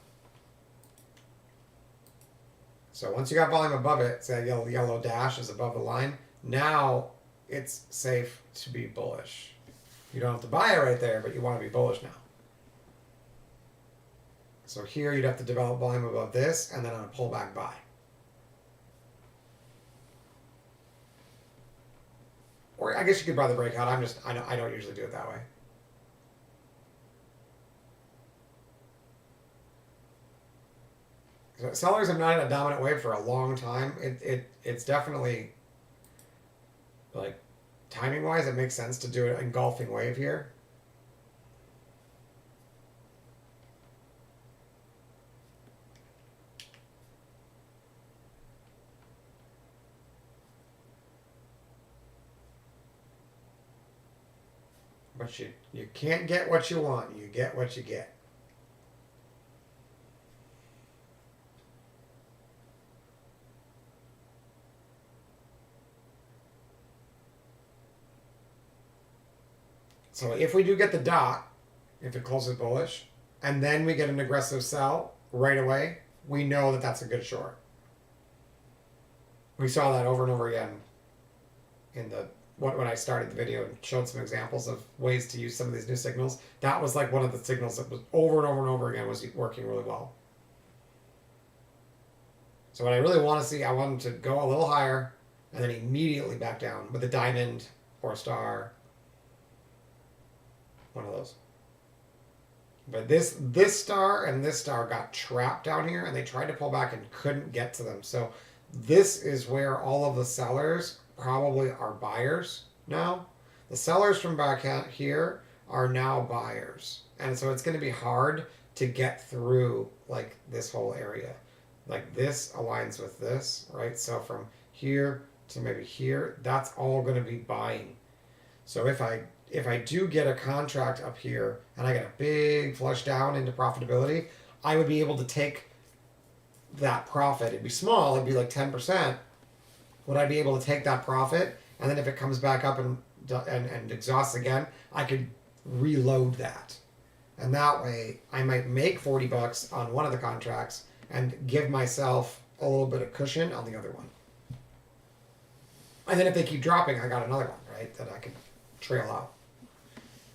So once you got volume above it, say yellow dash is above the line, now it's safe to be bullish. You don't have to buy it right there, but you want to be bullish now. So here you'd have to develop volume above this, and then on a pullback buy. Or I guess you could buy the breakout. I don't usually do it that way. So sellers have not had a dominant wave for a long time. It's definitely, like, timing wise, it makes sense to do an engulfing wave here. But you can't get what you want. You get what you get. So if we do get the dot, if it closes bullish, and then we get an aggressive sell right away, we know that that's a good short. We saw that over and over again in the when I started the video and showed some examples of ways to use some of these new signals. That was like one of the signals that was over and over and over again was working really well. So what I really want to see, I want them to go a little higher and then immediately back down with a diamond or a star. One of those. But this star and this star got trapped down here and they tried to pull back and couldn't get to them. So this is where all of the sellers probably are buyers now. The sellers from back here are now buyers. And so it's going to be hard to get through like this whole area. Like this aligns with this, right? So from here to maybe here, that's all going to be buying. So if I do get a contract up here and I get a big flush down into profitability, I would be able to take that profit. It'd be small, it'd be like 10%. Would I be able to take that profit? And then if it comes back up and exhausts again, I could reload that. And that way I might make $40 on one of the contracts and give myself a little bit of cushion on the other one. And then if they keep dropping, I got another one, right? That I could trail out.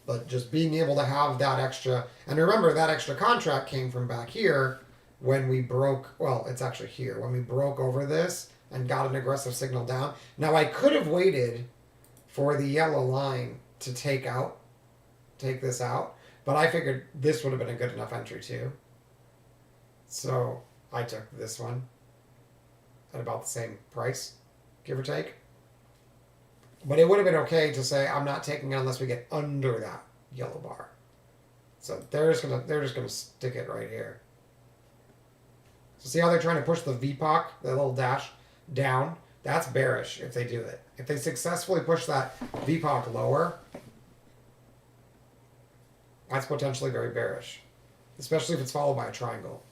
But just being able to have that extra, and remember that extra contract came from back here when we broke, well, it's actually here, when we broke over this and got an aggressive signal down. Now I could have waited for the yellow line to take this out, but I figured this would have been a good enough entry too. So I took this one at about the same price, give or take. But it would have been okay to say I'm not taking it unless we get under that yellow bar. So they're just gonna stick it right here. So see how they're trying to push the VPOC, the little dash, down? That's bearish if they do it. If they successfully push that VPOC lower, that's potentially very bearish, especially if it's followed by a triangle.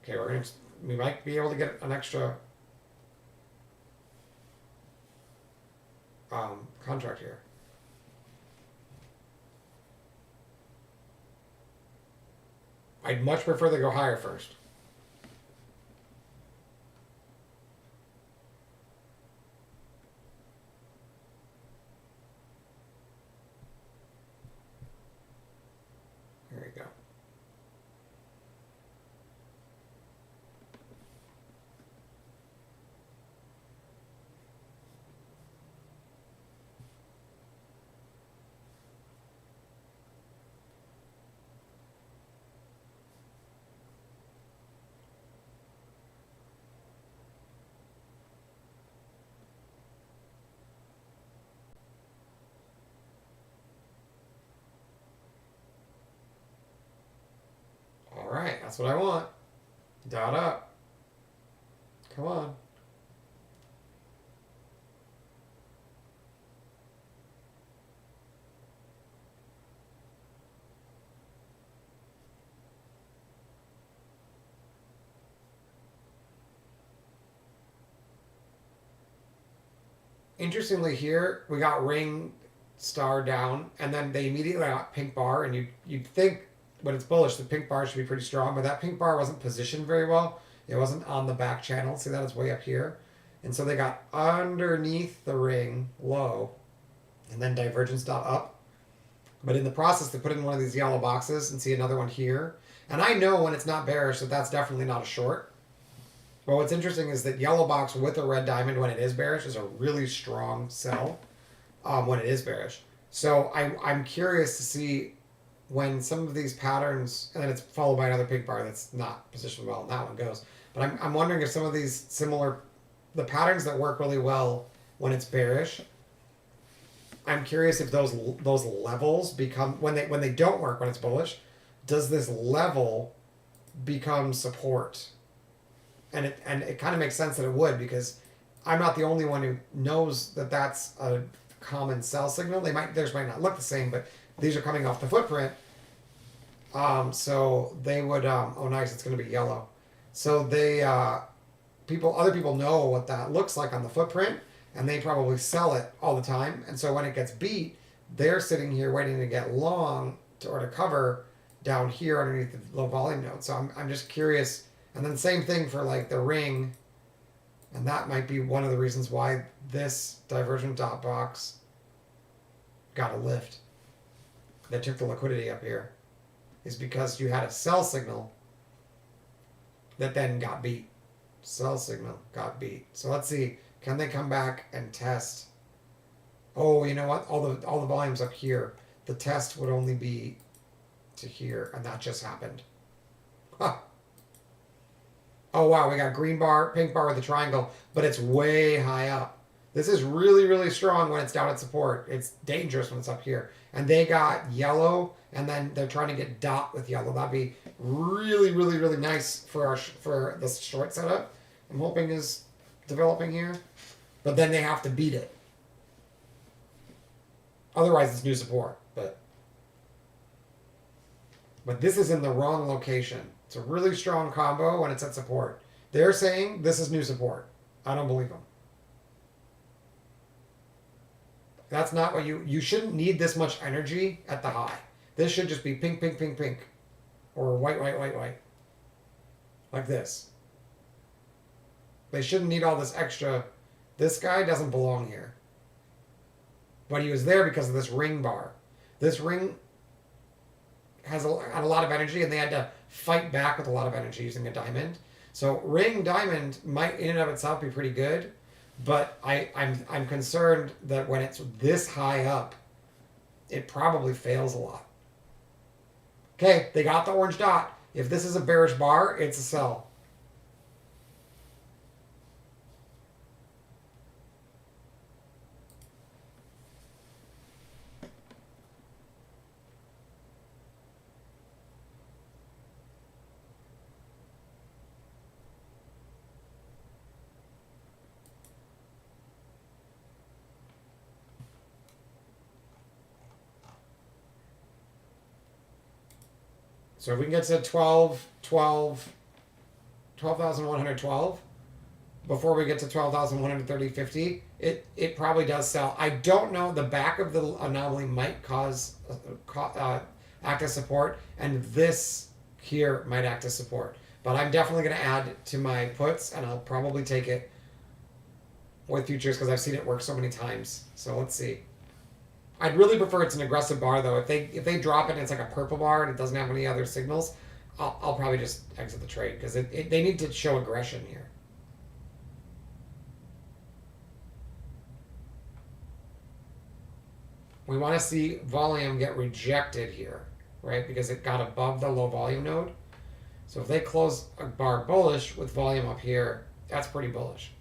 Okay, we might be able to get an extra contract here. I'd much prefer they go higher first. There you go. Alright, that's what I want. Dot up. Come on. Interestingly here, we got ring star down, and then they immediately got pink bar, and you'd think when it's bullish, the pink bar should be pretty strong, but that pink bar wasn't positioned very well. It wasn't on the back channel. See that? It's way up here. And so they got underneath the ring low, and then divergence dot up. But in the process, they put in one of these yellow boxes and see another one here. And I know when it's not bearish that that's definitely not a short. But what's interesting is that yellow box with a red diamond when it is bearish is a really strong sell when it is bearish. So I'm curious to see when some of these patterns, and then it's followed by another pink bar that's not positioned well, and that one goes. But I'm wondering if some of these the patterns that work really well when it's bearish, I'm curious if those levels become, when they don't work when it's bullish, does this level become support? And it kind of makes sense that it would, because I'm not the only one who knows that that's a common sell signal. Theirs might not look the same, but these are coming off the footprint. So they would, oh nice, it's going to be yellow. So other people know what that looks like on the footprint, and they probably sell it all the time. And so when it gets beat, they're sitting here waiting to get long or to cover down here underneath the low volume node. So I'm just curious. And then same thing for like the ring, and that might be one of the reasons why this divergent dot box got a lift that took the liquidity up here, is because you had a sell signal that then got beat. Sell signal got beat. So let's see, can they come back and test? Oh, you know what? All the volumes up here. The test would only be to here, and that just happened. Huh. Oh wow, we got green bar, pink bar with a triangle, but it's way high up. This is really, really strong when it's down at support. It's dangerous when it's up here. And they got yellow, and then they're trying to get dot with yellow. That'd be really, really, really nice for the short setup. I'm hoping is developing here. But then they have to beat it. Otherwise, it's new support. But this is in the wrong location. It's a really strong combo when it's at support. They're saying this is new support. I don't believe them. That's not what you shouldn't need this much energy at the high. This should just be pink, pink, pink, pink. Or white, white, white, white. Like this. They shouldn't need all this extra. This guy doesn't belong here. But he was there because of this ring bar. This ring had a lot of energy, and they had to fight back with a lot of energy using a diamond. So ring diamond might in and of itself be pretty good, but I'm concerned that when it's this high up, it probably fails a lot. Okay, they got the orange dot. If this is a bearish bar, it's a sell. So if we can get to 12,112 before we get to 12,130, 50, it probably does sell. I don't know. The back of the anomaly might cause act as support, and this here might act as support. But I'm definitely going to add to my puts, and I'll probably take it with futures because I've seen it work so many times. So let's see. I'd really prefer it's an aggressive bar though. If they drop it and it's like a purple bar and it doesn't have any other signals, I'll probably just exit the trade because they need to show aggression here. We want to see volume get rejected here, right? Because it got above the low volume node. So if they close a bar bullish with volume up here, that's pretty bullish.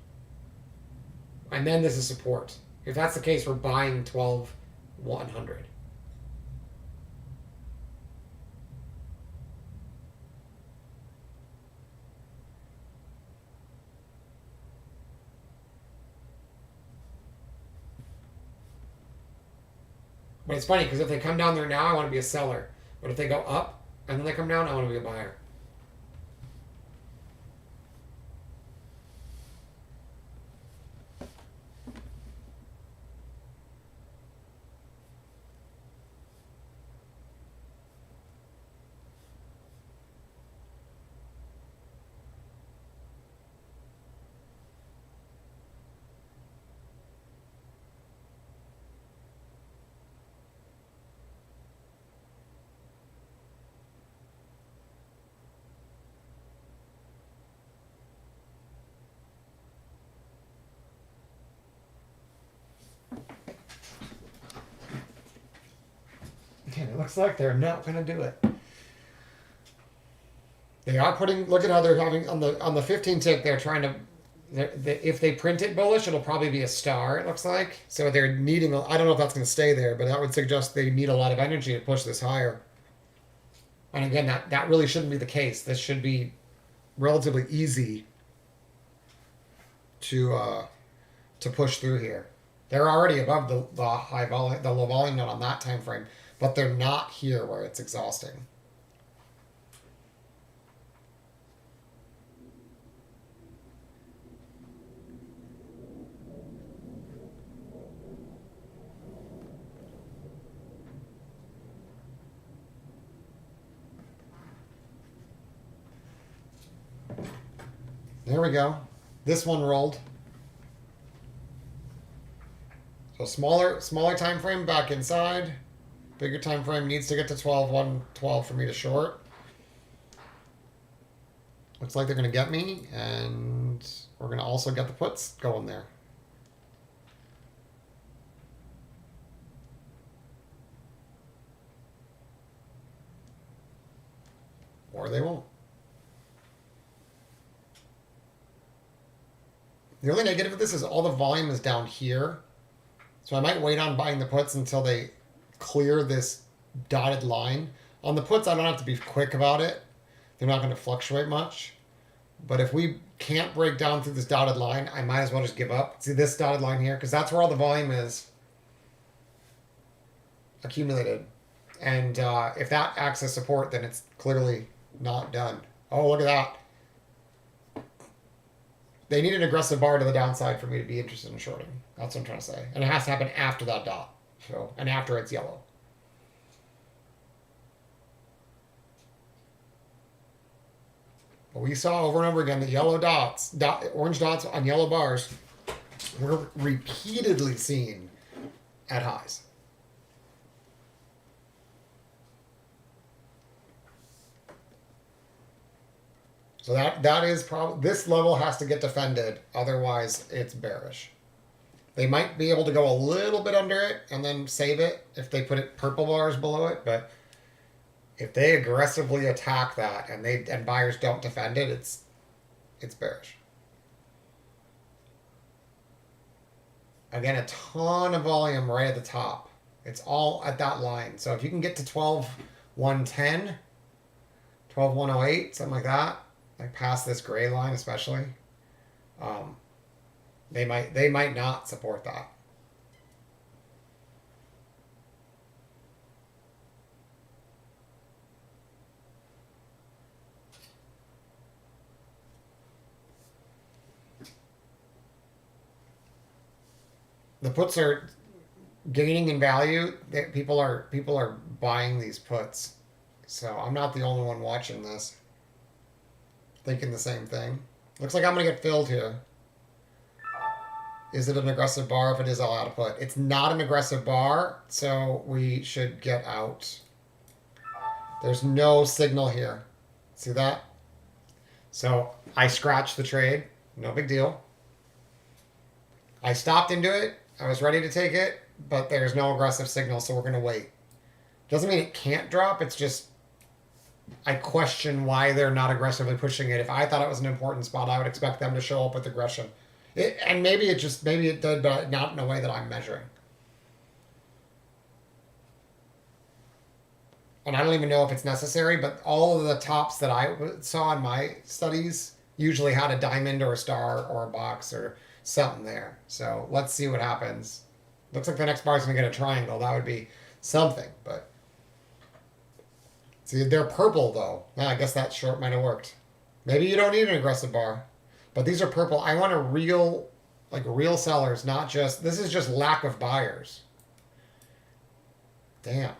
And then this is support. If that's the case, we're buying 12,100. But it's funny because if they come down there now, I want to be a seller. But if they go up and then they come down, I want to be a buyer. And it looks like they're not going to do it. They are putting. Look at how they're having on the 15 tick. They're trying to. If they print it bullish, it'll probably be a star. It looks like so they're needing. I don't know if that's going to stay there, but that would suggest they need a lot of energy to push this higher. And again, that really shouldn't be the case. This should be relatively easy to push through here. They're already above the high volume, the low volume node on that time frame, but they're not here where it's exhausting. There we go. This one rolled. So smaller time frame back inside. Bigger time frame needs to get to 12, 112 for me to short. Looks like they're going to get me, and we're going to also get the puts going there. Or they won't. The only negative of this is all the volume is down here. So I might wait on buying the puts until they clear this dotted line. On the puts, I don't have to be quick about it. They're not going to fluctuate much. But if we can't break down through this dotted line, I might as well just give up. See this dotted line here? Because that's where all the volume is accumulated. And if that acts as support, then it's clearly not done. Oh, look at that. They need an aggressive bar to the downside for me to be interested in shorting. That's what I'm trying to say. And it has to happen after that dot. So, and after it's yellow. But we saw over and over again the yellow dots, orange dots on yellow bars were repeatedly seen at highs. So that is probably, this level has to get defended, otherwise it's bearish. They might be able to go a little bit under it and then save it if they put it purple bars below it, but if they aggressively attack that and buyers don't defend it, it's bearish. Again, a ton of volume right at the top. It's all at that line. So if you can get to 12,110, 12,108, something like that, like past this gray line especially, they might not support that. The puts are gaining in value. People are buying these puts. So I'm not the only one watching this, thinking the same thing. Looks like I'm gonna get filled here. Is it an aggressive bar? If it is, I'll add a put. It's not an aggressive bar, so we should get out. There's no signal here. See that? So I scratched the trade. No big deal. I stopped into it. I was ready to take it, but there's no aggressive signal, so we're going to wait. Doesn't mean it can't drop. It's just I question why they're not aggressively pushing it. If I thought it was an important spot, I would expect them to show up with aggression. And maybe it did, but not in a way that I'm measuring. And I don't even know if it's necessary, but all of the tops that I saw in my studies usually had a diamond or a star or a box or something there. So let's see what happens. Looks like the next bar is going to get a triangle. That would be something, but see, they're purple though. Yeah, I guess that short might have worked. Maybe you don't need an aggressive bar, but these are purple. I want real sellers, not just, this is just lack of buyers. Damn.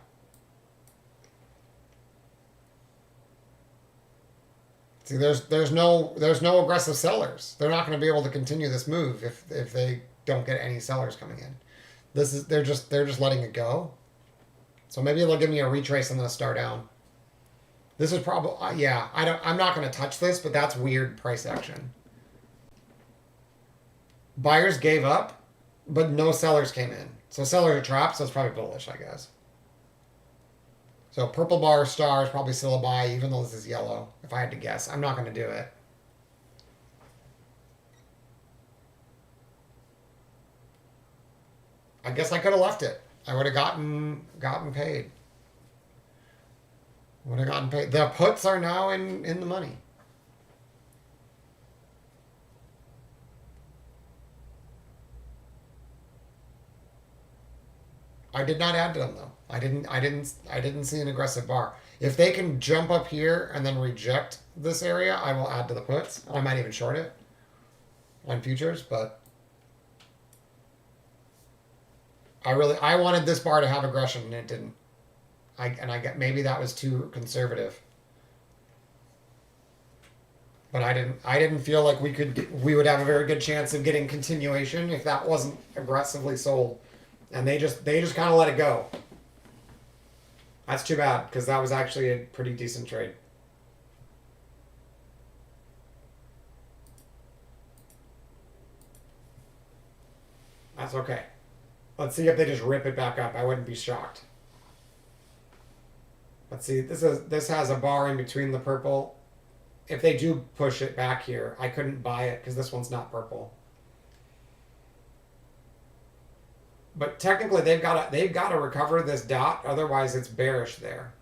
See, there's no aggressive sellers. They're not going to be able to continue this move if they don't get any sellers coming in. They're just letting it go. So maybe they'll give me a retrace and then a star down. This is probably yeah. I'm not going to touch this, but that's weird price action. Buyers gave up, but no sellers came in. So sellers are trapped. So it's probably bullish, I guess. So purple bar star is probably still a buy, even though this is yellow, if I had to guess. I'm not going to do it. I guess I could have left it. I would have gotten paid. Would have gotten paid. The puts are now in the money. I did not add to them though. I didn't see an aggressive bar. If they can jump up here and then reject this area, I will add to the puts. I might even short it on futures, but I wanted this bar to have aggression and it didn't. I get maybe that was too conservative. But I didn't feel like we would have a very good chance of getting continuation if that wasn't aggressively sold, and they just kind of let it go. That's too bad because that was actually a pretty decent trade. That's okay. Let's see if they just rip it back up. I wouldn't be shocked. Let's see. This has a bar in between the purple. If they do push it back here, I couldn't buy it because this one's not purple. But technically, they've got to recover this dot. Otherwise, it's bearish there.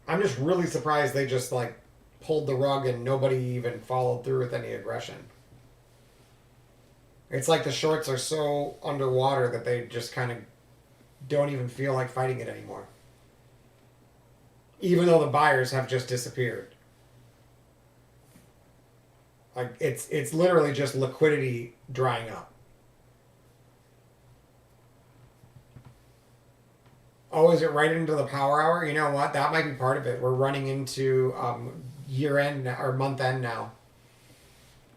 I'm just really surprised they just like pulled the rug and nobody even followed through with any aggression. It's like the shorts are so underwater that they just kind of don't even feel like fighting it anymore. Even though the buyers have just disappeared. Like it's literally just liquidity drying up. Oh, is it right into the power hour? You know what? That might be part of it. We're running into year end or month end now.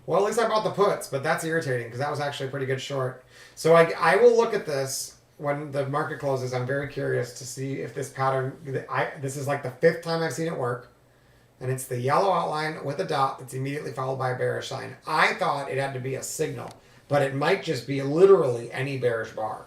Well, at least I bought the puts, but that's irritating because that was actually a pretty good short. So I will look at this when the market closes. I'm very curious to see if this pattern. This is like the 5th time I've seen it work, and it's the yellow outline with a dot that's immediately followed by a bearish sign. I thought it had to be a signal, but it might just be literally any bearish bar.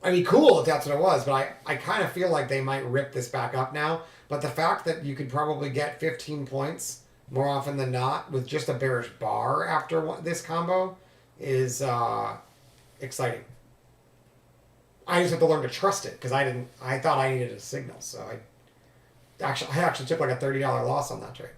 I mean, cool if that's what it was, but I kind of feel like they might rip this back up now. But the fact that you could probably get 15 points more often than not with just a bearish bar after this combo is exciting. I just have to learn to trust it because I thought I needed a signal, so I actually took like a $30 loss on that trade.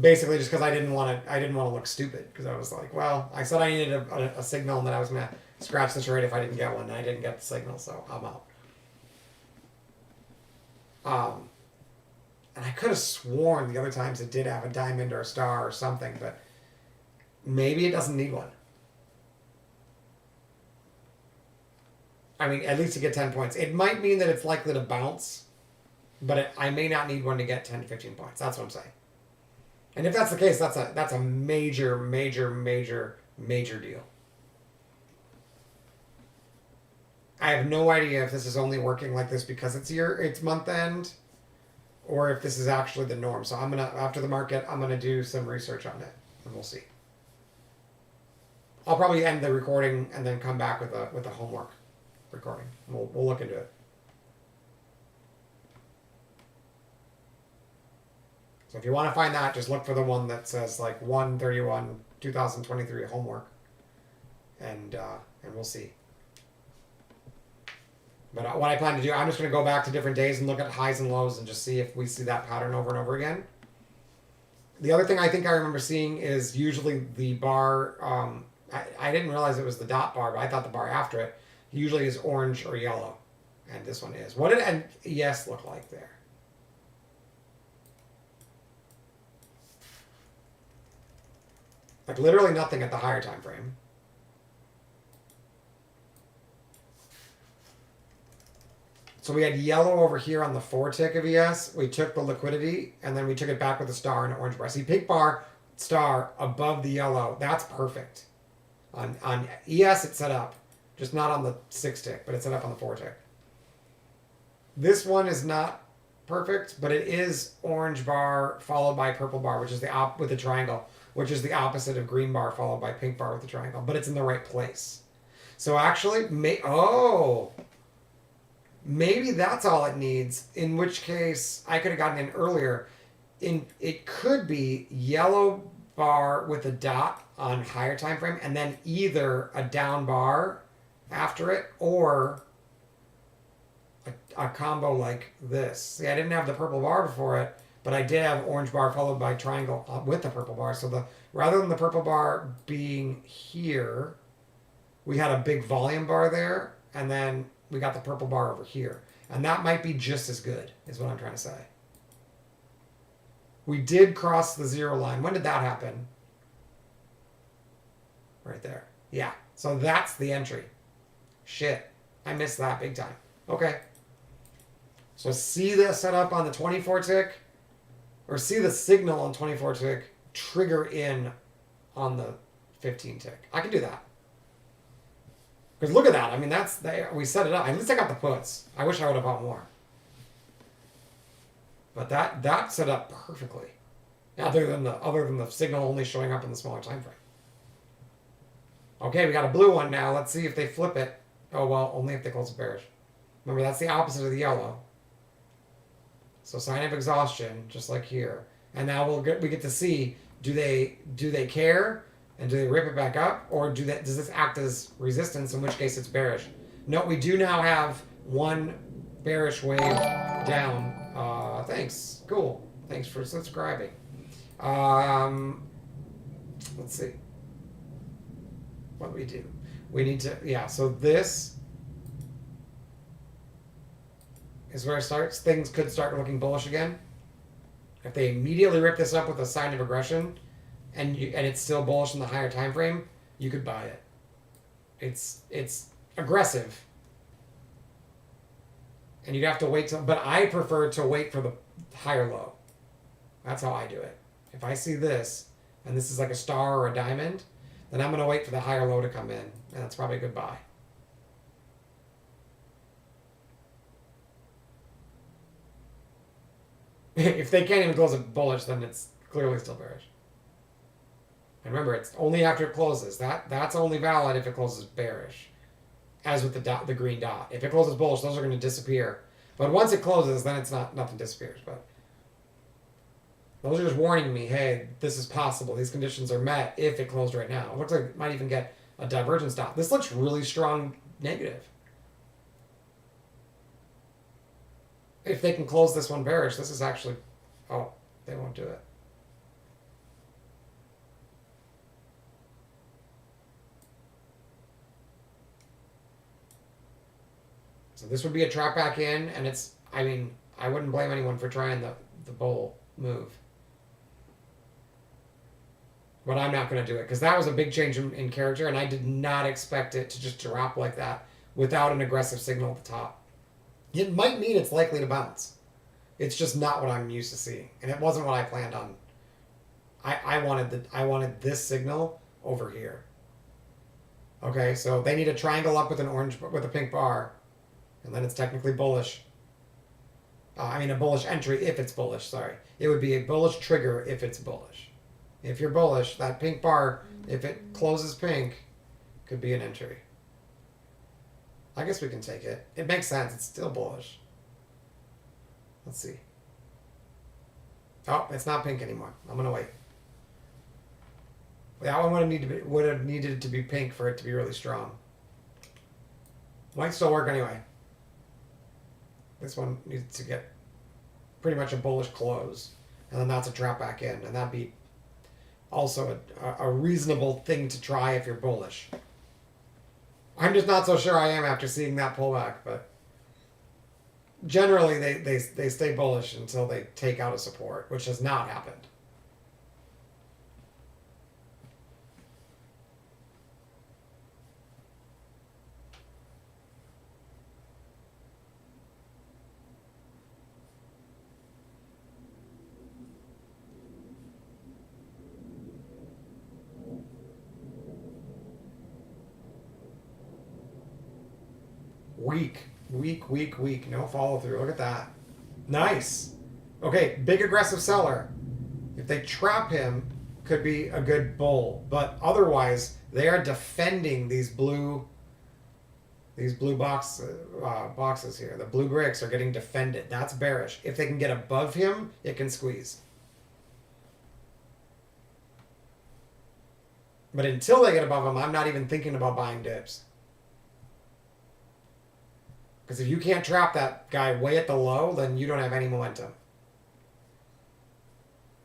Basically, just because I didn't want to look stupid because I was like, well, I said I needed a signal and that I was gonna scratch the trade if I didn't get one, and I didn't get the signal, so I'm out. And I could have sworn the other times it did have a diamond or a star or something, but maybe it doesn't need one. I mean, at least to get 10 points. It might mean that it's likely to bounce, but I may not need one to get 10 to 15 points. That's what I'm saying. And if that's the case, that's a major, major, major, major deal. I have no idea if this is only working like this because it's month end, or if this is actually the norm. So after the market, I'm gonna do some research on it, and we'll see. I'll probably end the recording and then come back with a homework recording. We'll look into it. So if you want to find that, just look for the one that says like 1/31/2023 homework, and we'll see. But what I plan to do, I'm just going to go back to different days and look at highs and lows and just see if we see that pattern over and over again. The other thing I think I remember seeing is usually the bar. I didn't realize it was the dot bar, but I thought the bar after it usually is orange or yellow, and this one is. What did an ES look like there? Like literally nothing at the higher time frame. So we had yellow over here on the 4 tick of ES. We took the liquidity and then we took it back with a star and an orange bar. See, pink bar, star above the yellow. That's perfect. On ES it's set up, just not on the 6 tick, but it's set up on the 4 tick. This one is not perfect, but it is orange bar followed by purple bar, which is with the triangle, which is the opposite of green bar followed by pink bar with the triangle, but it's in the right place. So actually, maybe that's all it needs, in which case I could have gotten in earlier. It could be yellow bar with a dot on higher time frame and then either a down bar after it or a combo like this. See, I didn't have the purple bar before it, but I did have orange bar followed by triangle with the purple bar. So rather than the purple bar being here, we had a big volume bar there, and then we got the purple bar over here. And that might be just as good, is what I'm trying to say. We did cross the 0 line. When did that happen? Right there. Yeah. So that's the entry. Shit. I missed that big time. Okay. So see the setup on the 24 tick, or see the signal on 24 tick trigger in on the 15 tick. I can do that. Because look at that. I mean, we set it up. At least I got the puts. I wish I would have bought more. But that set up perfectly. Other than the signal only showing up in the smaller time frame. Okay, we got a blue one now. Let's see if they flip it. Oh well, only if they close a bearish. Remember, that's the opposite of the yellow. So sign of exhaustion, just like here. And now we get to see, do they care and do they rip it back up, or does this act as resistance, in which case it's bearish? No, we do now have one bearish wave down. Thanks. Cool. Thanks for subscribing. Let's see. What do we do? We need to, yeah, so this is where it starts. Things could start looking bullish again. If they immediately rip this up with a sign of aggression, and it's still bullish in the higher time frame, you could buy it. It's aggressive, and you'd have to wait till. But I prefer to wait for the higher low. That's how I do it. If I see this, and this is like a star or a diamond, then I'm gonna wait for the higher low to come in, and that's probably a good buy. If they can't even close it bullish, then it's clearly still bearish. And remember, it's only after it closes. That's only valid if it closes bearish, as with the green dot. If it closes bullish, those are going to disappear. But once it closes, then it's nothing disappears. But those are just warning me, hey, this is possible. These conditions are met if it closed right now. It looks like it might even get a divergence dot. This looks really strong negative. If they can close this one bearish, this is actually... Oh, they won't do it. So this would be a trap back in, and it's... I mean, I wouldn't blame anyone for trying the bull move. But I'm not going to do it, because that was a big change in character, and I did not expect it to just drop like that without an aggressive signal at the top. It might mean it's likely to bounce. It's just not what I'm used to seeing, and it wasn't what I planned on. I wanted this signal over here. Okay, so they need a triangle up with a pink bar, and then it's technically bullish. I mean a bullish entry if it's bullish. Sorry, it would be a bullish trigger if it's bullish. If you're bullish, that pink bar, if it closes pink, could be an entry. I guess we can take it. It makes sense. It's still bullish. Let's see. Oh, it's not pink anymore. I'm gonna wait. That one would have needed to be pink for it to be really strong. Might still work anyway. This one needs to get pretty much a bullish close, and then that's a trap back in, and that'd be also a reasonable thing to try if you're bullish. I'm just not so sure I am after seeing that pullback, but generally they stay bullish until they take out a support, which has not happened. Weak. No follow through. Look at that. Nice. Okay, big aggressive seller. If they trap him, could be a good bull. But otherwise, they are defending these blue boxes here. The blue bricks are getting defended. That's bearish. If they can get above him, it can squeeze. But until they get above him, I'm not even thinking about buying dips. Because if you can't trap that guy way at the low, then you don't have any momentum.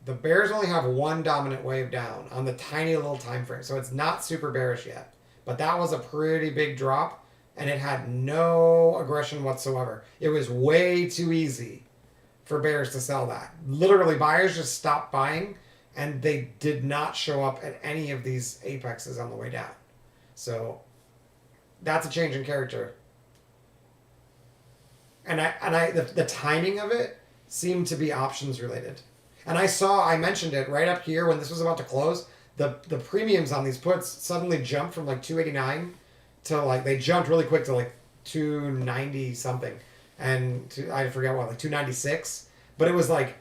The bears only have one dominant wave down on the tiny little time frame, so it's not super bearish yet. But that was a pretty big drop, and it had no aggression whatsoever. It was way too easy for bears to sell that. Literally, buyers just stopped buying, and they did not show up at any of these apexes on the way down. So that's a change in character. The timing of it seemed to be options related. And I mentioned it right up here when this was about to close. The premiums on these puts suddenly jumped from like 289 to like they jumped really quick to like 290 something, and I forget what, like 296. But it was like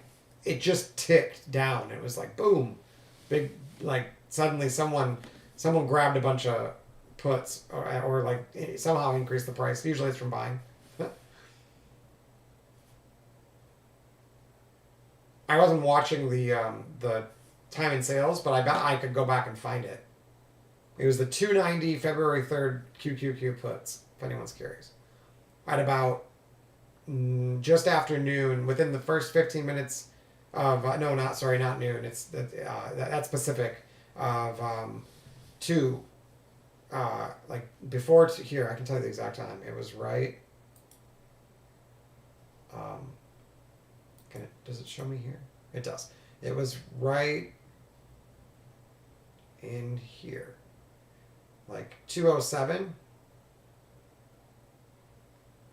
it just ticked down. It was like boom, big, like suddenly someone grabbed a bunch of puts or like somehow increased the price. Usually it's from buying. I wasn't watching the time in sales, but I bet I could go back and find it. It was the 290 February 3rd QQQ puts, if anyone's curious. At about just after noon, within the first 15 minutes of, no, not, sorry, not noon, that's Pacific, of 2, like before, here, I can tell you the exact time. It was right, does it show me here? It does. It was right in here. Like 207.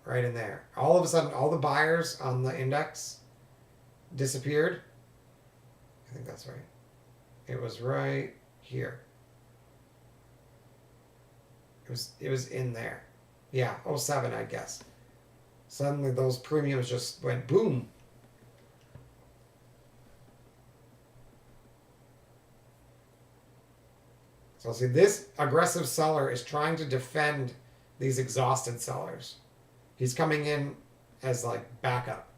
Right in there. All of a sudden, all the buyers on the index disappeared. I think that's right. It was right here. It was in there. Yeah, '07, I guess. Suddenly those premiums just went boom. So see, this aggressive seller is trying to defend these exhausted sellers. He's coming in as like backup.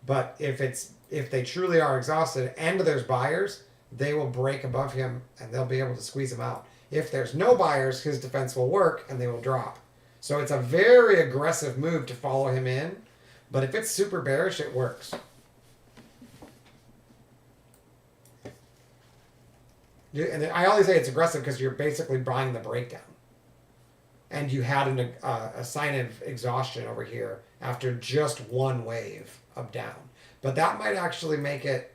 But if they truly are exhausted and there's buyers, they will break above him and they'll be able to squeeze him out. If there's no buyers, his defense will work and they will drop. So it's a very aggressive move to follow him in. But if it's super bearish, it works. And I only say it's aggressive because you're basically buying the breakdown. And you had a sign of exhaustion over here after just one wave of down. But that might actually make it,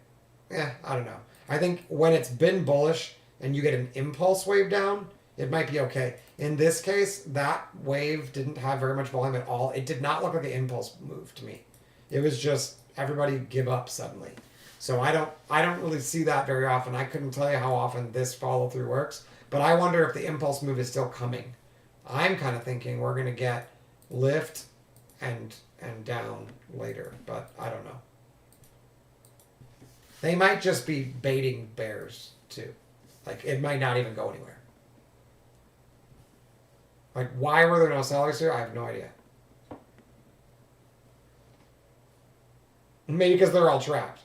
I don't know. I think when it's been bullish and you get an impulse wave down, it might be okay. In this case, that wave didn't have very much volume at all. It did not look like an impulse move to me. It was just everybody give up suddenly. So I don't really see that very often. I couldn't tell you how often this follow through works, but I wonder if the impulse move is still coming. I'm kind of thinking we're going to get lift and down later, but I don't know. They might just be baiting bears too. Like it might not even go anywhere. Like why were there no sellers here? I have no idea. Maybe because they're all trapped.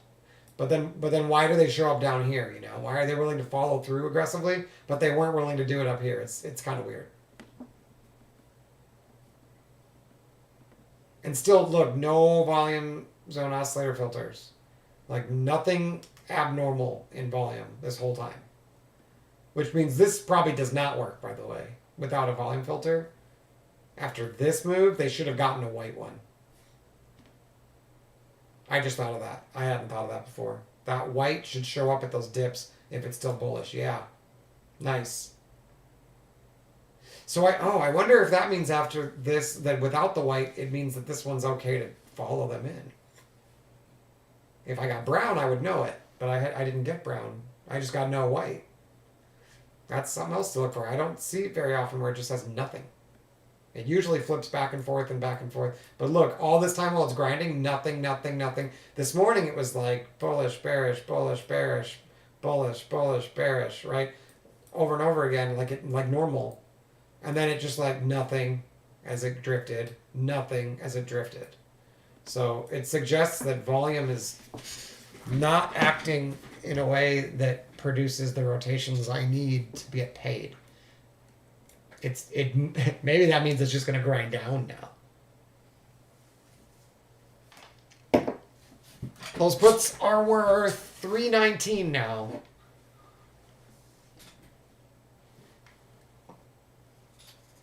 But then why do they show up down here, you know? Why are they willing to follow through aggressively, but they weren't willing to do it up here? It's kind of weird. And still, look, no volume zone oscillator filters. Like nothing abnormal in volume this whole time. Which means this probably does not work, by the way, without a volume filter. After this move, they should have gotten a white one. I just thought of that. I hadn't thought of that before. That white should show up at those dips if it's still bullish. Yeah. Nice. So I wonder if that means after this, that without the white, it means that this one's okay to follow them in. If I got brown, I would know it. But I didn't get brown. I just got no white. That's something else to look for. I don't see it very often where it just has nothing. It usually flips back and forth and back and forth. But look, all this time while it's grinding, nothing, nothing, nothing. This morning it was like bullish, bearish, bullish, bearish, bullish, bullish, bearish, right? Over and over again, like normal. And then it just like nothing as it drifted, nothing as it drifted. So it suggests that volume is not acting in a way that produces the rotations I need to get paid. Maybe that means it's just going to grind down now. Those puts are worth $3.19 now.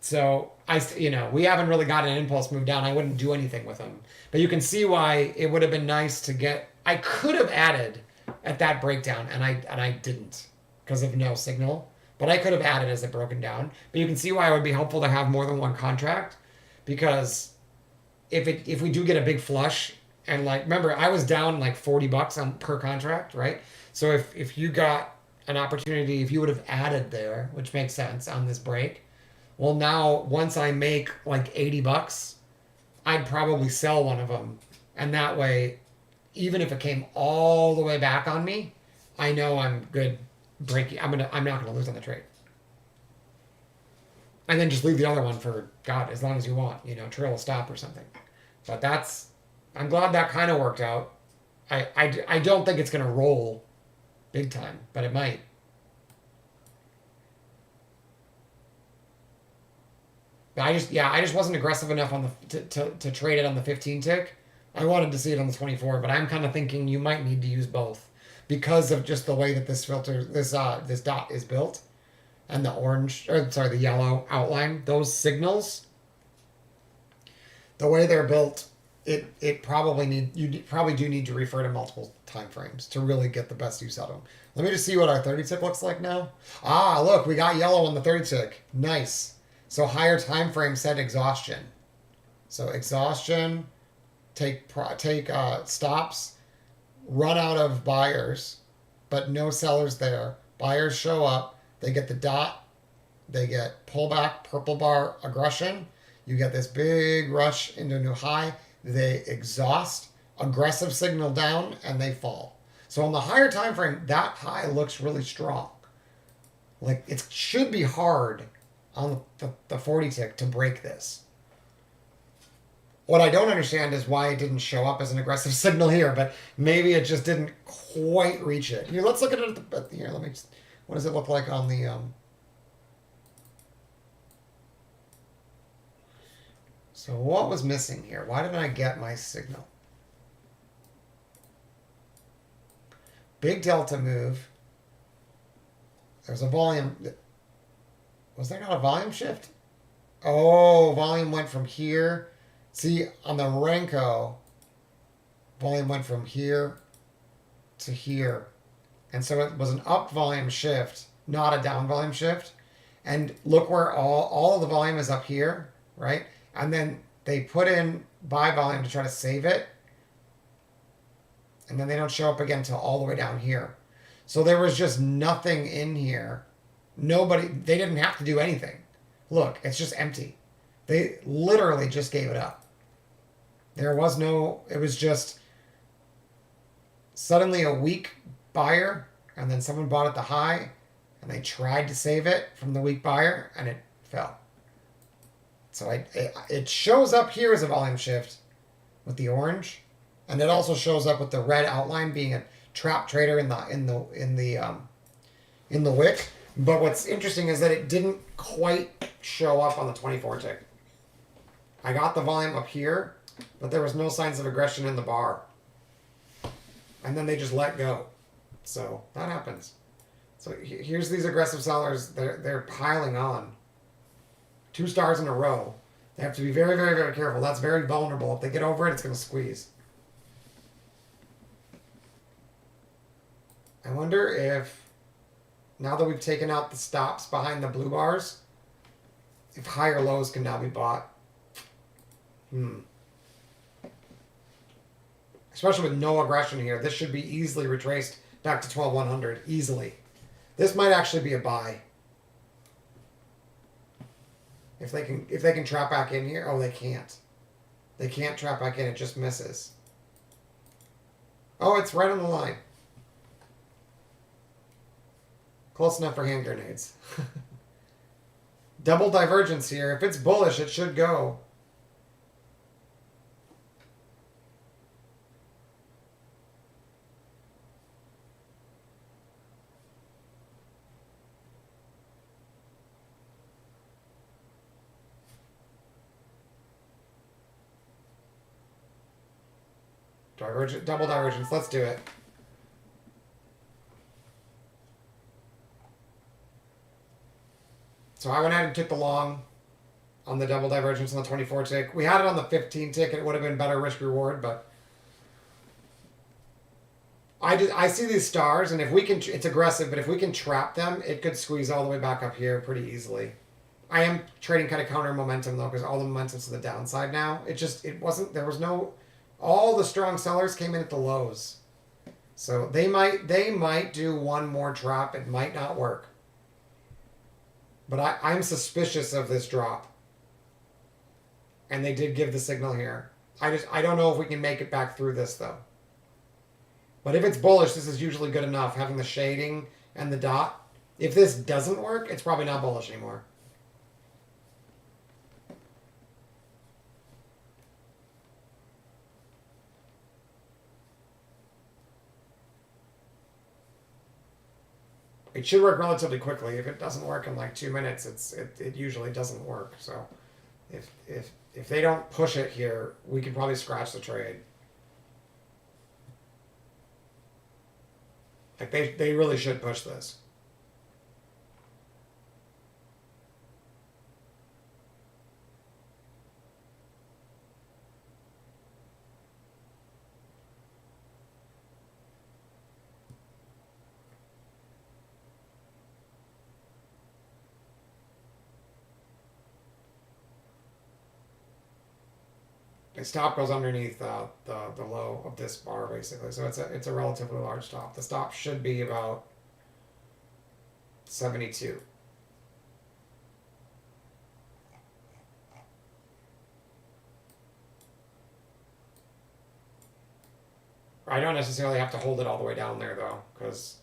So we haven't really got an impulse move down. I wouldn't do anything with them, but you can see why it would have been nice to get. I could have added at that breakdown, and I didn't because of no signal. But I could have added as it broken down. But you can see why it would be helpful to have more than one contract, because if we do get a big flush, and like remember I was down like $40 on per contract, right? So if you got an opportunity, if you would have added there, which makes sense on this break, well now once I make like $80, I'd probably sell one of them, and that way, even if it came all the way back on me, I know I'm good breaking. I'm not gonna lose on the trade, and then just leave the other one for God as long as you want, trail a stop or something. But I'm glad that kind of worked out. I don't think it's gonna roll big time, but it might. But I just wasn't aggressive enough on to trade it on the 15 tick. I wanted to see it on the 24, but I'm kind of thinking you might need to use both because of just the way that this dot is built, and the yellow outline. Those signals, the way they're built, you probably do need to refer to multiple time frames to really get the best use out of them. Let me just see what our 30 tick looks like now. Ah, look, we got yellow on the 30 tick. Nice. So higher time frame said exhaustion. So exhaustion, take stops, run out of buyers, but no sellers there. Buyers show up, they get the dot, they get pullback, purple bar, aggression. You get this big rush into a new high. They exhaust, aggressive signal down, and they fall. So on the higher time frame, that high looks really strong. Like it should be hard on the 40 tick to break this. What I don't understand is why it didn't show up as an aggressive signal here, but maybe it just didn't quite reach it. Here, let's look at it here. What does it look like on the So what was missing here? Why didn't I get my signal? Big delta move. There's a volume. Was there not a volume shift? Oh, volume went from here. See, on the Renko, volume went from here to here. And so it was an up volume shift, not a down volume shift. And look where all of the volume is up here, right? And then they put in buy volume to try to save it. And then they don't show up again until all the way down here. So there was just nothing in here. They didn't have to do anything. Look, it's just empty. They literally just gave it up. It was just suddenly a weak buyer, and then someone bought at the high, and they tried to save it from the weak buyer, and it fell. So it shows up here as a volume shift with the orange, and it also shows up with the red outline being a trap trader in the wick. But what's interesting is that it didn't quite show up on the 24 tick. I got the volume up here, but there was no signs of aggression in the bar. And then they just let go. So that happens. So here's these aggressive sellers. They're piling on. 2 stars in a row. They have to be very, very, very careful. That's very vulnerable. If they get over it, it's going to squeeze. I wonder if, now that we've taken out the stops behind the blue bars, if higher lows can now be bought. Especially with no aggression here. This should be easily retraced back to 12,100. Easily. This might actually be a buy. If they can trap back in here. Oh, they can't. They can't trap back in. It just misses. Oh, it's right on the line. Close enough for hand grenades. Double divergence here. If it's bullish, it should go. Double divergence. Let's do it. So I went ahead and took the long on the double divergence on the 24 tick. We had it on the 15 tick. It would have been better risk reward, but I see these stars, and if we can, it's aggressive, but if we can trap them, it could squeeze all the way back up here pretty easily. I am trading kind of counter momentum though, because all the momentum's to the downside now. It wasn't, there was no, all the strong sellers came in at the lows. So they might do one more drop. It might not work. But I'm suspicious of this drop. And they did give the signal here. I don't know if we can make it back through this though. But if it's bullish, this is usually good enough, having the shading and the dot. If this doesn't work, it's probably not bullish anymore. It should work relatively quickly. If it doesn't work in like 2 minutes, it usually doesn't work. So if they don't push it here, we can probably scratch the trade. Like they really should push this. The stop goes underneath the low of this bar basically, so it's a relatively large stop. The stop should be about 72. I don't necessarily have to hold it all the way down there though, because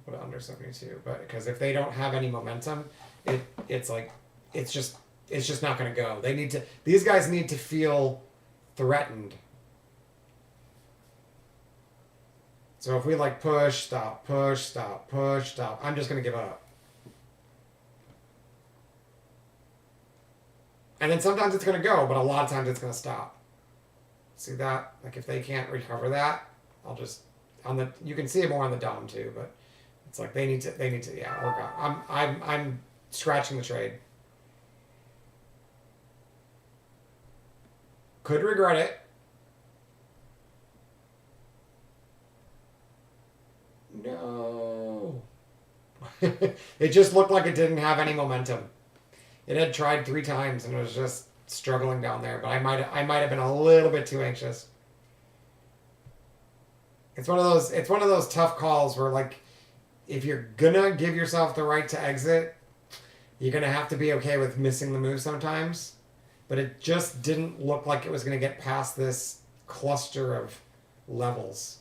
put it under 72. But because if they don't have any momentum, it's like it's just not going to go. These guys need to feel threatened. So if we like push, stop, push, stop, push, stop, I'm just going to give up. And then sometimes it's going to go, but a lot of times it's going to stop. See that? Like if they can't recover that, I'll just you can see it more on the DOM too, but it's like they need to yeah, work out. I'm scratching the trade. Could regret it. No. It just looked like it didn't have any momentum. It had tried 3 times and it was just struggling down there, but I might have been a little bit too anxious. It's one of those tough calls where like if you're gonna give yourself the right to exit, you're gonna have to be okay with missing the move sometimes. But it just didn't look like it was going to get past this cluster of levels.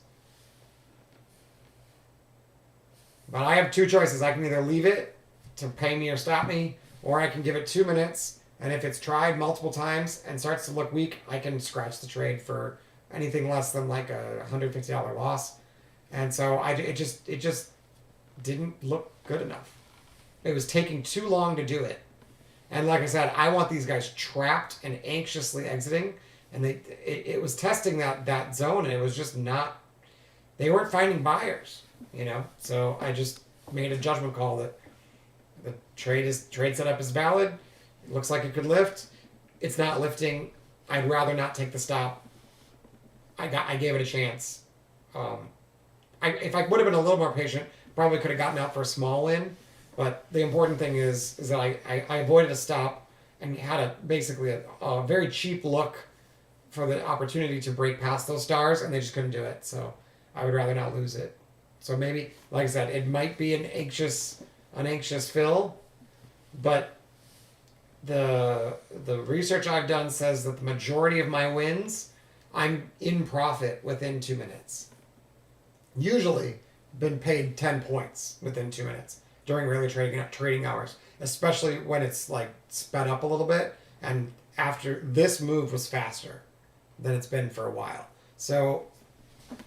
But I have 2 choices. I can either leave it to pay me or stop me, or I can give it 2 minutes, and if it's tried multiple times and starts to look weak, I can scratch the trade for anything less than like a $150 loss. And so it just didn't look good enough. It was taking too long to do it. And like I said, I want these guys trapped and anxiously exiting. And it was testing that zone, and it was just not. They weren't finding buyers, you know. So I just made a judgment call that the trade setup is valid. It looks like it could lift. It's not lifting. I'd rather not take the stop. I gave it a chance. If I would have been a little more patient, probably could have gotten out for a small win. But the important thing is that I avoided a stop and had basically a very cheap look for the opportunity to break past those stars, and they just couldn't do it. So I would rather not lose it. So maybe, like I said, it might be an anxious fill, but the research I've done says that the majority of my wins, I'm in profit within 2 minutes. Usually been paid 10 points within 2 minutes during regular trading hours, especially when it's like sped up a little bit, and after this move was faster than it's been for a while. So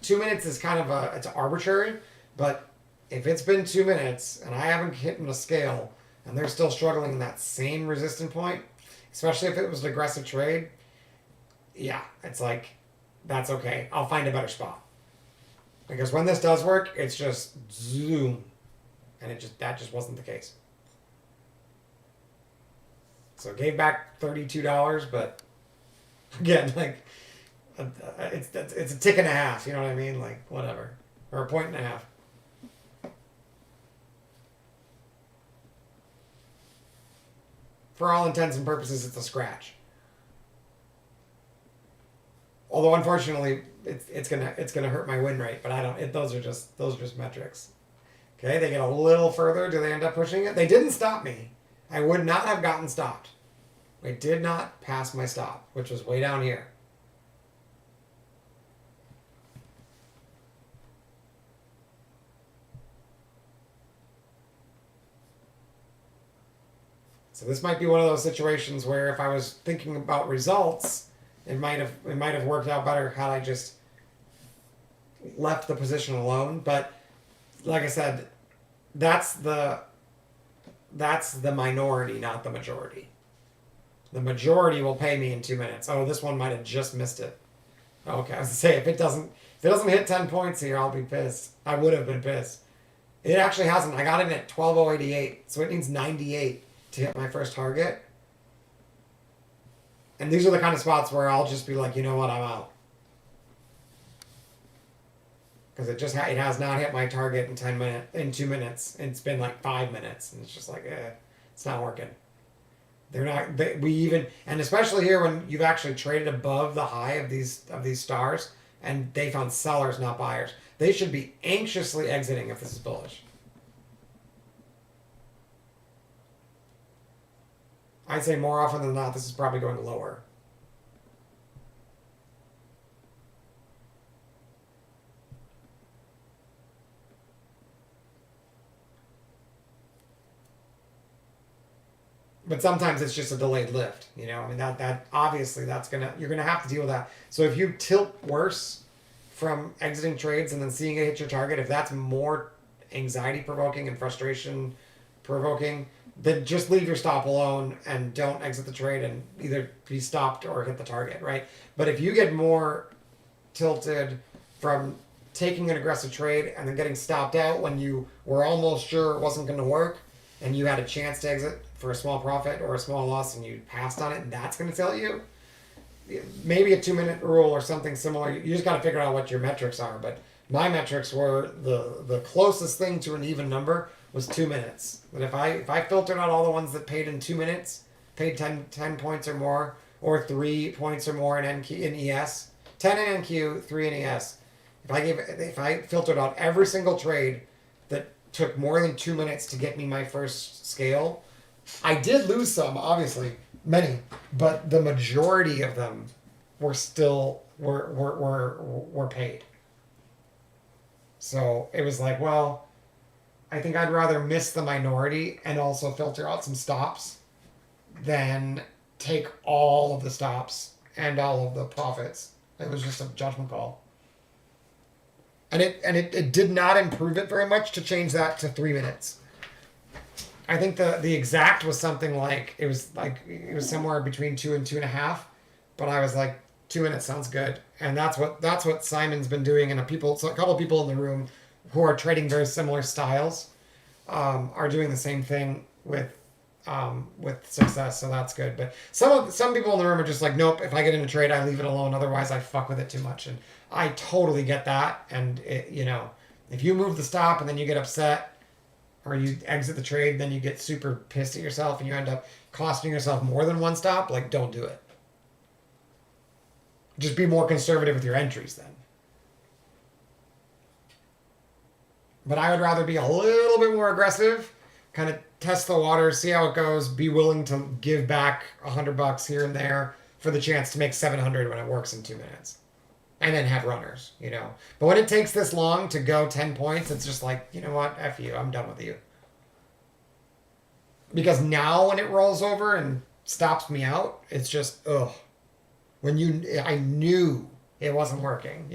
2 minutes is kind of it's arbitrary, but if it's been 2 minutes and I haven't hit a scale and they're still struggling in that same resistance point, especially if it was an aggressive trade, yeah, it's like, that's okay. I'll find a better spot. Because when this does work, it's just zoom. And that just wasn't the case. So gave back $32, but again, like it's a tick and a half. You know what I mean? Like whatever, or a point and a half. for all intents and purposes, it's a scratch. Although unfortunately, it's gonna hurt my win rate. But I don't. Those are just metrics. Okay, they get a little further. Do they end up pushing it? They didn't stop me. I would not have gotten stopped. I did not pass my stop, which was way down here. So this might be one of those situations where if I was thinking about results, it might have worked out better had I just left the position alone. But like I said, that's the minority, not the majority. The majority will pay me in 2 minutes. Oh, this one might have just missed it. Okay, I was gonna say if it doesn't hit 10 points here, I'll be pissed. I would have been pissed. It actually hasn't. I got it at 12,088, so it needs 98 to hit my first target. And these are the kind of spots where I'll just be like, you know what, I'm out. Because it has not hit my target in 2 minutes. It's been like 5 minutes, and it's just like, it's not working. And especially here when you've actually traded above the high of these stars, and they found sellers, not buyers. They should be anxiously exiting if this is bullish. I'd say more often than not, this is probably going lower. But sometimes it's just a delayed lift, you know. I mean that obviously you're gonna have to deal with that. So if you tilt worse from exiting trades and then seeing it hit your target, if that's more anxiety provoking and frustration provoking, then just leave your stop alone and don't exit the trade and either be stopped or hit the target, right? But if you get more tilted from taking an aggressive trade and then getting stopped out when you were almost sure it wasn't going to work and you had a chance to exit for a small profit or a small loss and you passed on it, and that's going to tell you, maybe a 2 minute rule or something similar. You just got to figure out what your metrics are. But my metrics were the closest thing to an even number was 2 minutes. But if I filtered out all the ones that paid in 2 minutes, paid 10 points or more, or 3 points or more in ES, 10 in NQ, 3 in ES. If I filtered out every single trade that took more than 2 minutes to get me my first scale, I did lose some, obviously, many, but the majority of them were still were paid. So it was like, well, I think I'd rather miss the minority and also filter out some stops than take all of the stops and all of the profits. It was just a judgment call. And it did not improve it very much to change that to 3 minutes. I think the exact was something like it was somewhere between 2 and 2.5, but I was like 2 minutes sounds good, and that's what Simon's been doing, and a couple of people in the room who are trading very similar styles are doing the same thing with success, so that's good. But some people in the room are just like, nope, if I get in a trade, I leave it alone. Otherwise, I fuck with it too much, and I totally get that. And if you move the stop and then you get upset, or you exit the trade, then you get super pissed at yourself and you end up costing yourself more than one stop, like, don't do it. Just be more conservative with your entries then. But I would rather be a little bit more aggressive, kind of test the water, see how it goes, be willing to give back $100 here and there for the chance to make 700 when it works in 2 minutes. And then have runners, But when it takes this long to go 10 points, it's just like, you know what? F you. I'm done with you. Because now when it rolls over and stops me out, it's just, ugh. I knew it wasn't working,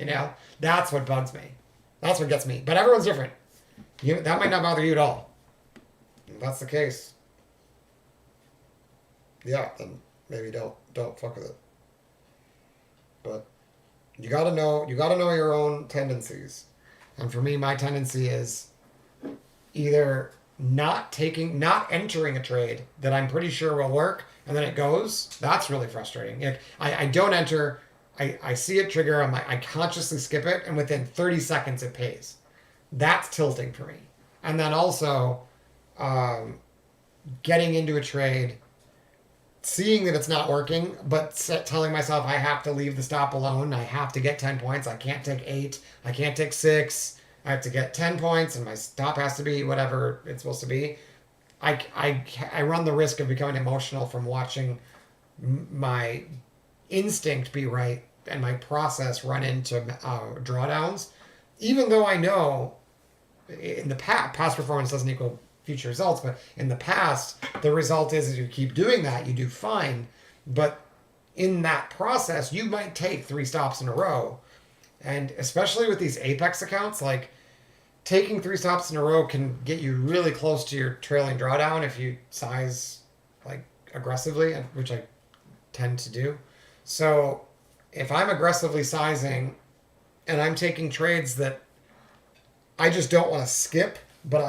That's what bugs me. That's what gets me. But everyone's different. That might not bother you at all. If that's the case, yeah, then maybe don't fuck with it. But you gotta know your own tendencies. And for me, my tendency is either not entering a trade that I'm pretty sure will work, and then it goes. That's really frustrating. I don't enter, I see it trigger, I consciously skip it, and within 30 seconds it pays. That's tilting for me. And then also getting into a trade seeing that it's not working, but telling myself I have to leave the stop alone. I have to get 10 points. I can't take 8. I can't take 6. I have to get 10 points, and my stop has to be whatever it's supposed to be. I run the risk of becoming emotional from watching my instinct be right and my process run into drawdowns, even though I know in the past performance doesn't equal future results, but in the past the result is you keep doing that, you do fine, but in that process you might take 3 stops in a row, and especially with these Apex accounts, like taking 3 stops in a row can get you really close to your trailing drawdown if you size like aggressively, which I tend to do. So if I'm aggressively sizing and I'm taking trades that I just don't want to skip, but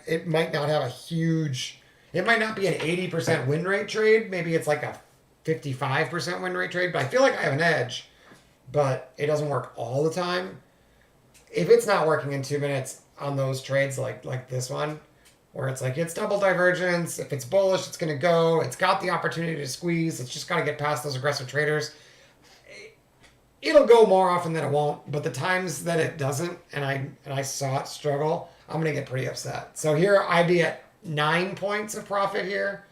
it might not have a huge, it might not be an 80% win rate trade. Maybe it's like a 55% win rate trade, but I feel like I have an edge, but it doesn't work all the time. If it's not working in 2 minutes on those trades like this one, where it's like it's double divergence, if it's bullish, it's going to go, it's got the opportunity to squeeze, it's just got to get past those aggressive traders. It'll go more often than it won't, but the times that it doesn't, and I saw it struggle, I'm going to get pretty upset. So here I'd be at 9 points of profit here.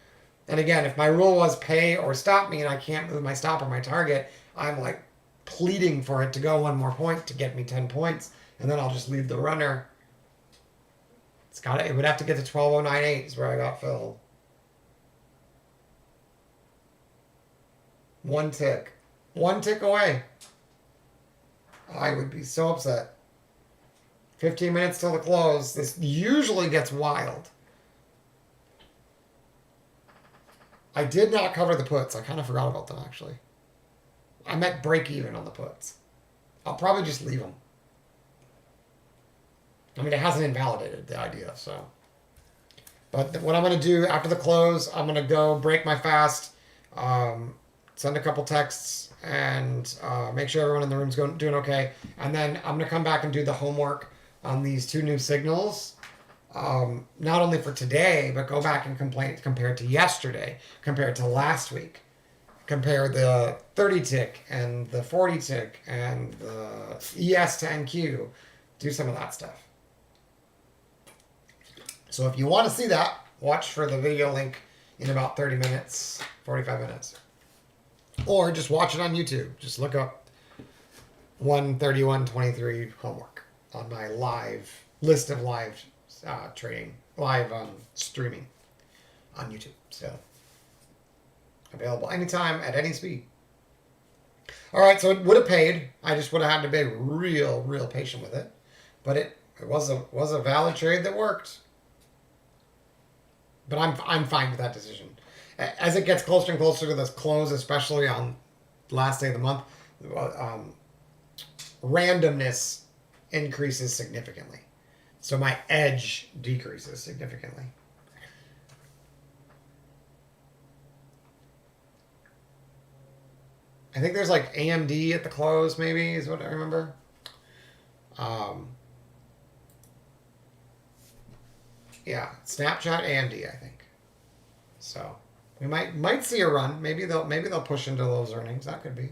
And again, if my rule was pay or stop me and I can't move my stop or my target, I'm like pleading for it to go 1 more point to get me 10 points, and then I'll just leave the runner. It would have to get to 12.098 is where I got filled. 1 tick. 1 tick away. I would be so upset. 15 minutes till the close. This usually gets wild. I did not cover the puts. I kind of forgot about them, actually. I'm at break even on the puts. I'll probably just leave them. I mean, it hasn't invalidated the idea, so. But what I'm going to do after the close, I'm going to go break my fast, send a couple texts, and make sure everyone in the room's doing okay. And then I'm going to come back and do the homework on these 2 new signals, not only for today, but go back and compare it to yesterday, compare it to last week. Compare the 30 tick and the 40 tick and the ES to NQ. Do some of that stuff. So if you want to see that, watch for the video link in about 30 minutes, 45 minutes. Or just watch it on YouTube. Just look up 131.23 homework on my list of live trading, live streaming on YouTube. So available anytime at any speed. All right, so it would have paid. I just would have had to be real patient with it. But it was a valid trade that worked. But I'm fine with that decision. As it gets closer and closer to this close, especially on the last day of the month, randomness increases significantly. So my edge decreases significantly. I think there's like AMD at the close, maybe, is what I remember. Yeah, Snapchat AMD, I think. So we might see a run. Maybe they'll push into those earnings. That could be.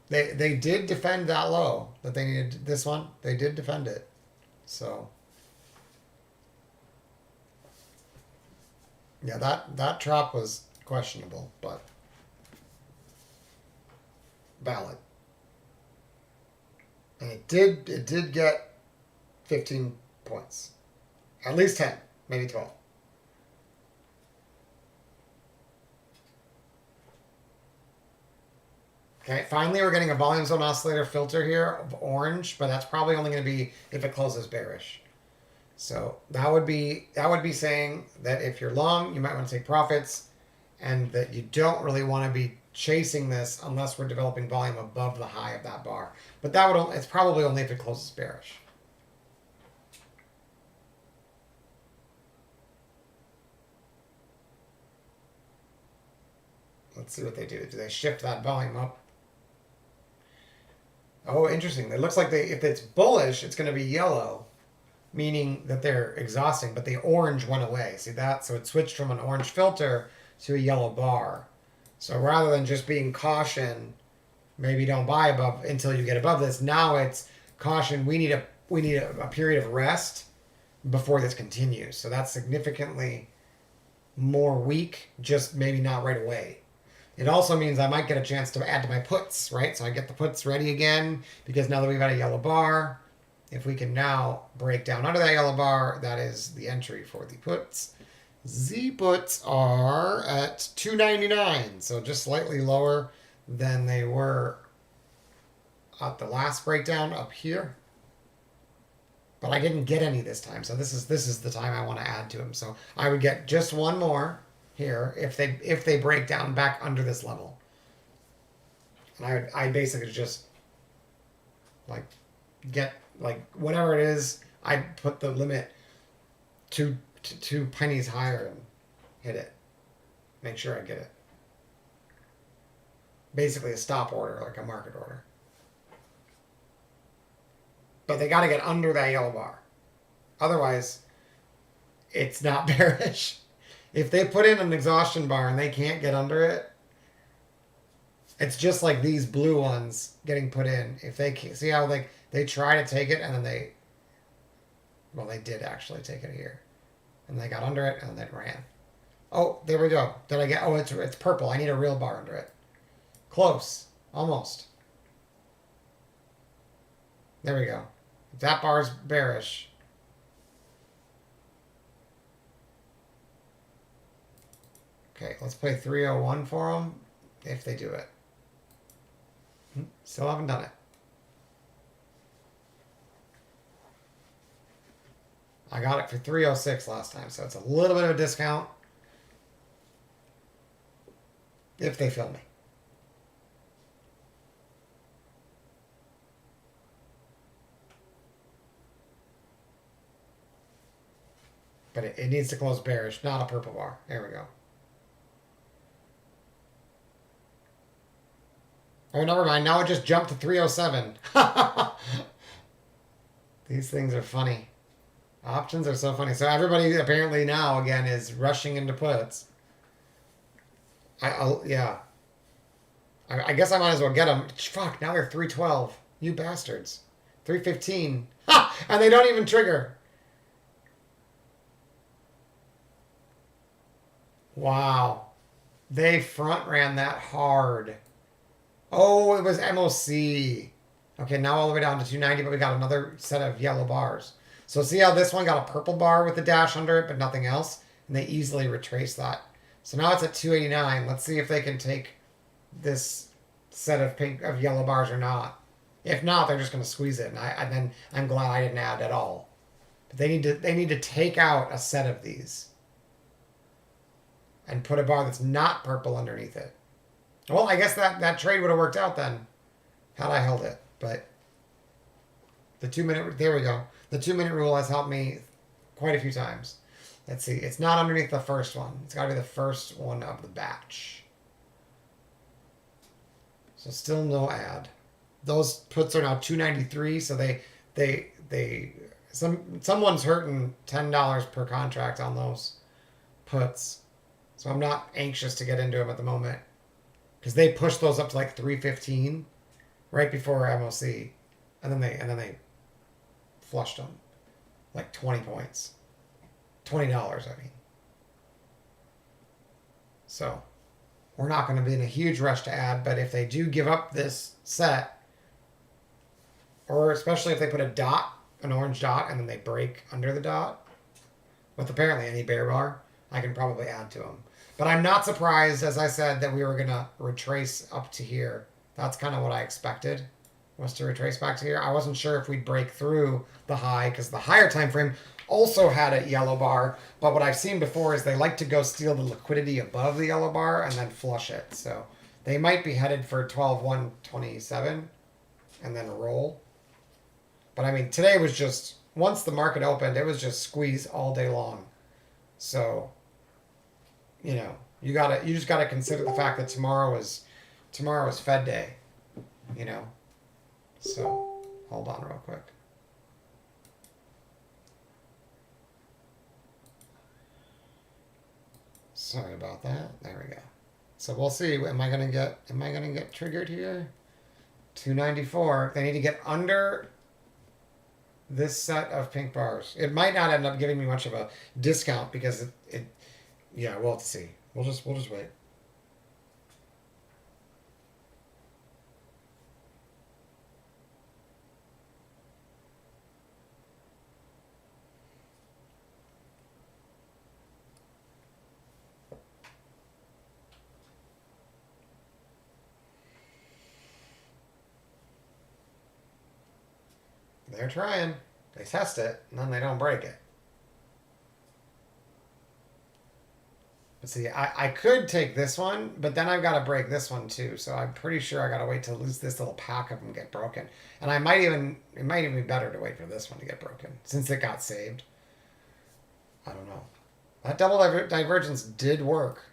They did defend that low that they needed. This one, they did defend it. So yeah, that drop was questionable, but valid. And it did get 15 points. At least 10, maybe 12. Okay, finally we're getting a volume zone oscillator filter here of orange, but that's probably only going to be if it closes bearish. So that would be saying that if you're long, you might want to take profits, and that you don't really want to be chasing this unless we're developing volume above the high of that bar. But it's probably only if it closes bearish. Let's see what they do. Do they shift that volume up? Oh, interesting. It looks like if it's bullish, it's going to be yellow. meaning that they're exhausting, but the orange went away. See that? So it switched from an orange filter to a yellow bar. So rather than just being caution, maybe don't buy above until you get above this, now it's caution, we need a period of rest before this continues. So that's significantly more weak, just maybe not right away. It also means I might get a chance to add to my puts, right? So I get the puts ready again because now that we've got a yellow bar, if we can now break down under that yellow bar, that is the entry for the puts. Z puts are at 299, so just slightly lower than they were at the last breakdown up here. But I didn't get any this time, so this is the time I want to add to them. So I would get just one more here if they break down back under this level. And I basically just like get like whatever it is, I put the limit two pennies higher and hit it. Make sure I get it. Basically a stop order, like a market order. But they got to get under that yellow bar. Otherwise, it's not bearish. If they put in an exhaustion bar and they can't get under it, it's just like these blue ones getting put in. If they can't, see how they try to take it and then they did actually take it here. And they got under it and then ran. Oh, there we go. Did I get, oh, it's purple. I need a real bar under it. Close. Almost. There we go. If that bar's bearish. Okay, let's play 301 for them if they do it. Still haven't done it. I got it for 306 last time, so it's a little bit of a discount if they fill me. But it needs to close bearish, not a purple bar. There we go. Oh, never mind. Now it just jumped to 307. These things are funny. Options are so funny. So everybody apparently now, again, is rushing into puts. Yeah. I guess I might as well get them. Fuck, now they're 312. You bastards. 315. Ha! And they don't even trigger. Wow. They front ran that hard. Oh, it was MOC. Okay, now all the way down to 290, but we got another set of yellow bars. So see how this one got a purple bar with the dash under it, but nothing else? And they easily retrace that. So now it's at 289. Let's see if they can take this set of yellow bars or not. If not, they're just going to squeeze it. And then I'm glad I didn't add at all. But they need to take out a set of these. And put a bar that's not purple underneath it. Well, I guess that trade would have worked out then. Had I held it. But the 2 minute, there we go. The 2 minute rule has helped me quite a few times. Let's see. It's not underneath the first one. It's got to be the first one of the batch. So still no add. Those puts are now 293. So someone's hurting $10 per contract on those puts. So I'm not anxious to get into them at the moment. Because they pushed those up to like 315 right before MOC. And then they flushed them. Like 20 points. $20, I mean. So we're not going to be in a huge rush to add, but if they do give up this set, or especially if they put a dot, an orange dot, and then they break under the dot, with apparently any bear bar, I can probably add to them. But I'm not surprised, as I said, that we were going to retrace up to here. That's kind of what I expected, was to retrace back to here. I wasn't sure if we'd break through the high, because the higher time frame also had a yellow bar. But what I've seen before is they like to go steal the liquidity above the yellow bar and then flush it. So they might be headed for 12-127 and then roll. But I mean, today was just, once the market opened, it was just squeeze all day long. So, you know, you just gotta consider the fact that tomorrow is Fed Day, you know. So hold on real quick. Sorry about that. There we go. So we'll see. Am I gonna get triggered here? 294. They need to get under this set of pink bars. It might not end up giving me much of a discount because it yeah, we'll have to see. We'll just wait. They're trying. They test it, and then they don't break it. But see, I could take this one, but then I've got to break this one too. So I'm pretty sure I got to wait till at least this little pack of them get broken. And it might even be better to wait for this one to get broken since it got saved. I don't know. That double divergence did work.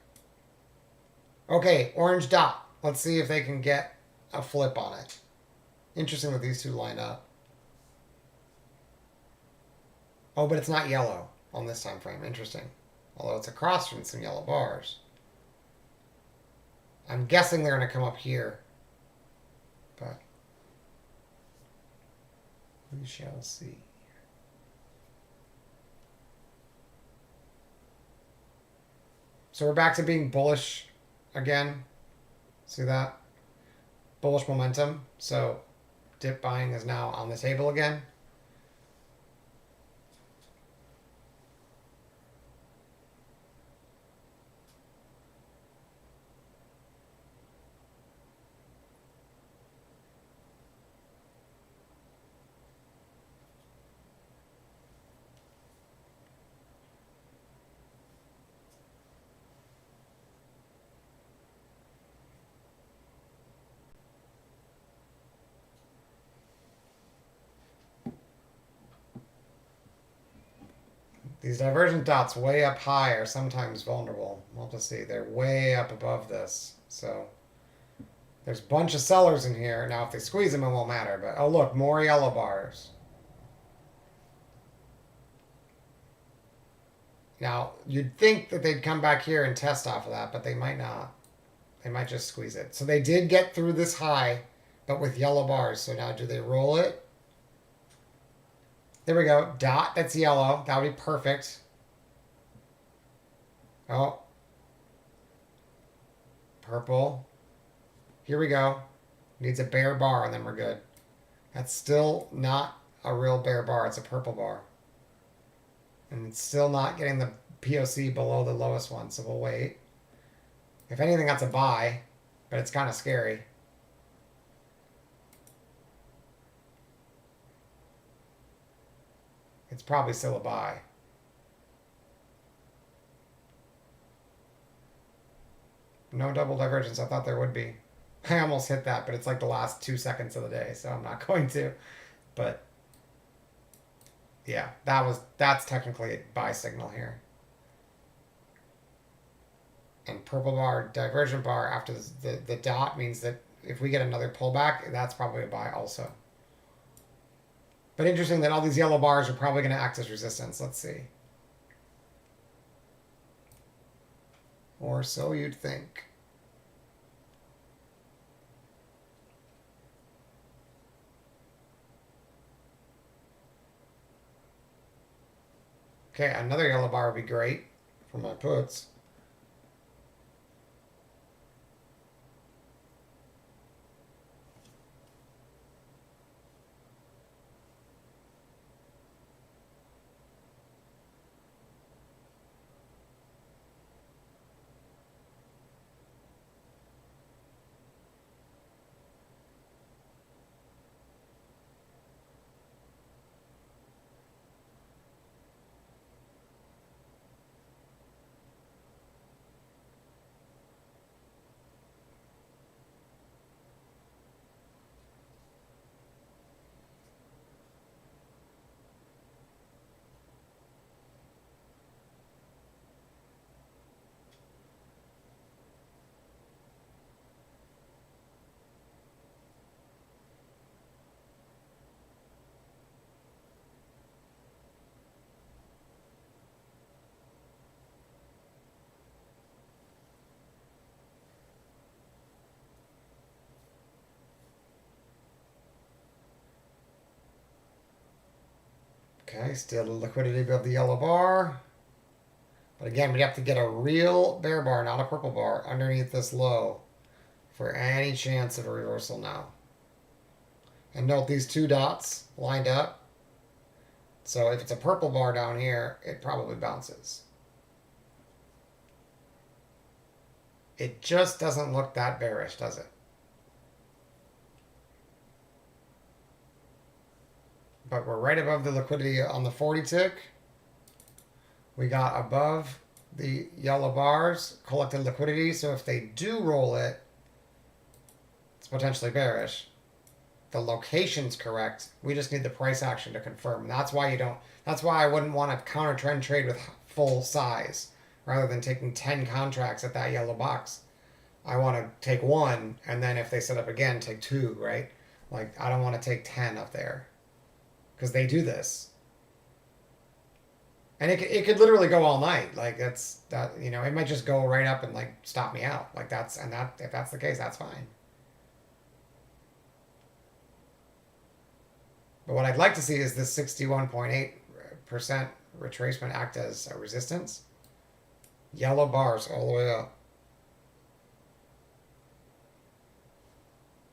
Okay, orange dot. Let's see if they can get a flip on it. Interesting that these two line up. Oh, but it's not yellow on this time frame. Interesting. Although it's across from some yellow bars. I'm guessing they're going to come up here. But we shall see. So we're back to being bullish again. See that? Bullish momentum. So dip buying is now on the table again. These divergent dots way up high are sometimes vulnerable. We'll just see. They're way up above this. So there's a bunch of sellers in here. Now, if they squeeze them, it won't matter. But, oh, look, more yellow bars. Now, you'd think that they'd come back here and test off of that, but they might not. They might just squeeze it. So they did get through this high, but with yellow bars. So now do they roll it? There we go. Dot, that's yellow. That would be perfect. Oh. Purple. Here we go. Needs a bare bar and then we're good. That's still not a real bare bar. It's a purple bar. And it's still not getting the POC below the lowest one. So we'll wait. If anything, that's a buy. But it's kind of scary. It's probably still a buy. No double divergence. I thought there would be. I almost hit that, but it's like the last 2 seconds of the day, so I'm not going to. But yeah, that's technically a buy signal here. And purple bar, divergent bar after the dot means that if we get another pullback, that's probably a buy also. But interesting that all these yellow bars are probably going to act as resistance. Let's see. Or so you'd think. Okay, another yellow bar would be great for my puts. Okay, still liquidity above the yellow bar. But again, we have to get a real bear bar, not a purple bar, underneath this low for any chance of a reversal now. And note these two dots lined up. So if it's a purple bar down here, it probably bounces. It just doesn't look that bearish, does it? But we're right above the liquidity on the 40 tick. We got above the yellow bars, collected liquidity. So if they do roll it, it's potentially bearish. The location's correct. We just need the price action to confirm. That's why I wouldn't want to counter trend trade with full size rather than taking 10 contracts at that yellow box. I want to take one, and then if they set up again, take two, right? Like, I don't want to take 10 up there because they do this. And it could literally go all night. Like, it might just go right up and like stop me out. Like if that's the case, that's fine. But what I'd like to see is this 61.8% retracement act as a resistance. Yellow bars all the way up.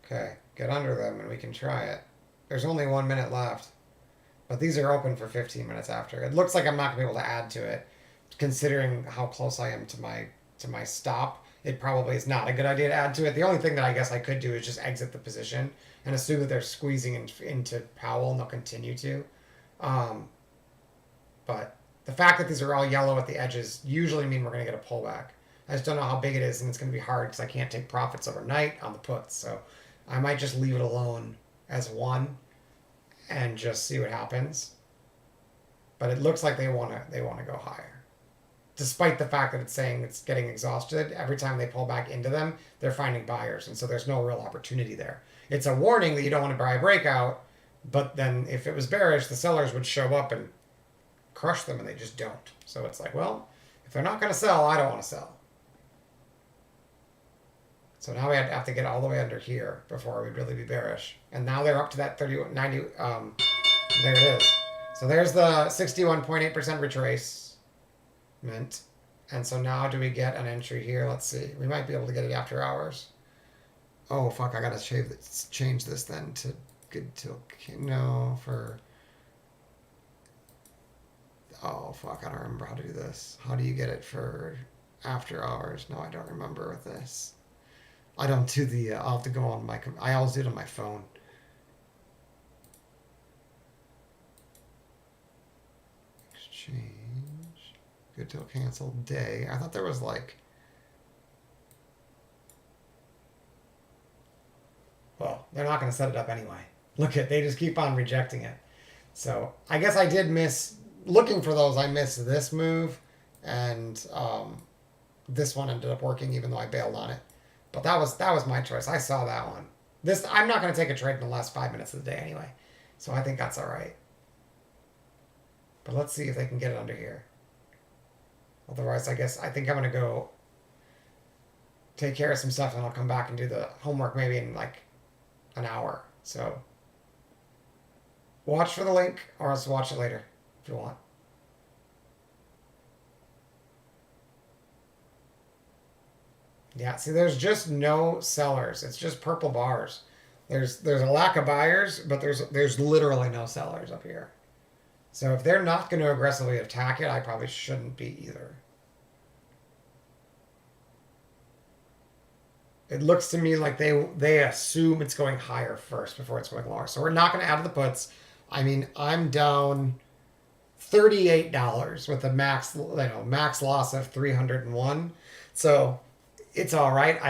Okay, get under them and we can try it. There's only 1 minute left. But these are open for 15 minutes after. It looks like I'm not going to be able to add to it. Considering how close I am to my stop, it probably is not a good idea to add to it. The only thing that I guess I could do is just exit the position and assume that they're squeezing into Powell and they'll continue to. But the fact that these are all yellow at the edges usually mean we're going to get a pullback. I just don't know how big it is, and it's going to be hard because I can't take profits overnight on the puts. So I might just leave it alone as one and just see what happens. But it looks like they want to go higher. Despite the fact that it's saying it's getting exhausted, every time they pull back into them, they're finding buyers. And so there's no real opportunity there. It's a warning that you don't want to buy a breakout, but then if it was bearish, the sellers would show up and crush them, and they just don't. So it's like, well, if they're not going to sell, I don't want to sell. So now we have to get all the way under here before we'd really be bearish. And now they're up to that 90. There it is. So there's the 61.8% retracement. And so now do we get an entry here? Let's see. We might be able to get it after hours. Oh, fuck. I got to change this then to good till... No, for... Oh, fuck. I don't remember how to do this. How do you get it for after hours? No, I don't remember with this. I don't do the... I'll have to go on my... I always do it on my phone. Exchange. Good till canceled day. I thought there was like... Well, they're not going to set it up anyway. Look at, they just keep on rejecting it. So I guess I did miss... Looking for those, I missed this move. And this one ended up working even though I bailed on it. But that was my choice. I saw that one. I'm not going to take a trade in the last 5 minutes of the day anyway. So I think that's all right. But let's see if they can get it under here. Otherwise, I think I'm going to go take care of some stuff and I'll come back and do the homework maybe in like an hour. So watch for the link or else watch it later if you want. Yeah, see, there's just no sellers. It's just purple bars. There's a lack of buyers, but there's literally no sellers up here. So if they're not going to aggressively attack it, I probably shouldn't be either. It looks to me like they assume it's going higher first before it's going lower. So we're not going to add to the puts. I mean, I'm down $38 with a max loss of 301. So it's all right.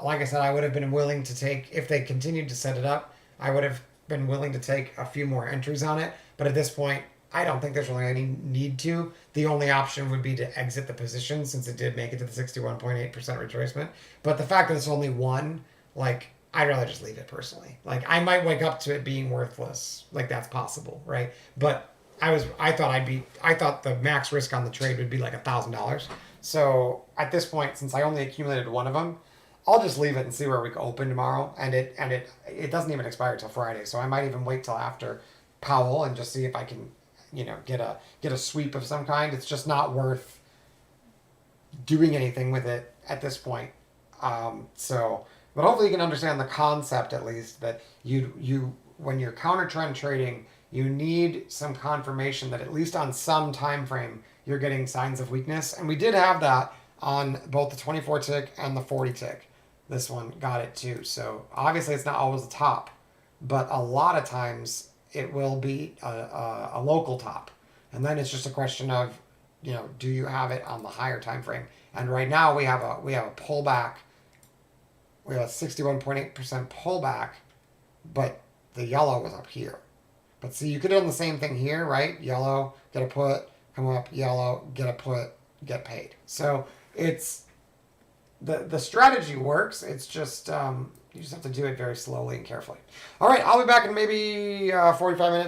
Like I said, I would have been willing to take, if they continued to set it up, I would have been willing to take a few more entries on it. But at this point, I don't think there's really any need to. The only option would be to exit the position since it did make it to the 61.8% retracement. But the fact that it's only one, like, I'd rather just leave it personally. Like, I might wake up to it being worthless. Like, that's possible, right? But I thought the max risk on the trade would be like $1,000. So at this point, since I only accumulated one of them, I'll just leave it and see where we can open tomorrow. And it doesn't even expire till Friday. So I might even wait till after Powell and just see if I can get a sweep of some kind. It's just not worth doing anything with it at this point. But hopefully you can understand the concept at least that you when you're counter trend trading, you need some confirmation that at least on some time frame you're getting signs of weakness, and we did have that on both the 24 tick and the 40 tick. This one got it too. So obviously it's not always the top, but a lot of times it will be a local top, and then it's just a question of, do you have it on the higher time frame? And right now we have a pullback. We have a 61.8% pullback, but the yellow was up here. But see, you could have done the same thing here, right? Yellow, get a put, come up, yellow, get a put, get paid. So it's the strategy works. It's just you just have to do it very slowly and carefully. All right, I'll be back in maybe 45 minutes.